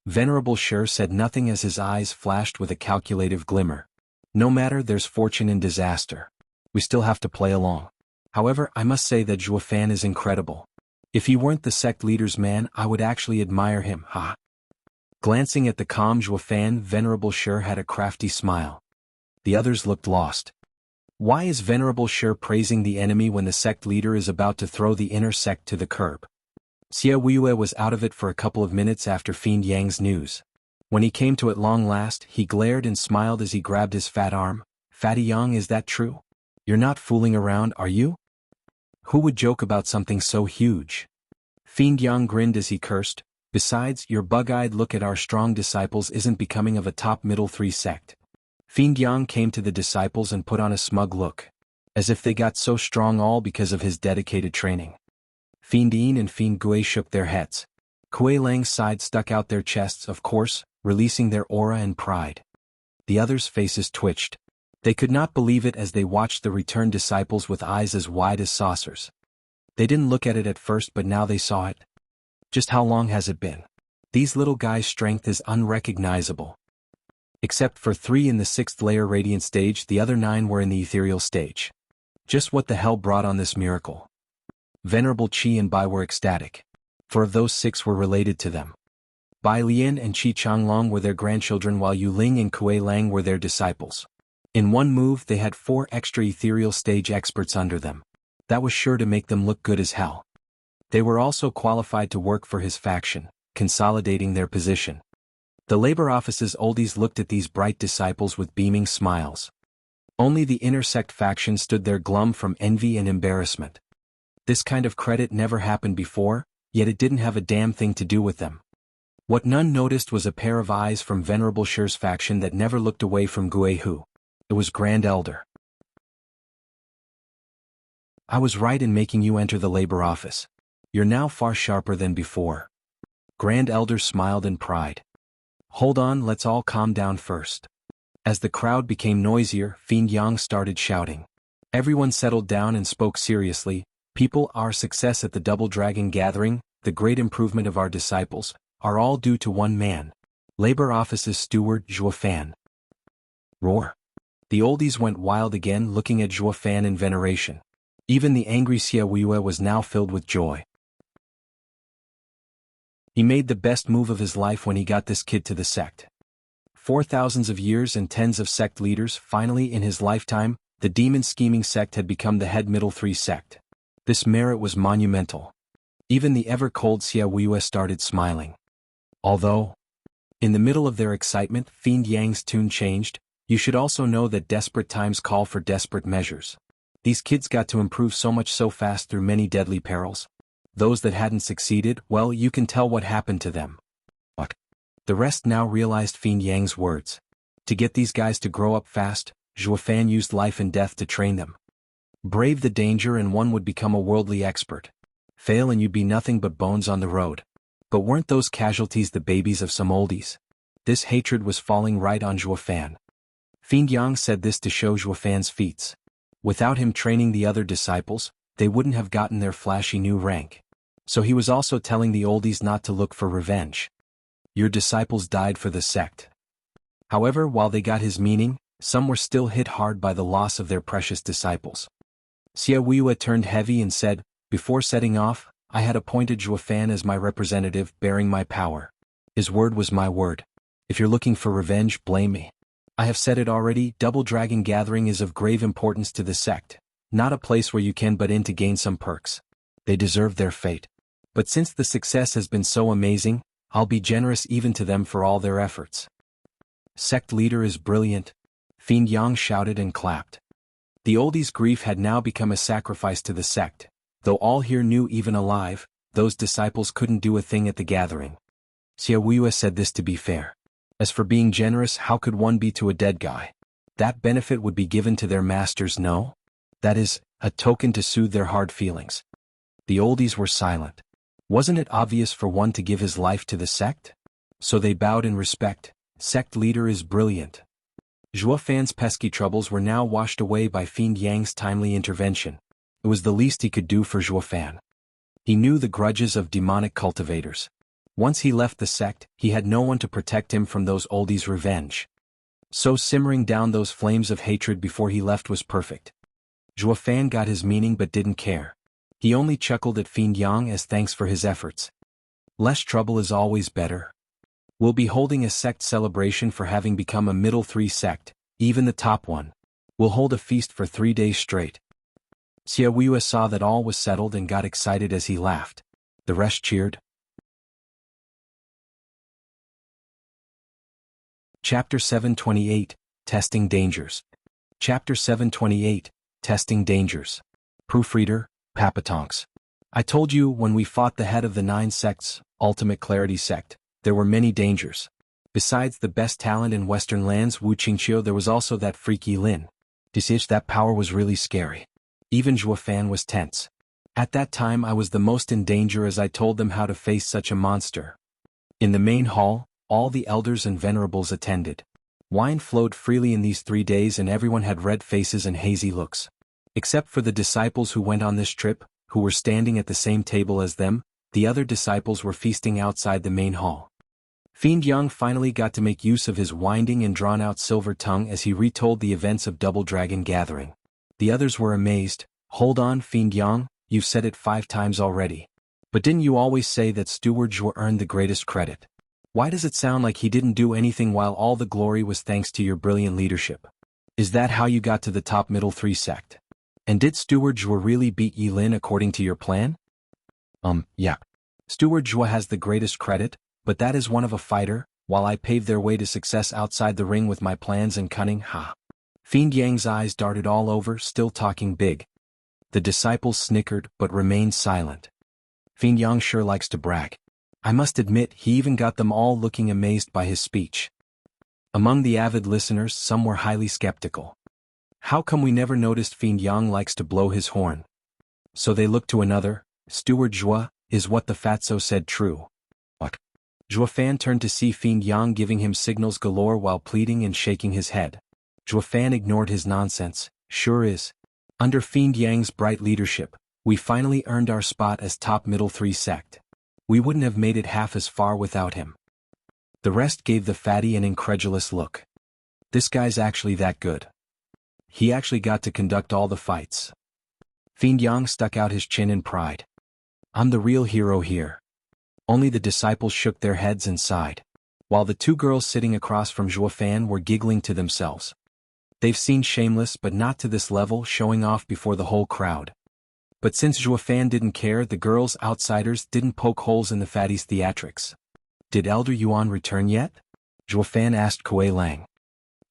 Venerable Shur said nothing as his eyes flashed with a calculative glimmer. "No matter, there's fortune in disaster. We still have to play along. However, I must say that Zhuo Fan is incredible. If he weren't the sect leader's man, I would actually admire him, ha." Glancing at the calm Zhuo Fan, Venerable Shur had a crafty smile. The others looked lost. Why is Venerable Shur praising the enemy when the sect leader is about to throw the inner sect to the curb? Xia Wuya was out of it for a couple of minutes after Fiend Yang's news. When he came to it long last, he glared and smiled as he grabbed his fat arm. "Fatty Yang, is that true? You're not fooling around, are you?" Who would joke about something so huge? Fiend Yang grinned as he cursed. Besides, your bug-eyed look at our strong disciples isn't becoming of a top middle 3 sect. Fiend Yang came to the disciples and put on a smug look. As if they got so strong all because of his dedicated training. Fiend Yin and Fiend Gui shook their heads. Kuei Lang's sides stuck out their chests, of course, releasing their aura and pride. The others' faces twitched. They could not believe it as they watched the returned disciples with eyes as wide as saucers. They didn't look at it at first, but now they saw it. Just how long has it been? These little guys' strength is unrecognizable. Except for 3 in the 6th layer radiant stage, the other 9 were in the ethereal stage. Just what the hell brought on this miracle? Venerable Qi and Bai were ecstatic. 4 of those 6 were related to them. Bai Lian and Qi Changlong were their grandchildren, while Yu Ling and Kuei Lang were their disciples. In one move they had 4 extra ethereal stage experts under them. That was sure to make them look good as hell. They were also qualified to work for his faction, consolidating their position. The labor office's oldies looked at these bright disciples with beaming smiles. Only the inner sect faction stood there glum from envy and embarrassment. This kind of credit never happened before, yet it didn't have a damn thing to do with them. What none noticed was a pair of eyes from Venerable Shi's faction that never looked away from Gui Hu. It was Grand Elder. I was right in making you enter the labor office. You're now far sharper than before. Grand Elder smiled in pride. Hold on, let's all calm down first. As the crowd became noisier, Fiend Yang started shouting. Everyone settled down and spoke seriously. People, our success at the Double Dragon Gathering, the great improvement of our disciples, are all due to one man. Labor Office's Steward, Zhuo Fan. Roar. The oldies went wild again, looking at Zhuo Fan in veneration. Even the angry Xia Weiyue was now filled with joy. He made the best move of his life when he got this kid to the sect. 4,000s of years and tens of sect leaders, finally in his lifetime, the demon scheming sect had become the head middle 3 sect. This merit was monumental. Even the ever-cold Xia Weiyue started smiling. Although, in the middle of their excitement, Fiend Yang's tune changed. You should also know that desperate times call for desperate measures. These kids got to improve so much so fast through many deadly perils. Those that hadn't succeeded, well, you can tell what happened to them. What? The rest now realized Fiend Yang's words. To get these guys to grow up fast, Zhuo Fan used life and death to train them. Brave the danger and one would become a worldly expert. Fail and you'd be nothing but bones on the road. But weren't those casualties the babies of some oldies? This hatred was falling right on Zhuo Fan. Fiend Yang said this to show Zhuo Fan's feats. Without him training the other disciples, they wouldn't have gotten their flashy new rank. So he was also telling the oldies not to look for revenge. Your disciples died for the sect. However, while they got his meaning, some were still hit hard by the loss of their precious disciples. Xia Weiyue turned heavy and said, before setting off, I had appointed Zhuo Fan as my representative, bearing my power. His word was my word. If you're looking for revenge, blame me. I have said it already, Double Dragon Gathering is of grave importance to the sect, not a place where you can butt in to gain some perks. They deserve their fate. But since the success has been so amazing, I'll be generous even to them for all their efforts. Sect leader is brilliant. Fiend Yang shouted and clapped. The oldies' grief had now become a sacrifice to the sect. Though all here knew even alive, those disciples couldn't do a thing at the gathering. Xia Weiyue said this to be fair. As for being generous, how could one be to a dead guy? That benefit would be given to their masters, no? That is, a token to soothe their hard feelings. The oldies were silent. Wasn't it obvious for one to give his life to the sect? So they bowed in respect. Sect leader is brilliant. Zhuo Fan's pesky troubles were now washed away by Fiend Yang's timely intervention. It was the least he could do for Zhuo Fan. He knew the grudges of demonic cultivators. Once he left the sect, he had no one to protect him from those oldies' revenge. So simmering down those flames of hatred before he left was perfect. Zhuo Fan got his meaning but didn't care. He only chuckled at Fiend Yang as thanks for his efforts. Less trouble is always better. We'll be holding a sect celebration for having become a middle 3 sect, even the top one. We'll hold a feast for 3 days straight. Xia Weiyue saw that all was settled and got excited as he laughed. The rest cheered. Chapter 728, Testing Dangers. Chapter 728, Testing Dangers. Proofreader, Papatonks. I told you when we fought the head of the 9 sects, Ultimate Clarity sect, there were many dangers. Besides the best talent in Western lands Wuxia, there was also that freaky Lin. That power was really scary. Even Zhuo Fan was tense. At that time I was the most in danger as I told them how to face such a monster. In the main hall, all the elders and venerables attended. Wine flowed freely in these 3 days and everyone had red faces and hazy looks. Except for the disciples who went on this trip, who were standing at the same table as them, the other disciples were feasting outside the main hall. Fiend Yang finally got to make use of his winding and drawn-out silver tongue as he retold the events of Double Dragon Gathering. The others were amazed. Hold on, Fiend Yang, you've said it 5 times already. But didn't you always say that Steward earned the greatest credit? Why does it sound like he didn't do anything while all the glory was thanks to your brilliant leadership? Is that how you got to the top middle 3 sect? And did Steward really beat Yi Lin according to your plan? Yeah. Steward has the greatest credit, but that is one of a fighter, while I paved their way to success outside the ring with my plans and cunning, ha. Fiend Yang's eyes darted all over, still talking big. The disciples snickered but remained silent. Fiend Yang sure likes to brag. I must admit he even got them all looking amazed by his speech. Among the avid listeners some were highly skeptical. How come we never noticed Fiend Yang likes to blow his horn? So they looked to another. Steward Zhua, is what the fatso said true? What? Zhua Fan turned to see Fiend Yang giving him signals galore while pleading and shaking his head. Zhua Fan ignored his nonsense. Sure is. Under Fiend Yang's bright leadership, we finally earned our spot as top middle 3 sect. We wouldn't have made it half as far without him. The rest gave the fatty an incredulous look. This guy's actually that good. He actually got to conduct all the fights. Fiend Yang stuck out his chin in pride. I'm the real hero here. Only the disciples shook their heads and sighed, while the 2 girls sitting across from Zhuo Fan were giggling to themselves. They've seen Shameless but not to this level showing off before the whole crowd. But since Zhuo Fan didn't care, the girls outsiders didn't poke holes in the fatty's theatrics. Did Elder Yuan return yet? Zhuo Fan asked Kuei Lang.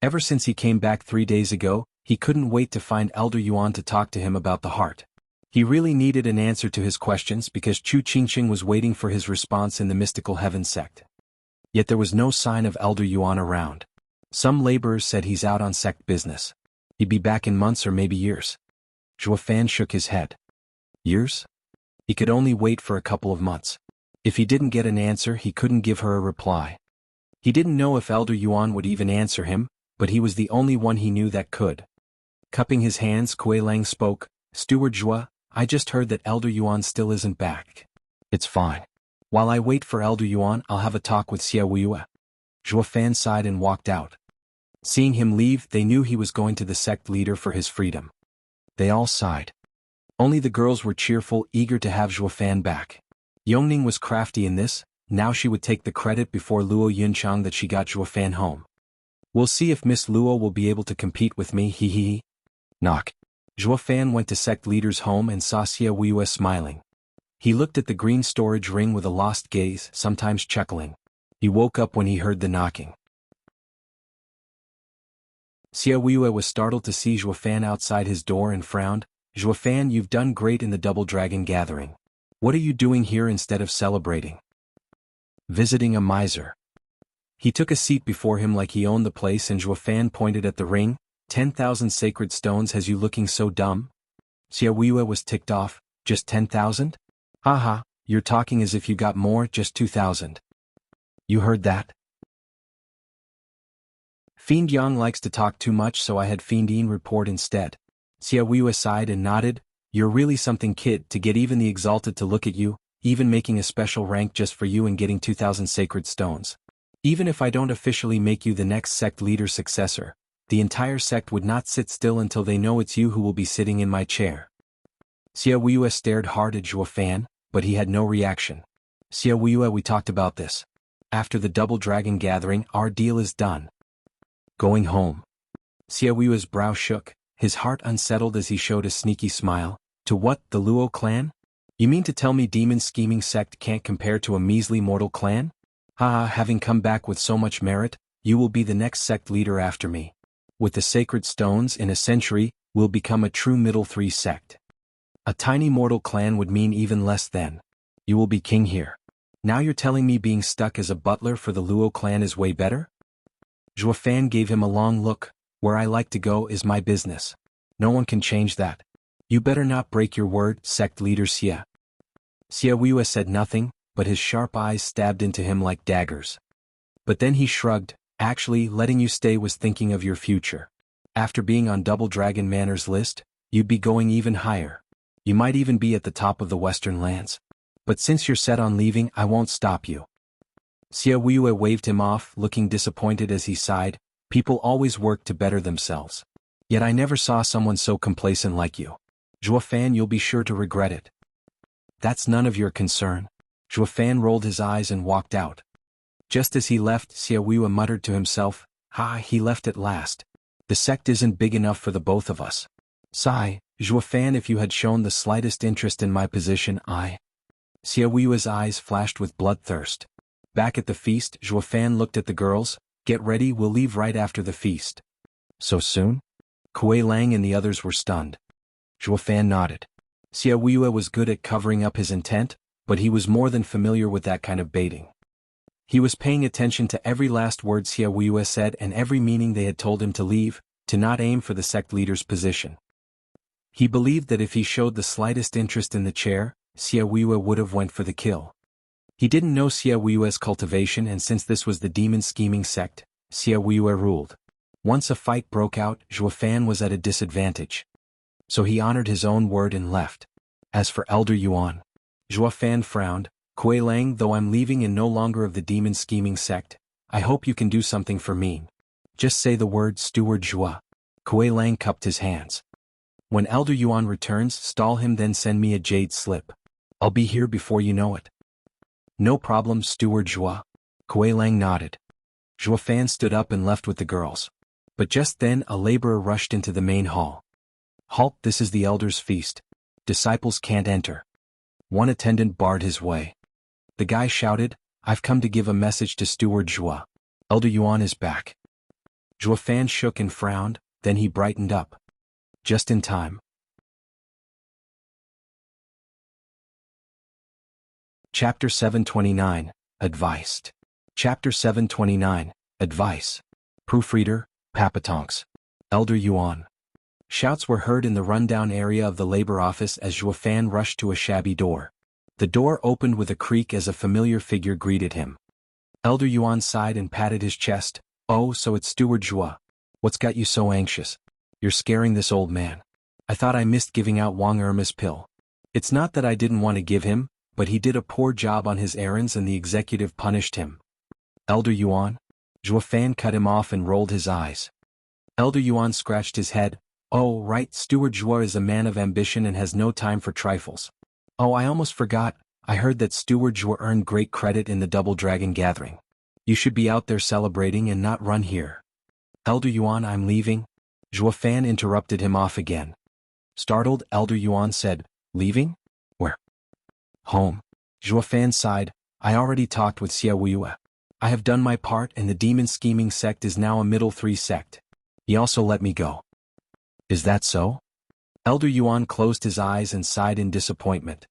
Ever since he came back 3 days ago, he couldn't wait to find Elder Yuan to talk to him about the heart. He really needed an answer to his questions because Chu Qingqing was waiting for his response in the Mystical Heaven sect. Yet there was no sign of Elder Yuan around. Some laborers said he's out on sect business. He'd be back in months or maybe years. Zhuo Fan shook his head. Years? He could only wait for a couple of months. If he didn't get an answer, he couldn't give her a reply. He didn't know if Elder Yuan would even answer him, but he was the only one he knew that could. Cupping his hands, Kuei Lang spoke. Steward Zhua, I just heard that Elder Yuan still isn't back. It's fine. While I wait for Elder Yuan, I'll have a talk with Xia Weiyue. Zhuo Fan sighed and walked out. Seeing him leave, they knew he was going to the sect leader for his freedom. They all sighed. Only the girls were cheerful, eager to have Zhuo Fan back. Yongning was crafty in this. Now she would take the credit before Luo Yunchang that she got Zhuo Fan home. We'll see if Miss Luo will be able to compete with me, hee hee. Knock. Zhuo Fan went to sect leader's home and saw Xia Weiyue smiling. He looked at the green storage ring with a lost gaze, sometimes chuckling. He woke up when he heard the knocking. Xia Weiyue was startled to see Zhuo Fan outside his door and frowned. Zhuo Fan, you've done great in the Double Dragon Gathering. What are you doing here instead of celebrating? Visiting a miser. He took a seat before him like he owned the place and Zhuo Fan pointed at the ring. 10,000 sacred stones has you looking so dumb? Xia Weiyue was ticked off. Just 10,000? Haha, you're talking as if you got more, just 2,000. You heard that? Fiend Yang likes to talk too much, so I had Fiend Yin report instead. Xia Weiyue sighed and nodded. You're really something, kid, to get even the exalted to look at you, even making a special rank just for you and getting 2,000 sacred stones. Even if I don't officially make you the next sect leader successor, the entire sect would not sit still until they know it's you who will be sitting in my chair. Xia Weiyue stared hard at Zhuo Fan, but he had no reaction. Xia Weiyue, we talked about this. After the Double Dragon Gathering, our deal is done. Going home. Xia Weiyue's brow shook, his heart unsettled as he showed a sneaky smile. To what, the Luo clan? You mean to tell me demon scheming sect can't compare to a measly mortal clan? Haha, having come back with so much merit, you will be the next sect leader after me. With the sacred stones in a century, we'll become a true middle 3 sect. A tiny mortal clan would mean even less then. You will be king here. Now you're telling me being stuck as a butler for the Luo clan is way better? Zhuo Fan gave him a long look. Where I like to go is my business. No one can change that. You better not break your word, sect leader Xia. Xia Wei said nothing, but his sharp eyes stabbed into him like daggers. But then he shrugged. Actually, letting you stay was thinking of your future. After being on Double Dragon Manor's list, you'd be going even higher. You might even be at the top of the Western lands. But since you're set on leaving, I won't stop you. Xia Wei waved him off, looking disappointed as he sighed. People always work to better themselves. Yet I never saw someone so complacent like you. Zhuo Fan, you'll be sure to regret it. That's none of your concern. Zhuo Fan rolled his eyes and walked out. Just as he left, Xia Wei muttered to himself, he left at last. The sect isn't big enough for the both of us. Sigh, Zhuo Fan, if you had shown the slightest interest in my position, Xia Wei's eyes flashed with bloodthirst. Back at the feast, Zhuo Fan looked at the girls. Get ready, we'll leave right after the feast. So soon? Kuei Lang and the others were stunned. Zhuo Fan nodded. Xia Wei was good at covering up his intent, but he was more than familiar with that kind of baiting. He was paying attention to every last word Xia Wei said and every meaning they had told him to leave, to not aim for the sect leader's position. He believed that if he showed the slightest interest in the chair, Xia Wei would have went for the kill. He didn't know Xia Wei's cultivation, and since this was the demon scheming sect, Xia Wei ruled. Once a fight broke out, Zhuo Fan was at a disadvantage. So he honored his own word and left. As for Elder Yuan, Zhuo Fan frowned. Kuei Lang, though I'm leaving and no longer of the demon scheming sect, I hope you can do something for me. Just say the word, Steward Zhuo. Kuei Lang cupped his hands. When Elder Yuan returns, stall him, then send me a jade slip. I'll be here before you know it. No problem, Steward Zhuo. Kuei Lang nodded. Zhuo Fan stood up and left with the girls. But just then a laborer rushed into the main hall. Halt, this is the elder's feast. Disciples can't enter. One attendant barred his way. The guy shouted, I've come to give a message to Steward Zhuo. Elder Yuan is back. Zhuo Fan shook and frowned, then he brightened up. Just in time. Chapter 729, Advised. Chapter 729, Advice. Proofreader, Papatonks. Elder Yuan. Shouts were heard in the rundown area of the labor office as Zhuo Fan rushed to a shabby door. The door opened with a creak as a familiar figure greeted him. Elder Yuan sighed and patted his chest. Oh, so it's Steward Zhuo. What's got you so anxious? You're scaring this old man. I thought I missed giving out Wang Irma's pill. It's not that I didn't want to give him, but he did a poor job on his errands and the executive punished him. Elder Yuan? Zhuo Fan cut him off and rolled his eyes. Elder Yuan scratched his head. Oh, right, Steward Zhuo is a man of ambition and has no time for trifles. Oh, I almost forgot, I heard that Steward Zhuo earned great credit in the Double Dragon gathering. You should be out there celebrating and not run here. Elder Yuan, I'm leaving. Zhuo Fan interrupted him off again. Startled, Elder Yuan said, Leaving? Where? Home. Zhuo Fan sighed. I already talked with Xia Wei. I have done my part and the demon scheming sect is now a middle three sect. He also let me go. Is that so? Elder Yuan closed his eyes and sighed in disappointment.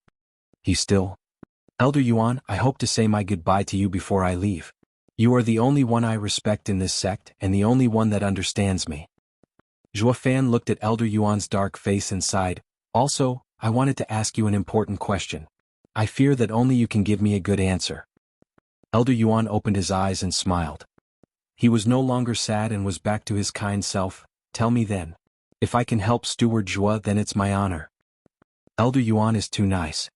He still? Elder Yuan, I hope to say my goodbye to you before I leave. You are the only one I respect in this sect and the only one that understands me. Zhuo Fan looked at Elder Yuan's dark face and sighed. Also, I wanted to ask you an important question. I fear that only you can give me a good answer. Elder Yuan opened his eyes and smiled. He was no longer sad and was back to his kind self. Tell me then. If I can help Steward Zhuo, then it's my honor. Elder Yuan is too nice.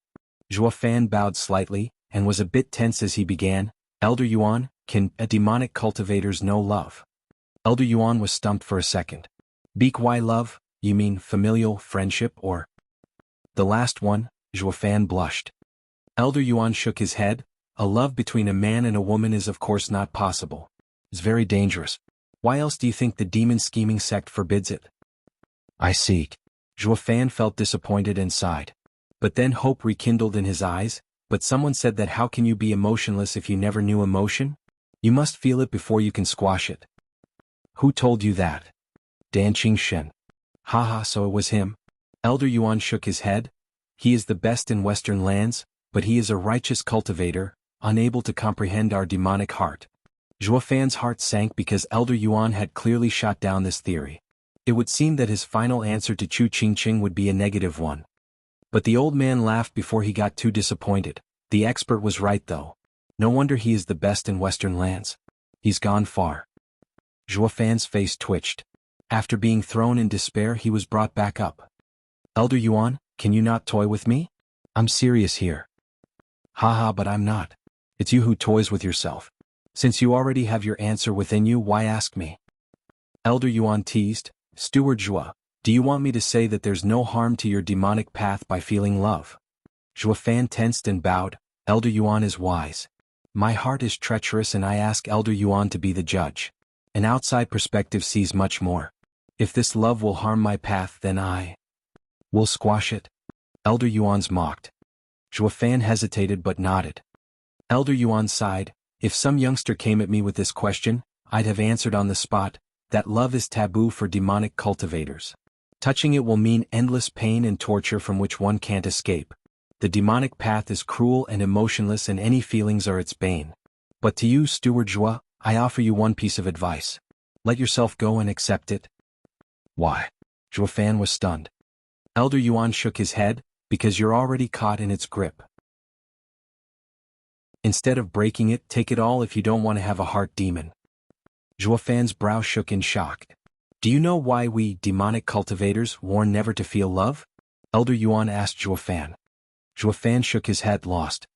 Zhuo Fan bowed slightly, and was a bit tense as he began. Elder Yuan, can demonic cultivators know love? Elder Yuan was stumped for a second. Beak, why love? You mean familial friendship or? The last one, Zhuo Fan blushed. Elder Yuan shook his head. A love between a man and a woman is of course not possible. It's very dangerous. Why else do you think the demon scheming sect forbids it? I see. Zhuo Fan felt disappointed and sighed. But then hope rekindled in his eyes. But someone said that how can you be emotionless if you never knew emotion? You must feel it before you can squash it. Who told you that? Dan Qing Shen. Haha, so it was him. Elder Yuan shook his head. He is the best in Western lands, but he is a righteous cultivator, unable to comprehend our demonic heart. Zhuo Fan's heart sank because Elder Yuan had clearly shot down this theory. It would seem that his final answer to Chu Qingqing would be a negative one. But the old man laughed before he got too disappointed. The expert was right though. No wonder he is the best in Western lands. He's gone far. Zhuo Fan's face twitched. After being thrown in despair, he was brought back up. Elder Yuan, can you not toy with me? I'm serious here. Haha, but I'm not. It's you who toys with yourself. Since you already have your answer within you, why ask me? Elder Yuan teased. Steward Zhuo, do you want me to say that there's no harm to your demonic path by feeling love? Zhuo Fan tensed and bowed. Elder Yuan is wise. My heart is treacherous and I ask Elder Yuan to be the judge. An outside perspective sees much more. If this love will harm my path, then I will squash it. Elder Yuan's mocked. Zhuo Fan hesitated but nodded. Elder Yuan sighed. If some youngster came at me with this question, I'd have answered on the spot, that love is taboo for demonic cultivators. Touching it will mean endless pain and torture from which one can't escape. The demonic path is cruel and emotionless and any feelings are its bane. But to you, Steward Zhuo, I offer you one piece of advice. Let yourself go and accept it. Why? Zhuo Fan was stunned. Elder Yuan shook his head, because you're already caught in its grip. Instead of breaking it, take it all if you don't want to have a heart demon. Zhuo Fan's brow shook in shock. Do you know why we, demonic cultivators, warn never to feel love? Elder Yuan asked Zhuo Fan. Zhuo Fan shook his head, lost.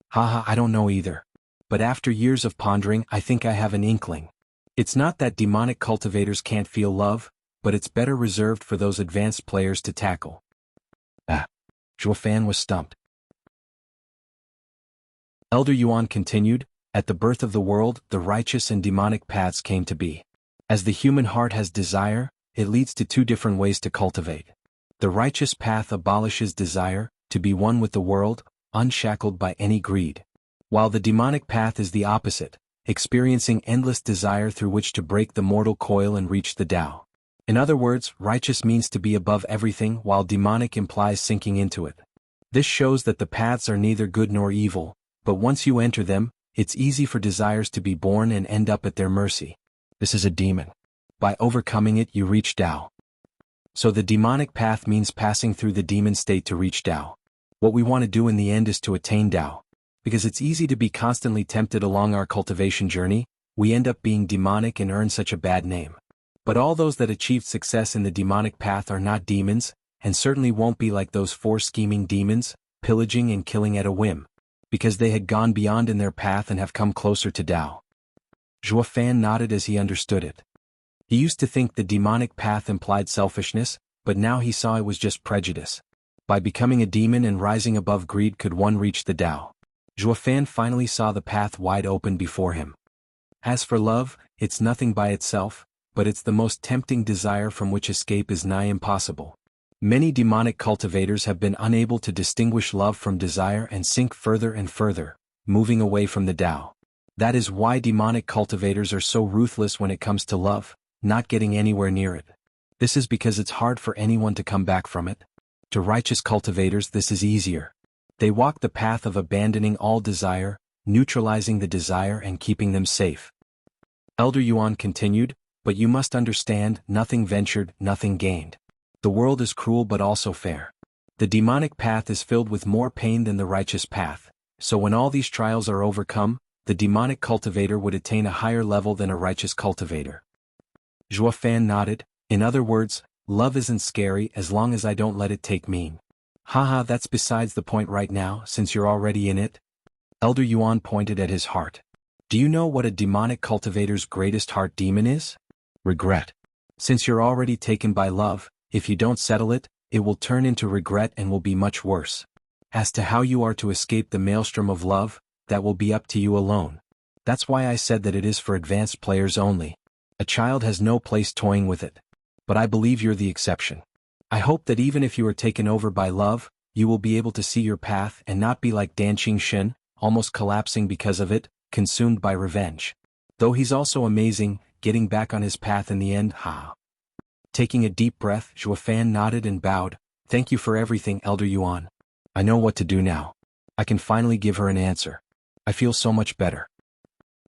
Haha, I don't know either. But after years of pondering, I think I have an inkling. It's not that demonic cultivators can't feel love, but it's better reserved for those advanced players to tackle. Zhuo Fan was stumped. Elder Yuan continued, at the birth of the world, the righteous and demonic paths came to be. As the human heart has desire, it leads to two different ways to cultivate. The righteous path abolishes desire, to be one with the world, unshackled by any greed. While the demonic path is the opposite, experiencing endless desire through which to break the mortal coil and reach the Tao. In other words, righteous means to be above everything while demonic implies sinking into it. This shows that the paths are neither good nor evil, but once you enter them, it's easy for desires to be born and end up at their mercy. This is a demon. By overcoming it, you reach Tao. So the demonic path means passing through the demon state to reach Tao. What we want to do in the end is to attain Tao. Because it's easy to be constantly tempted along our cultivation journey, we end up being demonic and earn such a bad name. But all those that achieved success in the demonic path are not demons, and certainly won't be like those four scheming demons, pillaging and killing at a whim. Because they had gone beyond in their path and have come closer to Tao. Zhuo Fan nodded as he understood it. He used to think the demonic path implied selfishness, but now he saw it was just prejudice. By becoming a demon and rising above greed could one reach the Tao. Zhuo Fan finally saw the path wide open before him. As for love, it's nothing by itself, but it's the most tempting desire from which escape is nigh impossible. Many demonic cultivators have been unable to distinguish love from desire and sink further and further, moving away from the Tao. That is why demonic cultivators are so ruthless when it comes to love, not getting anywhere near it. This is because it's hard for anyone to come back from it. To righteous cultivators this is easier. They walk the path of abandoning all desire, neutralizing the desire and keeping them safe. Elder Yuan continued, but you must understand, nothing ventured, nothing gained. The world is cruel but also fair. The demonic path is filled with more pain than the righteous path, so when all these trials are overcome, the demonic cultivator would attain a higher level than a righteous cultivator. Zhuo Fan nodded. In other words, love isn't scary as long as I don't let it take me. Haha, that's besides the point right now, since you're already in it. Elder Yuan pointed at his heart. Do you know what a demonic cultivator's greatest heart demon is? Regret. Since you're already taken by love, if you don't settle it, it will turn into regret and will be much worse. As to how you are to escape the maelstrom of love, that will be up to you alone. That's why I said that it is for advanced players only. A child has no place toying with it. But I believe you're the exception. I hope that even if you are taken over by love, you will be able to see your path and not be like Dan Qingxin, almost collapsing because of it, consumed by revenge. Though he's also amazing, getting back on his path in the end, Taking a deep breath, Zhuo Fan nodded and bowed. Thank you for everything, Elder Yuan. I know what to do now. I can finally give her an answer. I feel so much better.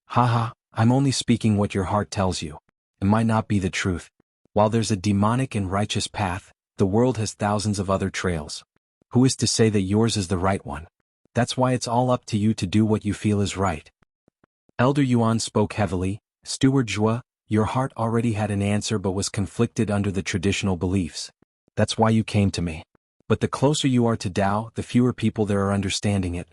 Haha, I'm only speaking what your heart tells you. It might not be the truth. While there's a demonic and righteous path, the world has thousands of other trails. Who is to say that yours is the right one? That's why it's all up to you to do what you feel is right. Elder Yuan spoke heavily. Steward Zhua, your heart already had an answer but was conflicted under the traditional beliefs. That's why you came to me. But the closer you are to Tao, the fewer people there are understanding it.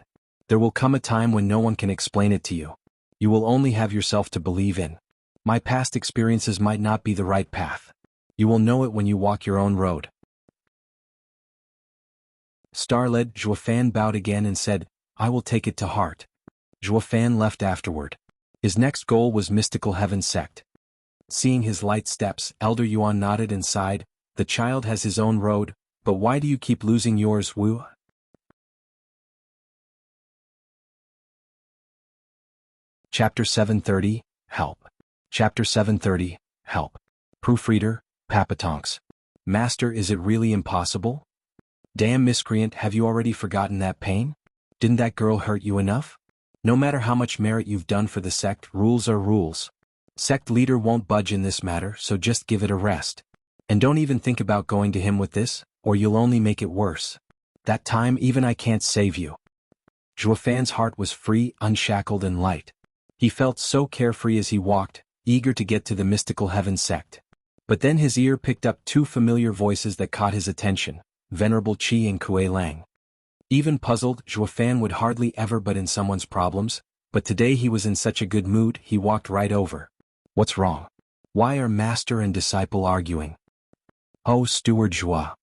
There will come a time when no one can explain it to you. You will only have yourself to believe in. My past experiences might not be the right path. You will know it when you walk your own road. Star-led Zhuo Fan bowed again and said, I will take it to heart. Zhuo Fan left afterward. His next goal was Mystical Heaven Sect. Seeing his light steps, Elder Yuan nodded and sighed, the child has his own road, but why do you keep losing yours, Wu? Chapter 730, Help. Chapter 730, Help. Proofreader, Papatonks. Master, is it really impossible? Damn miscreant, have you already forgotten that pain? Didn't that girl hurt you enough? No matter how much merit you've done for the sect, rules are rules. Sect leader won't budge in this matter, so just give it a rest. And don't even think about going to him with this, or you'll only make it worse. That time even I can't save you. Zhuo Fan's heart was free, unshackled and light. He felt so carefree as he walked, eager to get to the Mystical Heaven Sect. But then his ear picked up two familiar voices that caught his attention, Venerable Qi and Kuei Lang. Even puzzled, Zhuo Fan would hardly ever butt in someone's problems, but today he was in such a good mood he walked right over. What's wrong? Why are master and disciple arguing? Oh, Steward Zhua.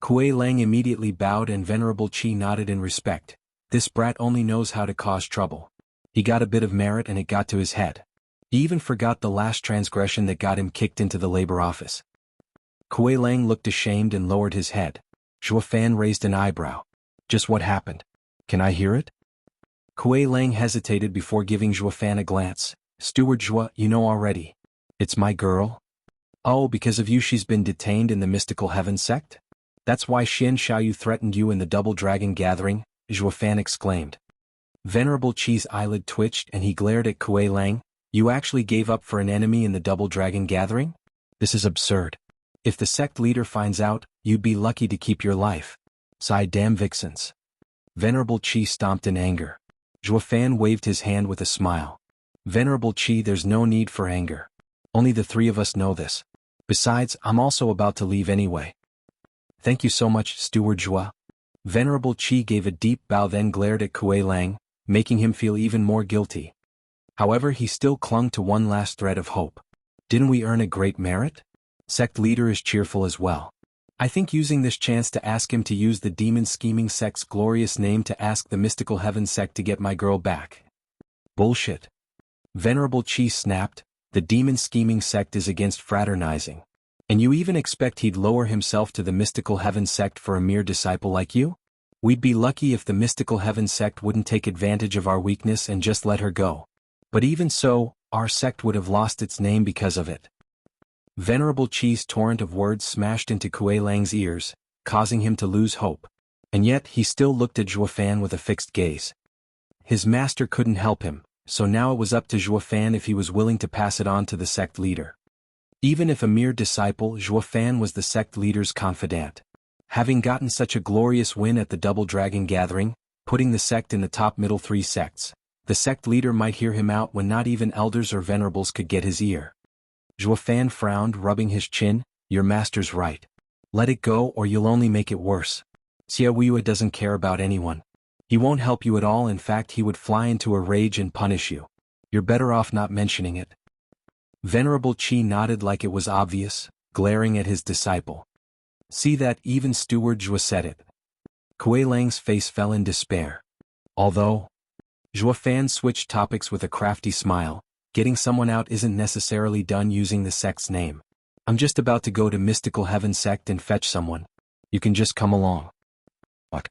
Kuei Lang immediately bowed and Venerable Qi nodded in respect. This brat only knows how to cause trouble. He got a bit of merit and it got to his head. He even forgot the last transgression that got him kicked into the labor office. Kuei Lang looked ashamed and lowered his head. Zhuo Fan raised an eyebrow. Just what happened? Can I hear it? Kuei Lang hesitated before giving Zhuo Fan a glance. Steward Zhua, you know already. It's my girl. Oh, because of you she's been detained in the Mystical Heaven Sect? That's why Xin Xiaoyu threatened you in the Double Dragon Gathering, Zhuo Fan exclaimed. Venerable Qi's eyelid twitched and he glared at Kuei Lang. You actually gave up for an enemy in the Double Dragon Gathering? This is absurd. If the sect leader finds out, you'd be lucky to keep your life. Sighed damn vixens. Venerable Qi stomped in anger. Zhuo Fan waved his hand with a smile. Venerable Qi, there's no need for anger. Only the three of us know this. Besides, I'm also about to leave anyway. Thank you so much, Steward Zhua. Venerable Qi gave a deep bow then glared at Kuei Lang, making him feel even more guilty. However, he still clung to one last thread of hope. Didn't we earn a great merit? Sect leader is cheerful as well. I think using this chance to ask him to use the demon scheming sect's glorious name to ask the Mystical Heaven Sect to get my girl back. Bullshit. Venerable Qi snapped, the demon scheming sect is against fraternizing. And you even expect he'd lower himself to the Mystical Heaven Sect for a mere disciple like you? We'd be lucky if the Mystical Heaven Sect wouldn't take advantage of our weakness and just let her go. But even so, our sect would have lost its name because of it. Venerable Qi's torrent of words smashed into Kuei Lang's ears, causing him to lose hope. And yet he still looked at Zhuo Fan with a fixed gaze. His master couldn't help him, so now it was up to Zhuo Fan if he was willing to pass it on to the sect leader. Even if a mere disciple, Zhuo Fan was the sect leader's confidant. Having gotten such a glorious win at the Double Dragon Gathering, putting the sect in the top middle three sects, the sect leader might hear him out when not even elders or venerables could get his ear. Zhuo Fan frowned, rubbing his chin. Your master's right. Let it go or you'll only make it worse. Xia Wuya doesn't care about anyone. He won't help you at all, in fact he would fly into a rage and punish you. You're better off not mentioning it. Venerable Qi nodded like it was obvious, glaring at his disciple. See that, even Steward Zhua said it. Kuei Lang's face fell in despair. Although, Zhuo Fan switched topics with a crafty smile. Getting someone out isn't necessarily done using the sect's name. I'm just about to go to Mystical Heaven Sect and fetch someone. You can just come along. What?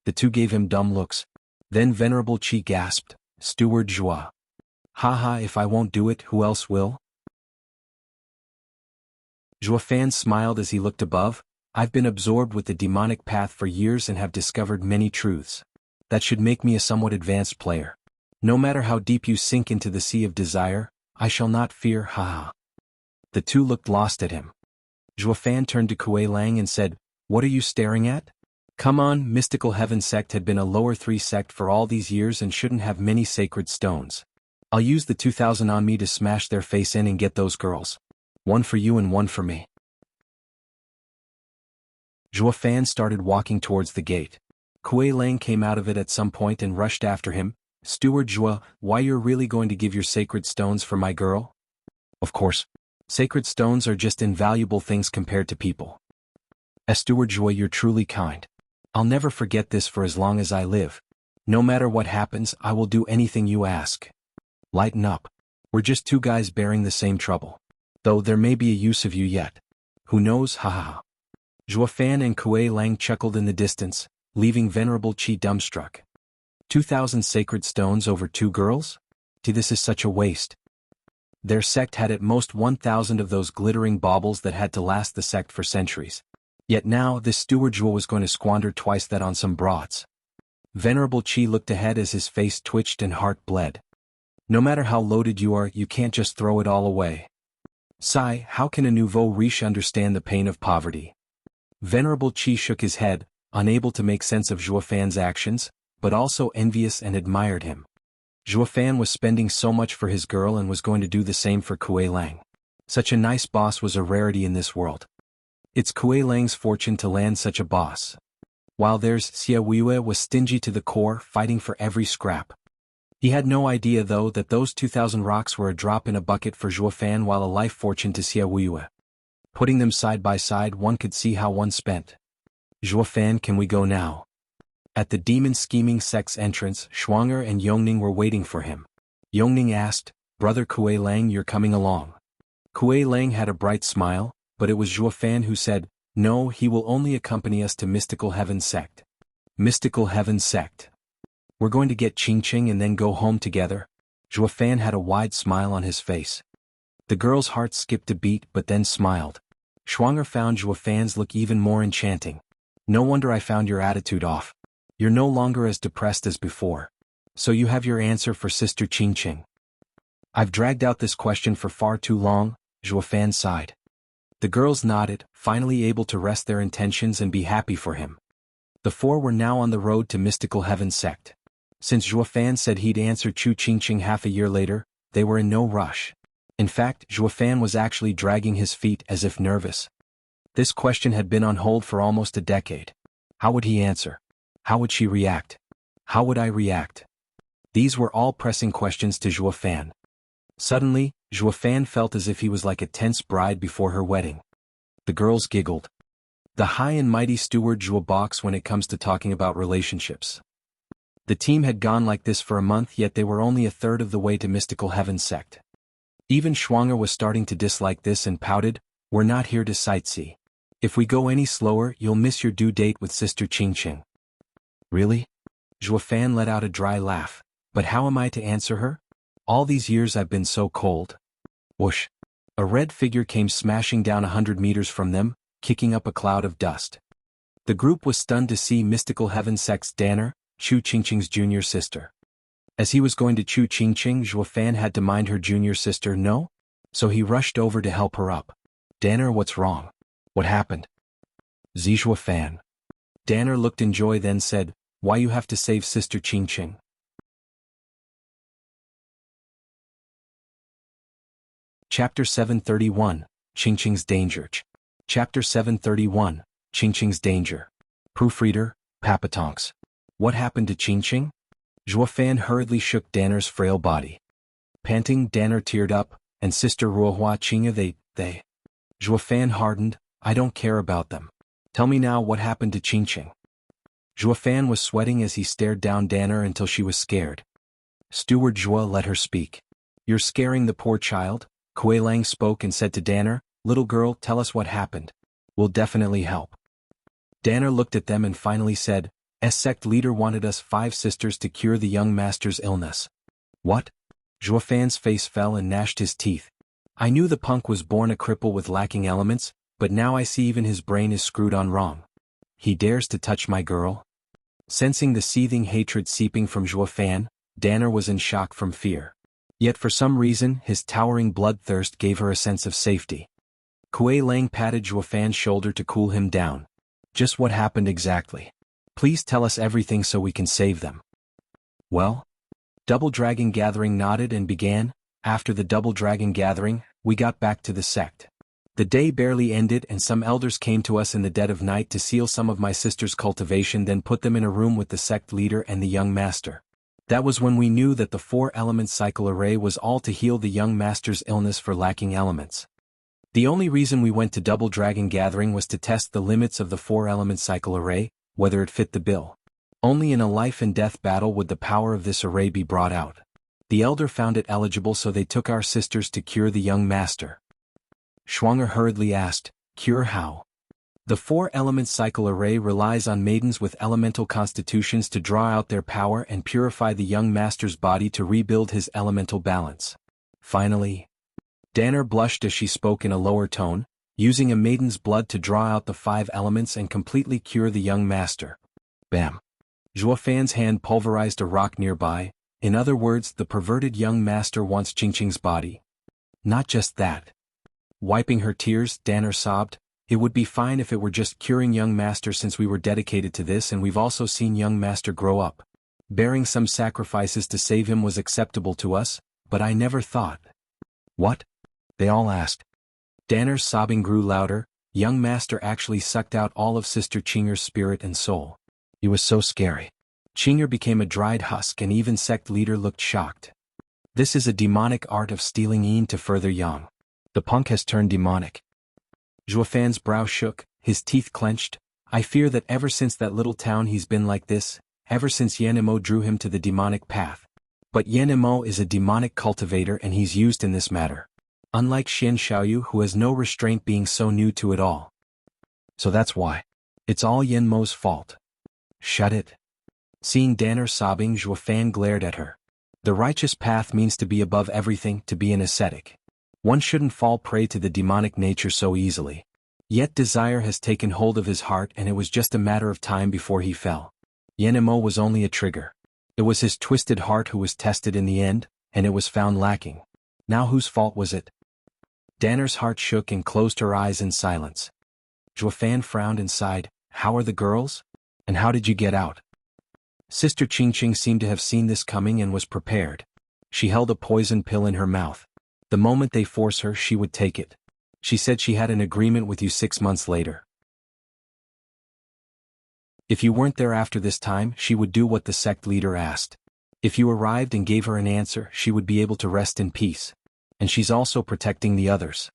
The two gave him dumb looks. Then Venerable Qi gasped, Steward Zhua. Haha, if I won't do it, who else will? Zhuo Fan smiled as he looked above. I've been absorbed with the demonic path for years and have discovered many truths. That should make me a somewhat advanced player. No matter how deep you sink into the sea of desire, I shall not fear, haha. The two looked lost at him. Zhuofan turned to Kuei Lang and said, "What are you staring at?" Come on, Mystical Heaven Sect had been a lower 3 sect for all these years and shouldn't have many sacred stones. I'll use the 2000 on me to smash their face in and get those girls. One for you and one for me. Zhuofan started walking towards the gate. Kuei Lang came out of it at some point and rushed after him. Steward Zhuo, why you're really going to give your sacred stones for my girl? Of course. Sacred stones are just invaluable things compared to people. As Steward Zhuo, you're truly kind. I'll never forget this for as long as I live. No matter what happens, I will do anything you ask. Lighten up. We're just two guys bearing the same trouble. Though there may be a use of you yet. Who knows, haha. Zhuofan and Kuei Lang chuckled in the distance, leaving Venerable Qi dumbstruck. 2,000 sacred stones over 2 girls? This is such a waste. Their sect had at most 1,000 of those glittering baubles that had to last the sect for centuries. Yet now this Steward Zhuo was going to squander twice that on some broads. Venerable Qi looked ahead as his face twitched and heart bled. No matter how loaded you are, you can't just throw it all away. Sigh, how can a nouveau riche understand the pain of poverty? Venerable Qi shook his head, unable to make sense of Zhuofan's actions, but also envious and admired him. Zhuofan was spending so much for his girl and was going to do the same for Kuei Lang. Such a nice boss was a rarity in this world. It's Kuei Lang's fortune to land such a boss. While theirs, Xia Wuxia was stingy to the core, fighting for every scrap. He had no idea though that those 2,000 rocks were a drop in a bucket for Zhuofan while a life fortune to Xia Wuxia. Putting them side by side, one could see how one spent. Zhuofan, can we go now? At the demon scheming sect's entrance, Shuang'er and Yongning were waiting for him. Yongning asked, Brother Kuei Lang, you're coming along. Kuei Lang had a bright smile, but it was Zhuofan who said, no, he will only accompany us to Mystical Heaven Sect. Mystical Heaven Sect. We're going to get Qingqing and then go home together. Zhuofan had a wide smile on his face. The girl's heart skipped a beat but then smiled. Shuang'er found Zhuofan's look even more enchanting. No wonder I found your attitude off. You're no longer as depressed as before. So you have your answer for Sister Qingqing. I've dragged out this question for far too long, Zhuofan sighed. The girls nodded, finally able to rest their intentions and be happy for him. The 4 were now on the road to Mystical Heaven Sect. Since Zhuofan said he'd answer Chu Qingqing half a year later, they were in no rush. In fact, Zhuofan was actually dragging his feet as if nervous. This question had been on hold for almost a decade. How would he answer? How would she react? How would I react? These were all pressing questions to Zhuofan. Suddenly, Zhuofan felt as if he was like a tense bride before her wedding. The girls giggled. The high and mighty Steward Zhuo box when it comes to talking about relationships. The team had gone like this for a month, yet they were only a third of the way to Mystical Heaven Sect. Even Shuang'er was starting to dislike this and pouted, we're not here to sightsee. If we go any slower, you'll miss your due date with Sister Qingqing. Really? Zhuofan let out a dry laugh. But how am I to answer her? All these years I've been so cold. Whoosh. A red figure came smashing down 100 meters from them, kicking up a cloud of dust. The group was stunned to see Mystical Heaven Sect's Danner, Chu Qingqing's junior sister. As he was going to Chu Qingqing, Zhuofan had to mind her junior sister, no? So he rushed over to help her up. Danner, what's wrong? What happened? Zhuofan. Danner looked in joy then said, why you have to save Sister Qingqing? Chapter 731, Qingqing's Danger. Chapter 731, Qingqing's Danger. Proofreader, Papatonks. What happened to Qingqing? Zhuofan hurriedly shook Danner's frail body. Panting, Danner teared up, and Sister Ruohua Qingya they. Zhuofan hardened, I don't care about them. Tell me now what happened to Qingqing. Zhuofan was sweating as he stared down Danner until she was scared. Steward Zhuo let her speak. You're scaring the poor child? Kuei Lang spoke and said to Danner, little girl, tell us what happened. We'll definitely help. Danner looked at them and finally said, sect leader wanted us 5 sisters to cure the young master's illness. What? Zhuofan's face fell and gnashed his teeth. I knew the punk was born a cripple with lacking elements, but now I see even his brain is screwed on wrong. He dares to touch my girl? Sensing the seething hatred seeping from Zhuo Fan, Danner was in shock from fear. Yet for some reason, his towering bloodthirst gave her a sense of safety. Kuei Lang patted Zhuo Fan's shoulder to cool him down. Just what happened exactly? Please tell us everything so we can save them. Well? Double Dragon Gathering nodded and began. After the Double Dragon Gathering, we got back to the sect. The day barely ended and some elders came to us in the dead of night to seal some of my sister's cultivation, then put them in a room with the sect leader and the young master. That was when we knew that the 4-element cycle array was all to heal the young master's illness for lacking elements. The only reason we went to Double Dragon Gathering was to test the limits of the 4-element cycle array, whether it fit the bill. Only in a life-and-death battle would the power of this array be brought out. The elder found it eligible, so they took our sisters to cure the young master. Schwanger hurriedly asked, "Cure how?" The 4-element cycle array relies on maidens with elemental constitutions to draw out their power and purify the young master's body to rebuild his elemental balance. Finally, Danner blushed as she spoke in a lower tone, using a maiden's blood to draw out the 5 elements and completely cure the young master. Bam! Zhuo Fan's hand pulverized a rock nearby. In other words, the perverted young master wants Qingqing's body. Not just that. Wiping her tears, Danner sobbed, "It would be fine if it were just curing young master, since we were dedicated to this and we've also seen young master grow up. Bearing some sacrifices to save him was acceptable to us, but I never thought." "What?" they all asked. Danner's sobbing grew louder. Young master actually sucked out all of Sister Qinger's spirit and soul. It was so scary. Qinger became a dried husk and even sect leader looked shocked. This is a demonic art of stealing yin to further yang. The punk has turned demonic. Zhuo Fan's brow shook, his teeth clenched. "I fear that ever since that little town he's been like this, ever since Yan Imo drew him to the demonic path. But Yan Imo is a demonic cultivator and he's used in this matter. Unlike Xian Xiaoyu, who has no restraint, being so new to it all. So that's why. It's all Yan Mo's fault." "Shut it." Seeing Danner sobbing, Zhuo Fan glared at her. The righteous path means to be above everything, to be an ascetic. One shouldn't fall prey to the demonic nature so easily. Yet desire has taken hold of his heart and it was just a matter of time before he fell. Yan Imo was only a trigger. It was his twisted heart who was tested in the end, and it was found lacking. Now whose fault was it? Danner's heart shook and closed her eyes in silence. Zhuo Fan frowned and sighed, "How are the girls? And how did you get out?" Sister Qingqing seemed to have seen this coming and was prepared. She held a poison pill in her mouth. The moment they force her, she would take it. She said she had an agreement with you 6 months later. If you weren't there after this time, she would do what the sect leader asked. If you arrived and gave her an answer, she would be able to rest in peace. And she's also protecting the others.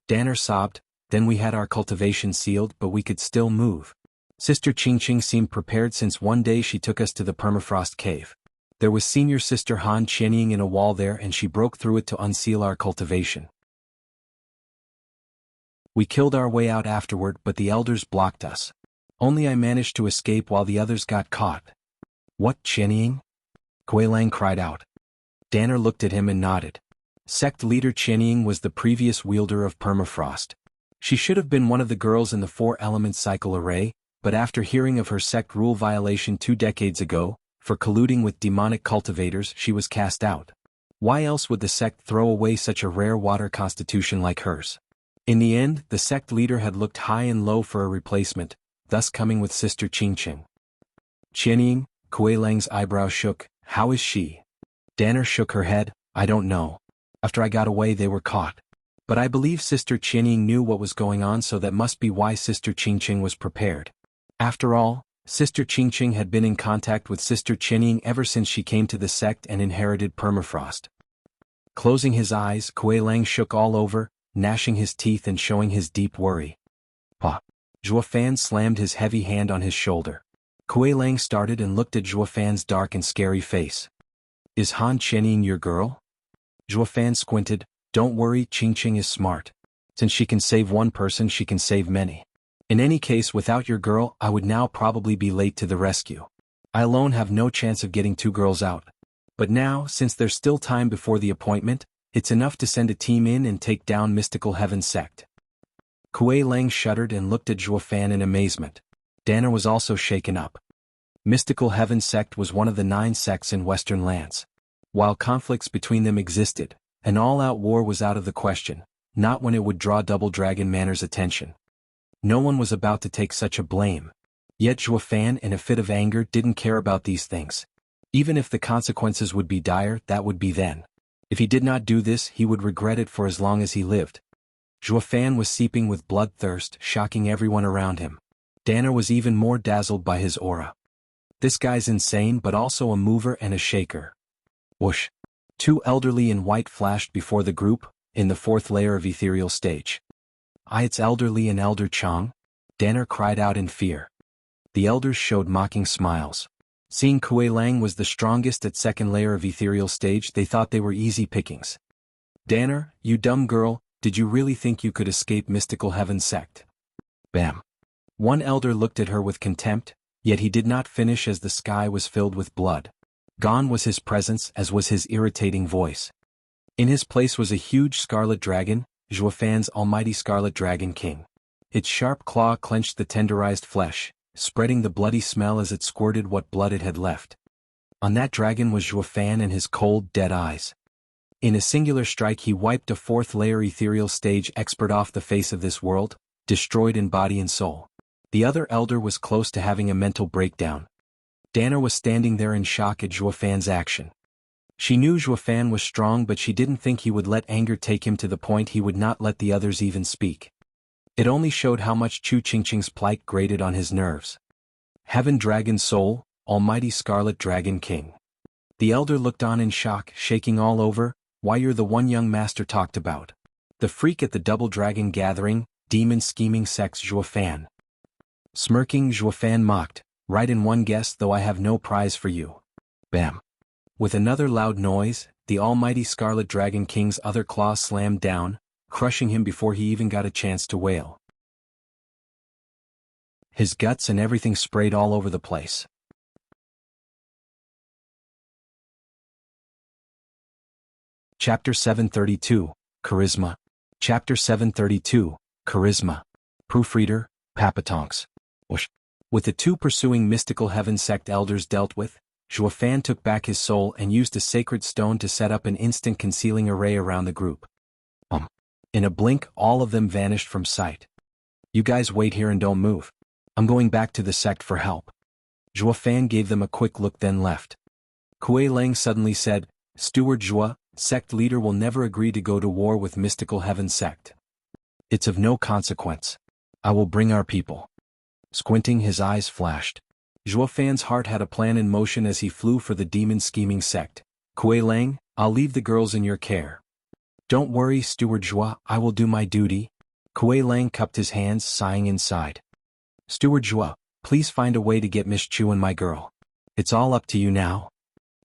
Danner sobbed, "Then we had our cultivation sealed, but we could still move. Sister Qingqing seemed prepared, since one day she took us to the permafrost cave. There was senior sister Han Qianying in a wall there and she broke through it to unseal our cultivation. We killed our way out afterward, but the elders blocked us. Only I managed to escape while the others got caught." "What, Qianying?" Kuei Lang cried out. Danner looked at him and nodded. Sect leader Qianying was the previous wielder of permafrost. She should have been one of the girls in the 4-element cycle array, but after hearing of her sect rule violation 2 decades ago, for colluding with demonic cultivators, she was cast out. Why else would the sect throw away such a rare water constitution like hers? In the end, the sect leader had looked high and low for a replacement, thus coming with Sister Qingqing. "Qianying," Kuei Lang's eyebrows shook, "how is she?" Danner shook her head, "I don't know. After I got away they were caught. But I believe Sister Qianying knew what was going on, so that must be why Sister Qingqing was prepared. After all, Sister Qingqing had been in contact with Sister Qianying ever since she came to the sect and inherited permafrost." Closing his eyes, Kuei Lang shook all over, gnashing his teeth and showing his deep worry. "Pa." Zhuo Fan slammed his heavy hand on his shoulder. Kuei Lang started and looked at Zhuo Fan's dark and scary face. "Is Han Qianying your girl?" Zhuo Fan squinted, "Don't worry, Qingqing is smart. Since she can save one person, she can save many. In any case, without your girl, I would now probably be late to the rescue. I alone have no chance of getting 2 girls out. But now, since there's still time before the appointment, it's enough to send a team in and take down Mystical Heaven sect." Kuei Lang shuddered and looked at Zhuo Fan in amazement. Danner was also shaken up. Mystical Heaven Sect was one of the 9 sects in Western lands. While conflicts between them existed, an all-out war was out of the question, not when it would draw Double Dragon Manor's attention. No one was about to take such a blame. Yet Zhuo Fan, in a fit of anger, didn't care about these things. Even if the consequences would be dire, that would be then. If he did not do this, he would regret it for as long as he lived. Zhuo Fan was seeping with bloodthirst, shocking everyone around him. Danner was even more dazzled by his aura. This guy's insane, but also a mover and a shaker. Whoosh. 2 elderly in white flashed before the group, in the 4th layer of ethereal stage. It's elderly and Elder Chang? Danner cried out in fear. The elders showed mocking smiles. Seeing Kuei Lang was the strongest at 2nd layer of ethereal stage, they thought they were easy pickings. Danner, you dumb girl, did you really think you could escape Mystical Heaven Sect? Bam. One elder looked at her with contempt, yet he did not finish as the sky was filled with blood. Gone was his presence, as was his irritating voice. In his place was a huge scarlet dragon, Zhuo Fan's almighty Scarlet Dragon King. Its sharp claw clenched the tenderized flesh, spreading the bloody smell as it squirted what blood it had left. On that dragon was Zhuo Fan and his cold, dead eyes. In a singular strike he wiped a 4th layer ethereal stage expert off the face of this world, destroyed in body and soul. The other elder was close to having a mental breakdown. Danner was standing there in shock at Zhuo Fan's action. She knew Zhuo Fan was strong, but she didn't think he would let anger take him to the point he would not let the others even speak. It only showed how much Chu Qingqing's plight grated on his nerves. Heaven Dragon Soul, Almighty Scarlet Dragon King. The elder looked on in shock, shaking all over. Why, you're the one young master talked about. The freak at the Double Dragon Gathering, demon scheming sex Zhuo Fan. Smirking, Zhuo Fan mocked, right in one guess, though I have no prize for you. Bam. With another loud noise, the almighty Scarlet Dragon King's other claw slammed down, crushing him before he even got a chance to wail. His guts and everything sprayed all over the place. Chapter 732, Charisma. Chapter 732, Charisma. Proofreader, Papatonks. Whoosh. With the 2 pursuing Mystical Heaven Sect elders dealt with, Zhuo Fan took back his soul and used a sacred stone to set up an instant concealing array around the group. In a blink, all of them vanished from sight. You guys wait here and don't move. I'm going back to the sect for help. Zhuo Fan gave them a quick look, then left. Kuei Lang suddenly said, Steward Zhuo, sect leader will never agree to go to war with Mystical Heaven Sect. It's of no consequence. I will bring our people. Squinting, his eyes flashed. Zhuo Fan's heart had a plan in motion as he flew for the demon scheming sect. Kuei Lang, I'll leave the girls in your care. Don't worry, Steward Zhuo, I will do my duty. Kuei Lang cupped his hands, sighing inside. Steward Zhuo, please find a way to get Miss Chu and my girl. It's all up to you now.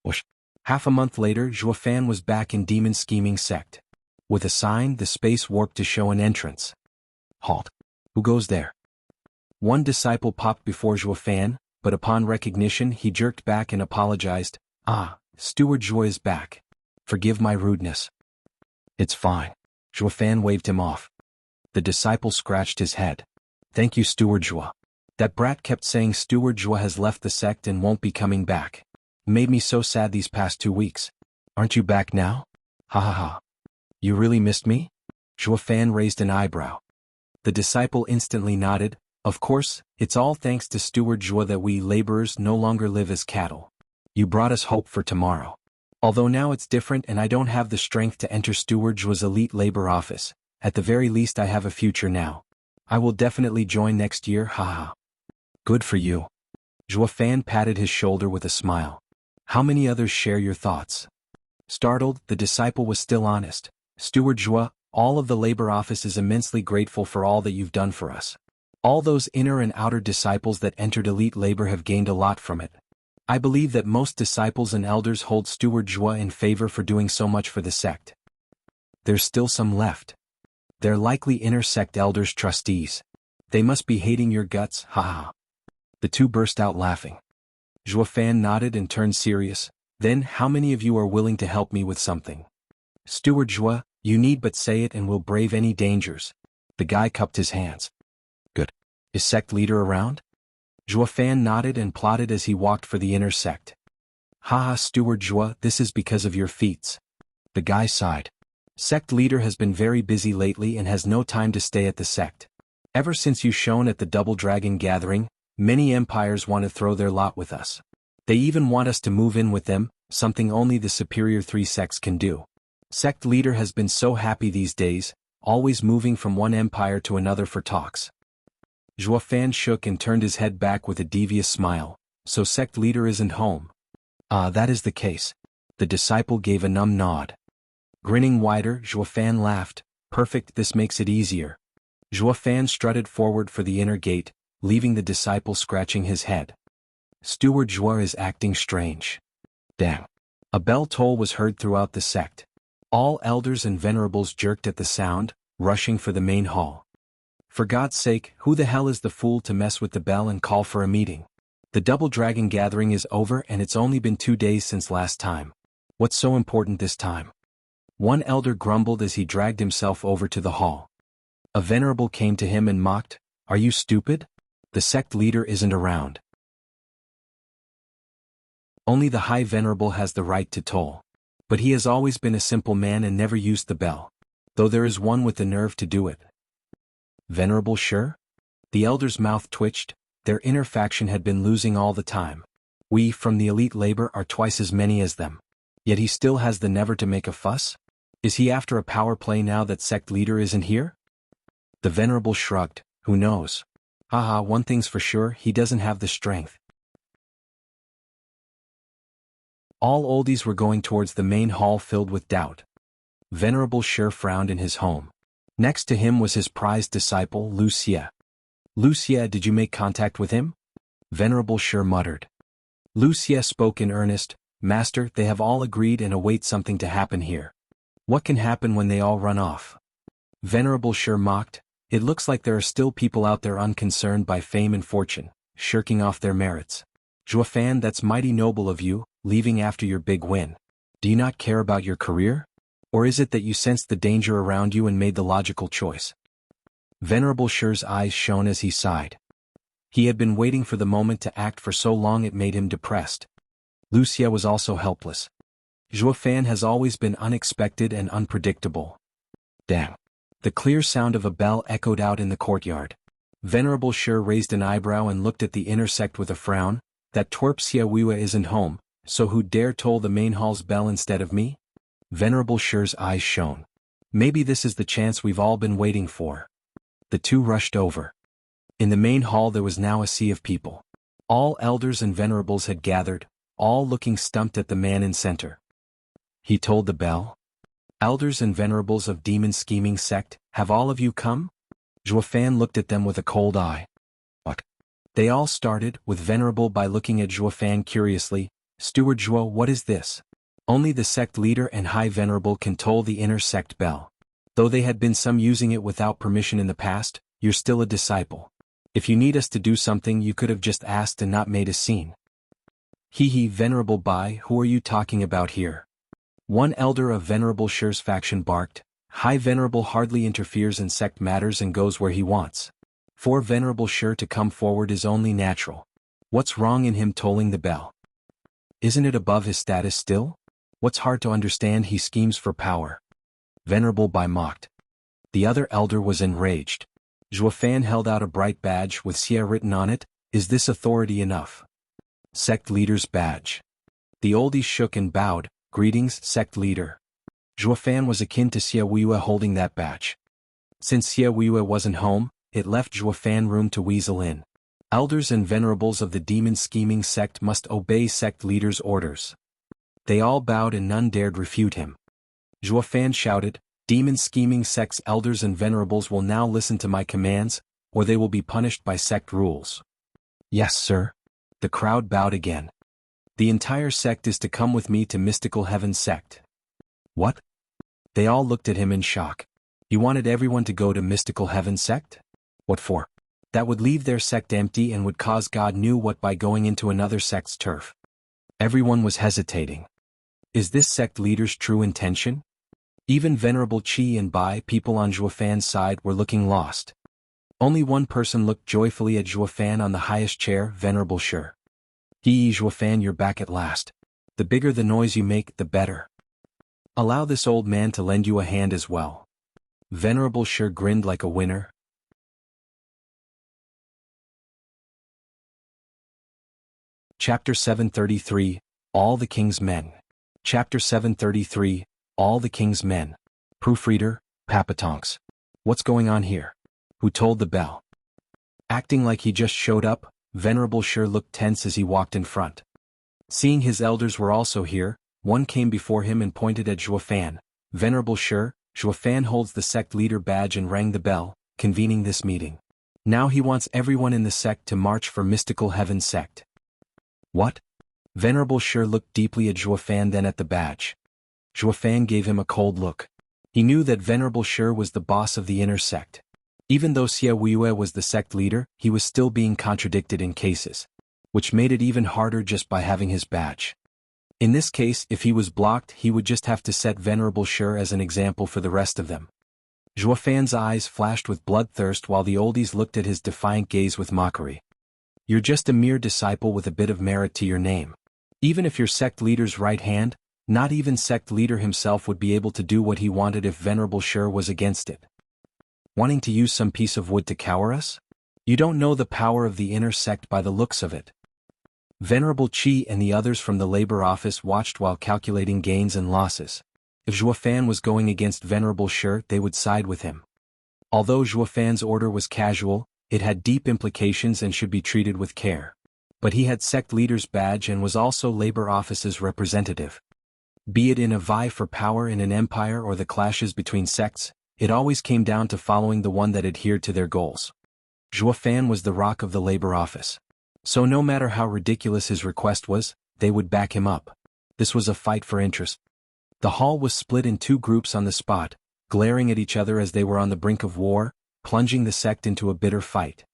Whoosh. Half a month later, Zhuo Fan was back in demon scheming sect. With a sign, the space warped to show an entrance. Halt. Who goes there? One disciple popped before Zhuo Fan, but upon recognition he jerked back and apologized. Steward Zhuo is back. Forgive my rudeness. It's fine. Zhuo Fan waved him off. The disciple scratched his head. Thank you, Steward Zhuo. That brat kept saying Steward Zhuo has left the sect and won't be coming back. Made me so sad these past 2 weeks. Aren't you back now? Ha ha ha. You really missed me? Zhuo Fan raised an eyebrow. The disciple instantly nodded. Of course, it's all thanks to Steward Zhuo that we laborers no longer live as cattle. You brought us hope for tomorrow. Although now it's different and I don't have the strength to enter Steward Zhuo's elite labor office, at the very least I have a future now. I will definitely join next year, haha. Good for you. Zhuo Fan patted his shoulder with a smile. How many others share your thoughts? Startled, the disciple was still honest. Steward Zhuo, all of the labor office is immensely grateful for all that you've done for us. All those inner and outer disciples that entered elite labor have gained a lot from it. I believe that most disciples and elders hold Steward Zhuo in favor for doing so much for the sect. There's still some left. They're likely inner sect elders trustees. They must be hating your guts, haha. The 2 burst out laughing. Zhuo Fan nodded and turned serious. Then, how many of you are willing to help me with something? Steward Zhuo, you need but say it and we'll brave any dangers. The guy cupped his hands. Good. Is sect leader around? Zhuo Fan nodded and plodded as he walked for the inner sect. Haha, Steward Zhuo, this is because of your feats. The guy sighed. Sect leader has been very busy lately and has no time to stay at the sect. Ever since you shone at the Double Dragon gathering, many empires want to throw their lot with us. They even want us to move in with them, something only the superior 3 sects can do. Sect leader has been so happy these days, always moving from one empire to another for talks. Zhuo Fan shook and turned his head back with a devious smile. So sect leader isn't home. Ah, that is the case. The disciple gave a numb nod. Grinning wider, Zhuo Fan laughed. Perfect, this makes it easier. Zhuo Fan strutted forward for the inner gate, leaving the disciple scratching his head. Steward Zhuo is acting strange. Damn. A bell toll was heard throughout the sect. All elders and venerables jerked at the sound, rushing for the main hall. For God's sake, who the hell is the fool to mess with the bell and call for a meeting? The Double Dragon gathering is over and it's only been 2 days since last time. What's so important this time? One elder grumbled as he dragged himself over to the hall. A venerable came to him and mocked, "Are you stupid? The sect leader isn't around. Only the High Venerable has the right to toll. But he has always been a simple man and never used the bell. Though there is one with the nerve to do it." Venerable sure? The elder's mouth twitched. Their inner faction had been losing all the time. We, from the elite labor, are twice as many as them. Yet he still has the never to make a fuss? Is he after a power play now that sect leader isn't here? The venerable shrugged. Who knows? Haha, one thing's for sure, he doesn't have the strength. All oldies were going towards the main hall filled with doubt. Venerable sure frowned in his home. Next to him was his prized disciple, Wuxia. Wuxia, did you make contact with him? Venerable sure muttered. Wuxia spoke in earnest. Master, they have all agreed and await something to happen here. What can happen when they all run off? Venerable sure mocked. It looks like there are still people out there unconcerned by fame and fortune, shirking off their merits. Zhuo Fan, that's mighty noble of you, leaving after your big win. Do you not care about your career? Or is it that you sensed the danger around you and made the logical choice? Venerable Shure's eyes shone as he sighed. He had been waiting for the moment to act for so long it made him depressed. Wuxia was also helpless. Zhuo Fan has always been unexpected and unpredictable. Damn. The clear sound of a bell echoed out in the courtyard. Venerable Shure raised an eyebrow and looked at the inner sect with a frown. That twerp Xiaowiwa isn't home, so who dare toll the main hall's bell instead of me? Venerable Shure's eyes shone. Maybe this is the chance we've all been waiting for. The two rushed over. In the main hall there was now a sea of people. All elders and venerables had gathered, all looking stumped at the man in center. He told the bell. Elders and venerables of demon scheming sect, have all of you come? Zhuo Fan looked at them with a cold eye. What? They all started, with venerable by looking at Zhuo Fan curiously. Steward Zhuo, what is this? Only the sect leader and high venerable can toll the inner sect bell. Though they had been some using it without permission in the past, you're still a disciple. If you need us to do something you could have just asked and not made a scene. Hee venerable Bai, who are you talking about here? One elder of Venerable Shure's faction barked. High Venerable hardly interferes in sect matters and goes where he wants. For Venerable Shure to come forward is only natural. What's wrong in him tolling the bell? Isn't it above his status still? What's hard to understand? He schemes for power. Venerable Bai mocked. The other elder was enraged. Zhuo Fan held out a bright badge with Xia written on it. Is this authority enough? Sect leader's badge. The oldie shook and bowed. Greetings, sect leader. Zhuo Fan was akin to Xiaowiwa holding that badge. Since Xiaowiwa wasn't home, it left Zhuo Fan room to weasel in. Elders and venerables of the demon scheming sect must obey sect leader's orders. They all bowed and none dared refute him. Zhuo Fan shouted, demon scheming sect's elders and venerables will now listen to my commands, or they will be punished by sect rules. Yes, sir. The crowd bowed again. The entire sect is to come with me to Mystical Heaven sect. What? They all looked at him in shock. You wanted everyone to go to Mystical Heaven sect? What for? That would leave their sect empty and would cause God knew what by going into another sect's turf. Everyone was hesitating. Is this sect leader's true intention? Even Venerable Qi and Bai people on Zhuofan's side were looking lost. Only one person looked joyfully at Zhuofan on the highest chair, Venerable Shi. Zhuofan, you're back at last. The bigger the noise you make, the better. Allow this old man to lend you a hand as well. Venerable Shi grinned like a winner. Chapter 733, All the King's Men. Chapter 733, All the King's Men. Proofreader, Papatonks. What's going on here? Who told the bell? Acting like he just showed up, Venerable Shi looked tense as he walked in front. Seeing his elders were also here, one came before him and pointed at Zhuofan. Venerable Shi, Zhuofan holds the sect leader badge and rang the bell, convening this meeting. Now he wants everyone in the sect to march for Mystical Heaven sect. What? Venerable Shi looked deeply at Zhuofan, then at the badge. Zhuofan gave him a cold look. He knew that Venerable Shi was the boss of the inner sect. Even though Xie Weiyue was the sect leader, he was still being contradicted in cases, which made it even harder just by having his badge. In this case, if he was blocked, he would just have to set Venerable Shi as an example for the rest of them. Zhuofan's eyes flashed with bloodthirst while the oldies looked at his defiant gaze with mockery. You're just a mere disciple with a bit of merit to your name. Even if you're sect leader's right hand, not even sect leader himself would be able to do what he wanted if Venerable Shi was against it. Wanting to use some piece of wood to cower us? You don't know the power of the inner sect by the looks of it. Venerable Qi and the others from the labor office watched while calculating gains and losses. If Zhuofan was going against Venerable Shi, they would side with him. Although Zhuofan's order was casual, it had deep implications and should be treated with care. But he had sect leader's badge and was also labor office's representative. Be it in a vie for power in an empire or the clashes between sects, it always came down to following the one that adhered to their goals. Zhuofan was the rock of the labor office. So no matter how ridiculous his request was, they would back him up. This was a fight for interest. The hall was split in two groups on the spot, glaring at each other as they were on the brink of war, plunging the sect into a bitter fight.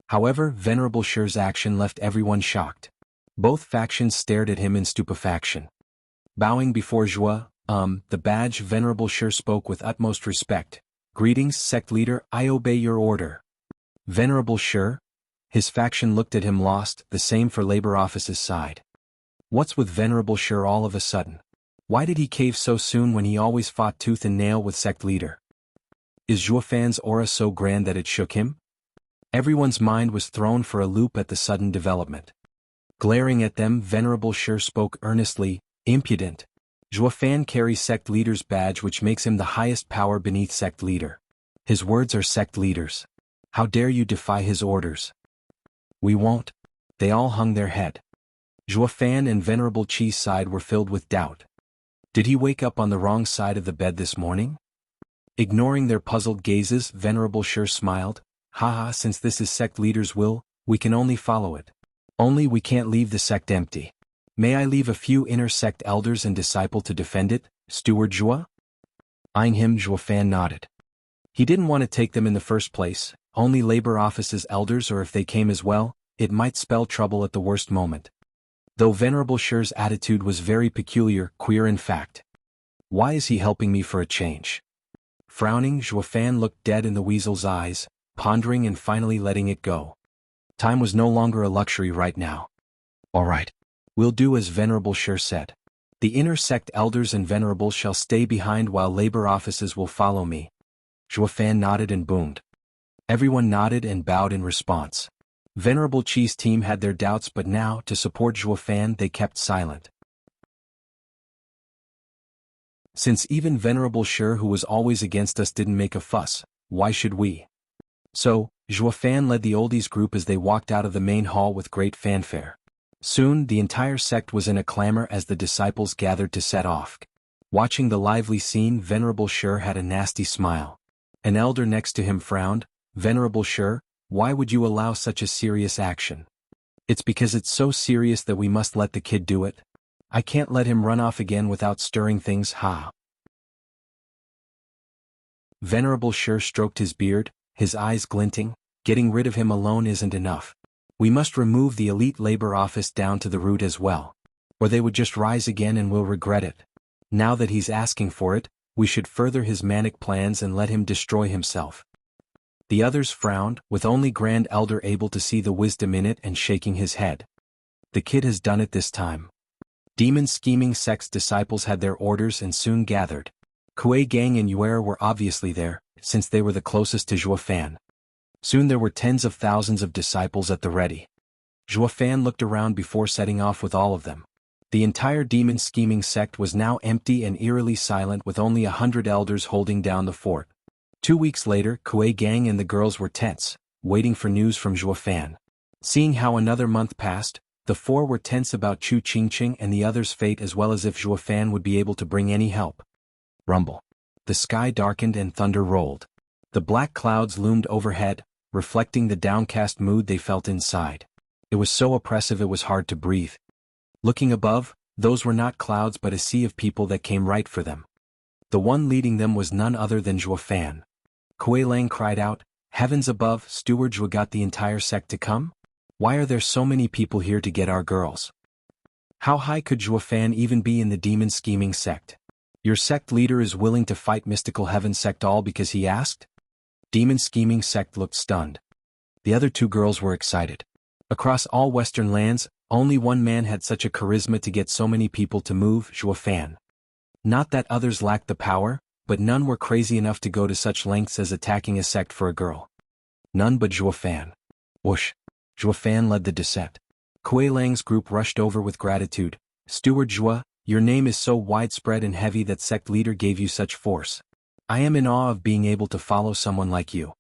However, Venerable Shi's action left everyone shocked. Both factions stared at him in stupefaction. Bowing before Zhuo, the badge, Venerable Shi spoke with utmost respect. Greetings, sect leader, I obey your order. Venerable Shi? His faction looked at him lost, the same for labor office's side. What's with Venerable Shi all of a sudden? Why did he cave so soon when he always fought tooth and nail with sect leader? Is Zhuofan's aura so grand that it shook him? Everyone's mind was thrown for a loop at the sudden development. Glaring at them, Venerable Shi spoke earnestly, impudent. Zhuofan carries sect leader's badge, which makes him the highest power beneath sect leader. His words are sect leader's. How dare you defy his orders? We won't. They all hung their head. Zhuofan and Venerable Qi's side were filled with doubt. Did he wake up on the wrong side of the bed this morning? Ignoring their puzzled gazes, Venerable Shi smiled. Haha, since this is sect leader's will, we can only follow it. Only we can't leave the sect empty. May I leave a few inner sect elders and disciple to defend it, Steward Zhuo? Eyeing him, Zhuofan nodded. He didn't want to take them in the first place, only labor office's elders, or if they came as well, it might spell trouble at the worst moment. Though Venerable Shi's attitude was very peculiar, queer in fact. Why is he helping me for a change? Frowning, Zhuofan looked dead in the weasel's eyes, pondering and finally letting it go. Time was no longer a luxury right now. All right. We'll do as Venerable Shi said. The inner sect elders and venerables shall stay behind while labor offices will follow me. Zhuofan nodded and boomed. Everyone nodded and bowed in response. Venerable Qi's team had their doubts, but now, to support Zhuofan, they kept silent. Since even Venerable Shi, who was always against us, didn't make a fuss, why should we? So, Zhuofan led the oldies group as they walked out of the main hall with great fanfare. Soon, the entire sect was in a clamor as the disciples gathered to set off. Watching the lively scene, Venerable Shi had a nasty smile. An elder next to him frowned. Venerable Shi, why would you allow such a serious action? It's because it's so serious that we must let the kid do it. I can't let him run off again without stirring things, ha. Venerable Shi stroked his beard, his eyes glinting. Getting rid of him alone isn't enough. We must remove the elite labor office down to the root as well. Or they would just rise again and we'll regret it. Now that he's asking for it, We should further his manic plans and let him destroy himself. The others frowned, with only Grand Elder able to see the wisdom in it and shaking his head. The kid has done it this time. Demon scheming sect's disciples had their orders and soon gathered. Kuei Gang and Yuer were obviously there, since they were the closest to Zhuo Fan. Soon there were tens of thousands of disciples at the ready. Zhuo Fan looked around before setting off with all of them. The entire demon scheming sect was now empty and eerily silent, with only 100 elders holding down the fort. 2 weeks later, Kuei Gang and the girls were tense, waiting for news from Zhuo Fan. Seeing how another month passed, the four were tense about Chu Qingqing and the others' fate, as well as if Zhuo Fan would be able to bring any help. Rumble. The sky darkened and thunder rolled. The black clouds loomed overhead, reflecting the downcast mood they felt inside. It was so oppressive it was hard to breathe. Looking above, those were not clouds but a sea of people that came right for them. The one leading them was none other than Zhuo Fan. Kuei Lang cried out, "Heavens above, Steward Zhuo got the entire sect to come? Why are there so many people here to get our girls? How high could Zhuo Fan even be in the demon scheming sect? Your sect leader is willing to fight Mystical Heaven sect all because he asked?" Demon scheming sect looked stunned. The other two girls were excited. Across all Western lands, only one man had such a charisma to get so many people to move, Zhuo Fan. Not that others lacked the power, but none were crazy enough to go to such lengths as attacking a sect for a girl. None but Zhuo Fan. Whoosh. Zhuo Fan led the descent. Kuei Lang's group rushed over with gratitude. "Steward Zhuo, your name is so widespread and heavy that sect leader gave you such force. I am in awe of being able to follow someone like you."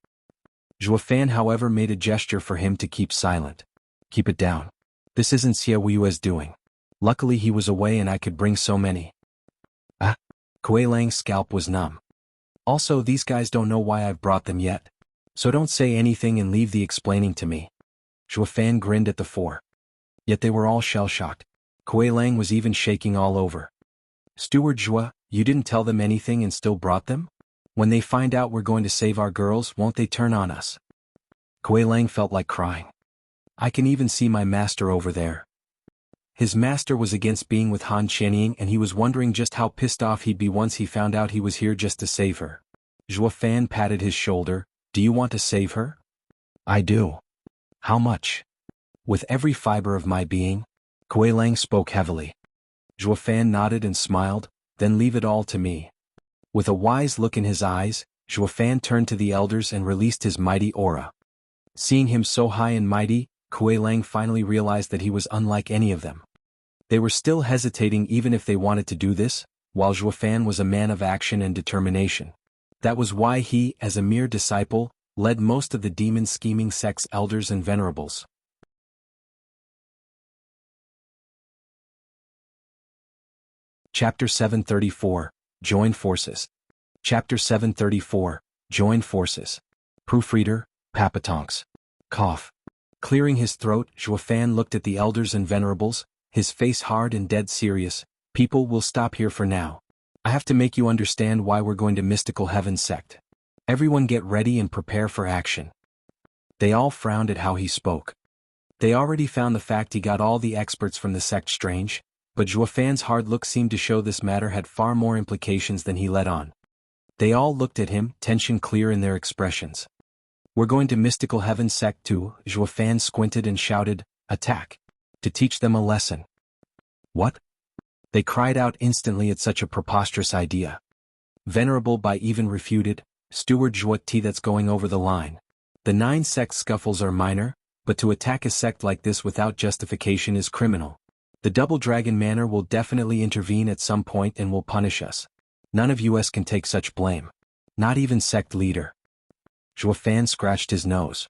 Zhuo Fan, however, made a gesture for him to keep silent. "Keep it down. This isn't Xie Wu's doing. Luckily he was away and I could bring so many." Ah. Kuei Lang's scalp was numb. "Also, these guys don't know why I've brought them yet. So don't say anything and leave the explaining to me." Zhuo Fan grinned at the four. Yet they were all shell-shocked. Kuei Lang was even shaking all over. "Steward Zhuo, you didn't tell them anything and still brought them? When they find out we're going to save our girls, won't they turn on us?" Kuei Lang felt like crying. "I can even see my master over there." His master was against being with Han Qianying, and he was wondering just how pissed off he'd be once he found out he was here just to save her. Zhuo Fan patted his shoulder. "Do you want to save her?" "I do." "How much?" "With every fiber of my being." Kuei Lang spoke heavily. Zhuo Fan nodded and smiled. "Then leave it all to me." With a wise look in his eyes, Zhuo Fan turned to the elders and released his mighty aura. Seeing him so high and mighty, Kuei Lang finally realized that he was unlike any of them. They were still hesitating even if they wanted to do this, while Zhuo Fan was a man of action and determination. That was why he, as a mere disciple, led most of the demon scheming sect's elders and venerables. Chapter 734, Join Forces. Chapter 734, Join Forces. Proofreader, Papatonks. Cough. Clearing his throat, Zhuo Fan looked at the elders and venerables, his face hard and dead serious. "People will stop here for now. I have to make you understand why we're going to Mystical Heaven sect. Everyone get ready and prepare for action." They all frowned at how he spoke. They already found the fact he got all the experts from the sect strange, but Zhuo Fan's hard look seemed to show this matter had far more implications than he let on. They all looked at him, tension clear in their expressions. "We're going to Mystical Heaven sect too." Zhuo Fan squinted and shouted, "Attack! To teach them a lesson." "What?" They cried out instantly at such a preposterous idea. Venerable Bai even refuted, "Steward Zhuo T, that's going over the line. The 9 sect scuffles are minor, but to attack a sect like this without justification is criminal. The Double Dragon Manor will definitely intervene at some point and will punish us. None of us can take such blame. Not even sect leader." Zhuo Fan scratched his nose.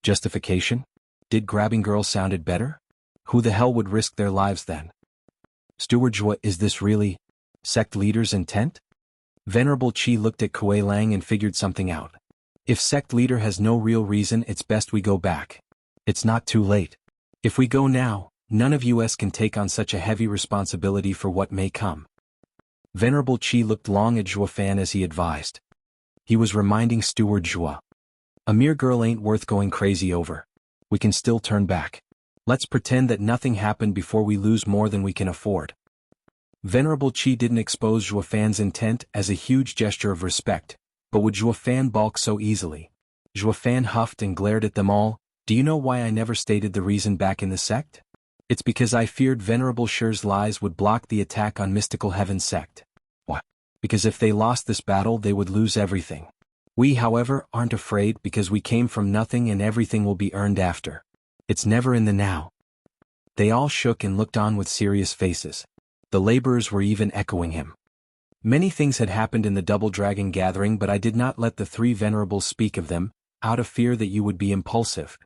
Justification? Did grabbing girls sounded better? Who the hell would risk their lives then? "Steward Zhuo, is this really sect leader's intent?" Venerable Qi looked at Kuei Lang and figured something out. "If sect leader has no real reason, it's best we go back. It's not too late. If we go now, none of us can take on such a heavy responsibility for what may come." Venerable Qi looked long at Zhuo Fan as he advised. He was reminding Steward Zhuo. "A mere girl ain't worth going crazy over. We can still turn back. Let's pretend that nothing happened before we lose more than we can afford." Venerable Qi didn't expose Zhuo Fan's intent as a huge gesture of respect, but would Zhuo Fan balk so easily? Zhuo Fan huffed and glared at them all. Do you know why I never stated the reason back in the sect? It's because I feared Venerable Shi's lies would block the attack on Mystical Heaven sect. What? Because if they lost this battle they would lose everything. We, however, aren't afraid because we came from nothing and everything will be earned after. It's never in the now. They all shook and looked on with serious faces. The laborers were even echoing him. Many things had happened in the Double Dragon gathering, but I did not let the three venerables speak of them, out of fear that you would be impulsive.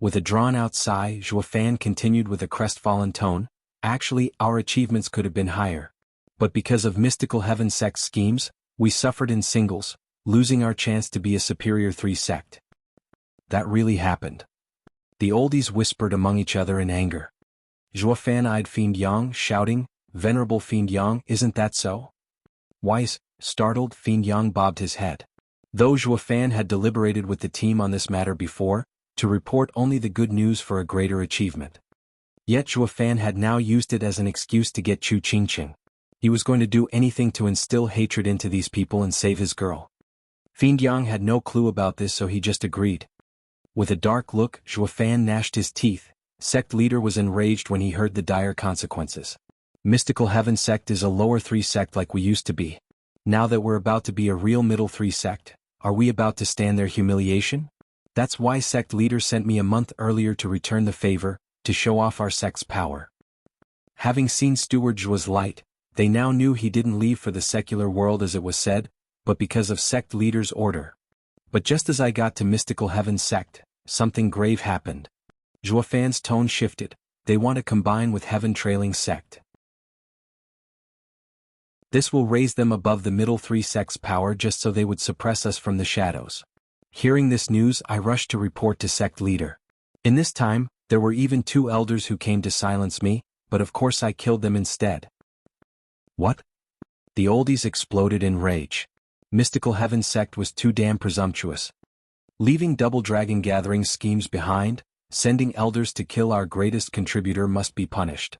With a drawn-out sigh, Zhuo Fan continued with a crestfallen tone, actually, our achievements could have been higher. But because of Mystical Heaven sect schemes, we suffered in singles, losing our chance to be a superior 3 sect. That really happened. The oldies whispered among each other in anger. Zhuo Fan eyed Fiend Yang, shouting, Venerable Fiend Yang, isn't that so? Wise, startled, Fiend Yang bobbed his head. Though Zhuo Fan had deliberated with the team on this matter before, to report only the good news for a greater achievement. Yet Zhuo Fan had now used it as an excuse to get Chu Qingqing. He was going to do anything to instill hatred into these people and save his girl. Fiend Yang had no clue about this, so he just agreed. With a dark look, Zhuo Fan gnashed his teeth. Sect leader was enraged when he heard the dire consequences. Mystical Heaven sect is a lower 3 sect like we used to be. Now that we're about to be a real middle 3 sect, are we about to stand their humiliation? That's why sect leader sent me a month earlier to return the favor, to show off our sect's power. Having seen Steward Zhuo's light, they now knew he didn't leave for the secular world as it was said, but because of sect leader's order. But just as I got to Mystical Heaven sect, something grave happened. Zhuo Fan's tone shifted. They want to combine with Heaven Trailing sect. This will raise them above the middle 3 sects' power just so they would suppress us from the shadows. Hearing this news, I rushed to report to sect leader. In this time, there were even 2 elders who came to silence me, but of course I killed them instead. What? The oldies exploded in rage. Mystical Heaven sect was too damn presumptuous. Leaving Double Dragon gathering schemes behind, sending elders to kill our greatest contributor must be punished.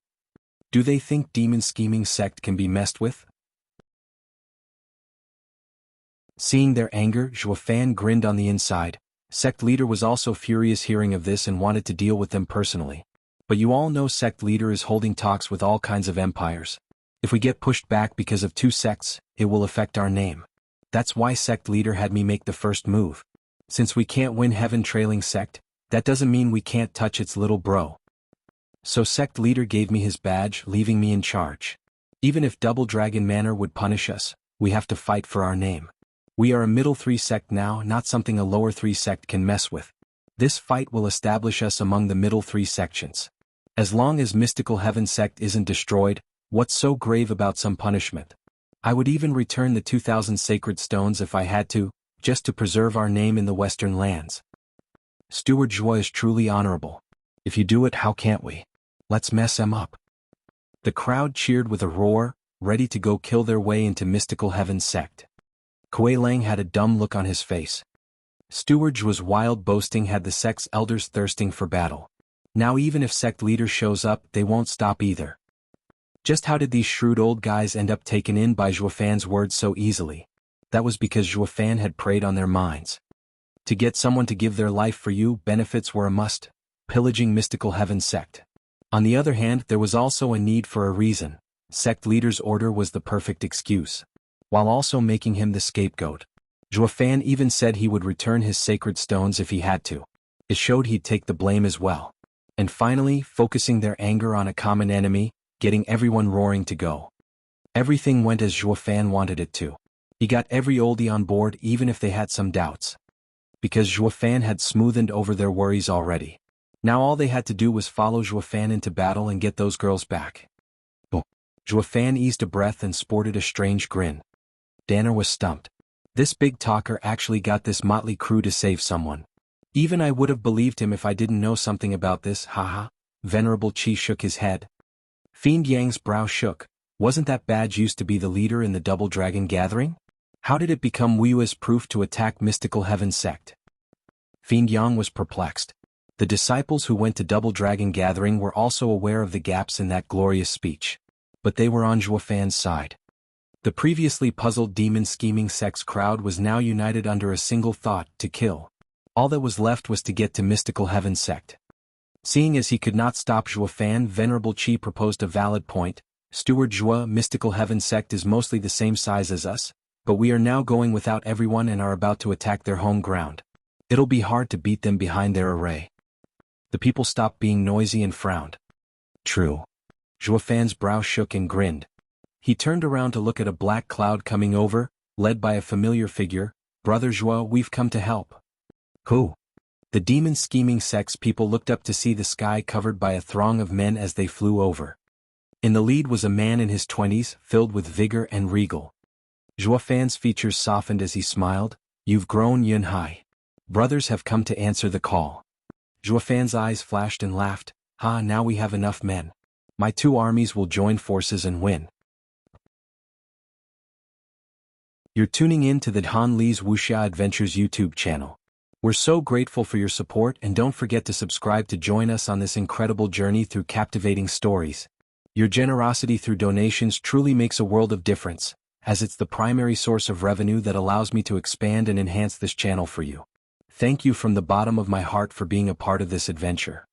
Do they think demon scheming sect can be messed with? Seeing their anger, Zhuo Fan grinned on the inside. Sect leader was also furious hearing of this and wanted to deal with them personally. But you all know sect leader is holding talks with all kinds of empires. If we get pushed back because of 2 sects, it will affect our name. That's why sect leader had me make the first move. Since we can't win Heaven Trailing sect, that doesn't mean we can't touch its little bro. So sect leader gave me his badge, leaving me in charge. Even if Double Dragon Manor would punish us, we have to fight for our name. We are a middle 3 sect now, not something a lower 3 sect can mess with. This fight will establish us among the middle 3 sections. As long as Mystical Heaven sect isn't destroyed, what's so grave about some punishment? I would even return the 2,000 sacred stones if I had to, just to preserve our name in the Western lands. Steward Zhuo is truly honorable. If you do it, how can't we? Let's mess him up. The crowd cheered with a roar, ready to go kill their way into Mystical Heaven sect. Kuei Lang had a dumb look on his face. Steward Zhuo's wild boasting had the sect's elders thirsting for battle. Now even if sect leader shows up, they won't stop either. Just how did these shrewd old guys end up taken in by Zhuo Fan's words so easily? That was because Zhuo Fan had preyed on their minds. To get someone to give their life for you, benefits were a must, pillaging Mystical Heaven sect. On the other hand, there was also a need for a reason. Sect leader's order was the perfect excuse, while also making him the scapegoat. Zhuo Fan even said he would return his sacred stones if he had to. It showed he'd take the blame as well. And finally, focusing their anger on a common enemy, getting everyone roaring to go. Everything went as Zhuo Fan wanted it to. He got every oldie on board even if they had some doubts. Because Zhuo Fan had smoothed over their worries already. Now all they had to do was follow Zhuo Fan into battle and get those girls back. Zhuo Fan eased a breath and sported a strange grin. Danner was stumped. This big talker actually got this motley crew to save someone. Even I would have believed him if I didn't know something about this, haha. Venerable Qi shook his head. Fiend Yang's brow shook. Wasn't that badge used to be the leader in the Double Dragon gathering? How did it become Wuxia's proof to attack Mystical Heaven sect? Fiend Yang was perplexed. The disciples who went to Double Dragon gathering were also aware of the gaps in that glorious speech. but they were on Zhuo Fan's side. The previously puzzled demon-scheming sex crowd was now united under a single thought: to kill. All that was left was to get to Mystical Heaven sect. Seeing as he could not stop Zhuo Fan, Venerable Qi proposed a valid point. Steward Zhuo, Mystical Heaven sect is mostly the same size as us, but we are now going without everyone and are about to attack their home ground. It'll be hard to beat them behind their array. The people stopped being noisy and frowned. True. Zhuo Fan's brow shook and grinned. He turned around to look at a black cloud coming over, led by a familiar figure. Brother Zhuo, we've come to help. Who? The demon-scheming sex people looked up to see the sky covered by a throng of men as they flew over. In the lead was a man in his 20s, filled with vigor and regal. Zhuo Fan's features softened as he smiled. You've grown, Yun Hai. Brothers have come to answer the call. Zhuo Fan's eyes flashed and laughed. Ha, now we have enough men. My two armies will join forces and win. You're tuning in to the Han Li's Wuxia Adventures YouTube channel. We're so grateful for your support, and don't forget to subscribe to join us on this incredible journey through captivating stories. Your generosity through donations truly makes a world of difference, as it's the primary source of revenue that allows me to expand and enhance this channel for you. Thank you from the bottom of my heart for being a part of this adventure.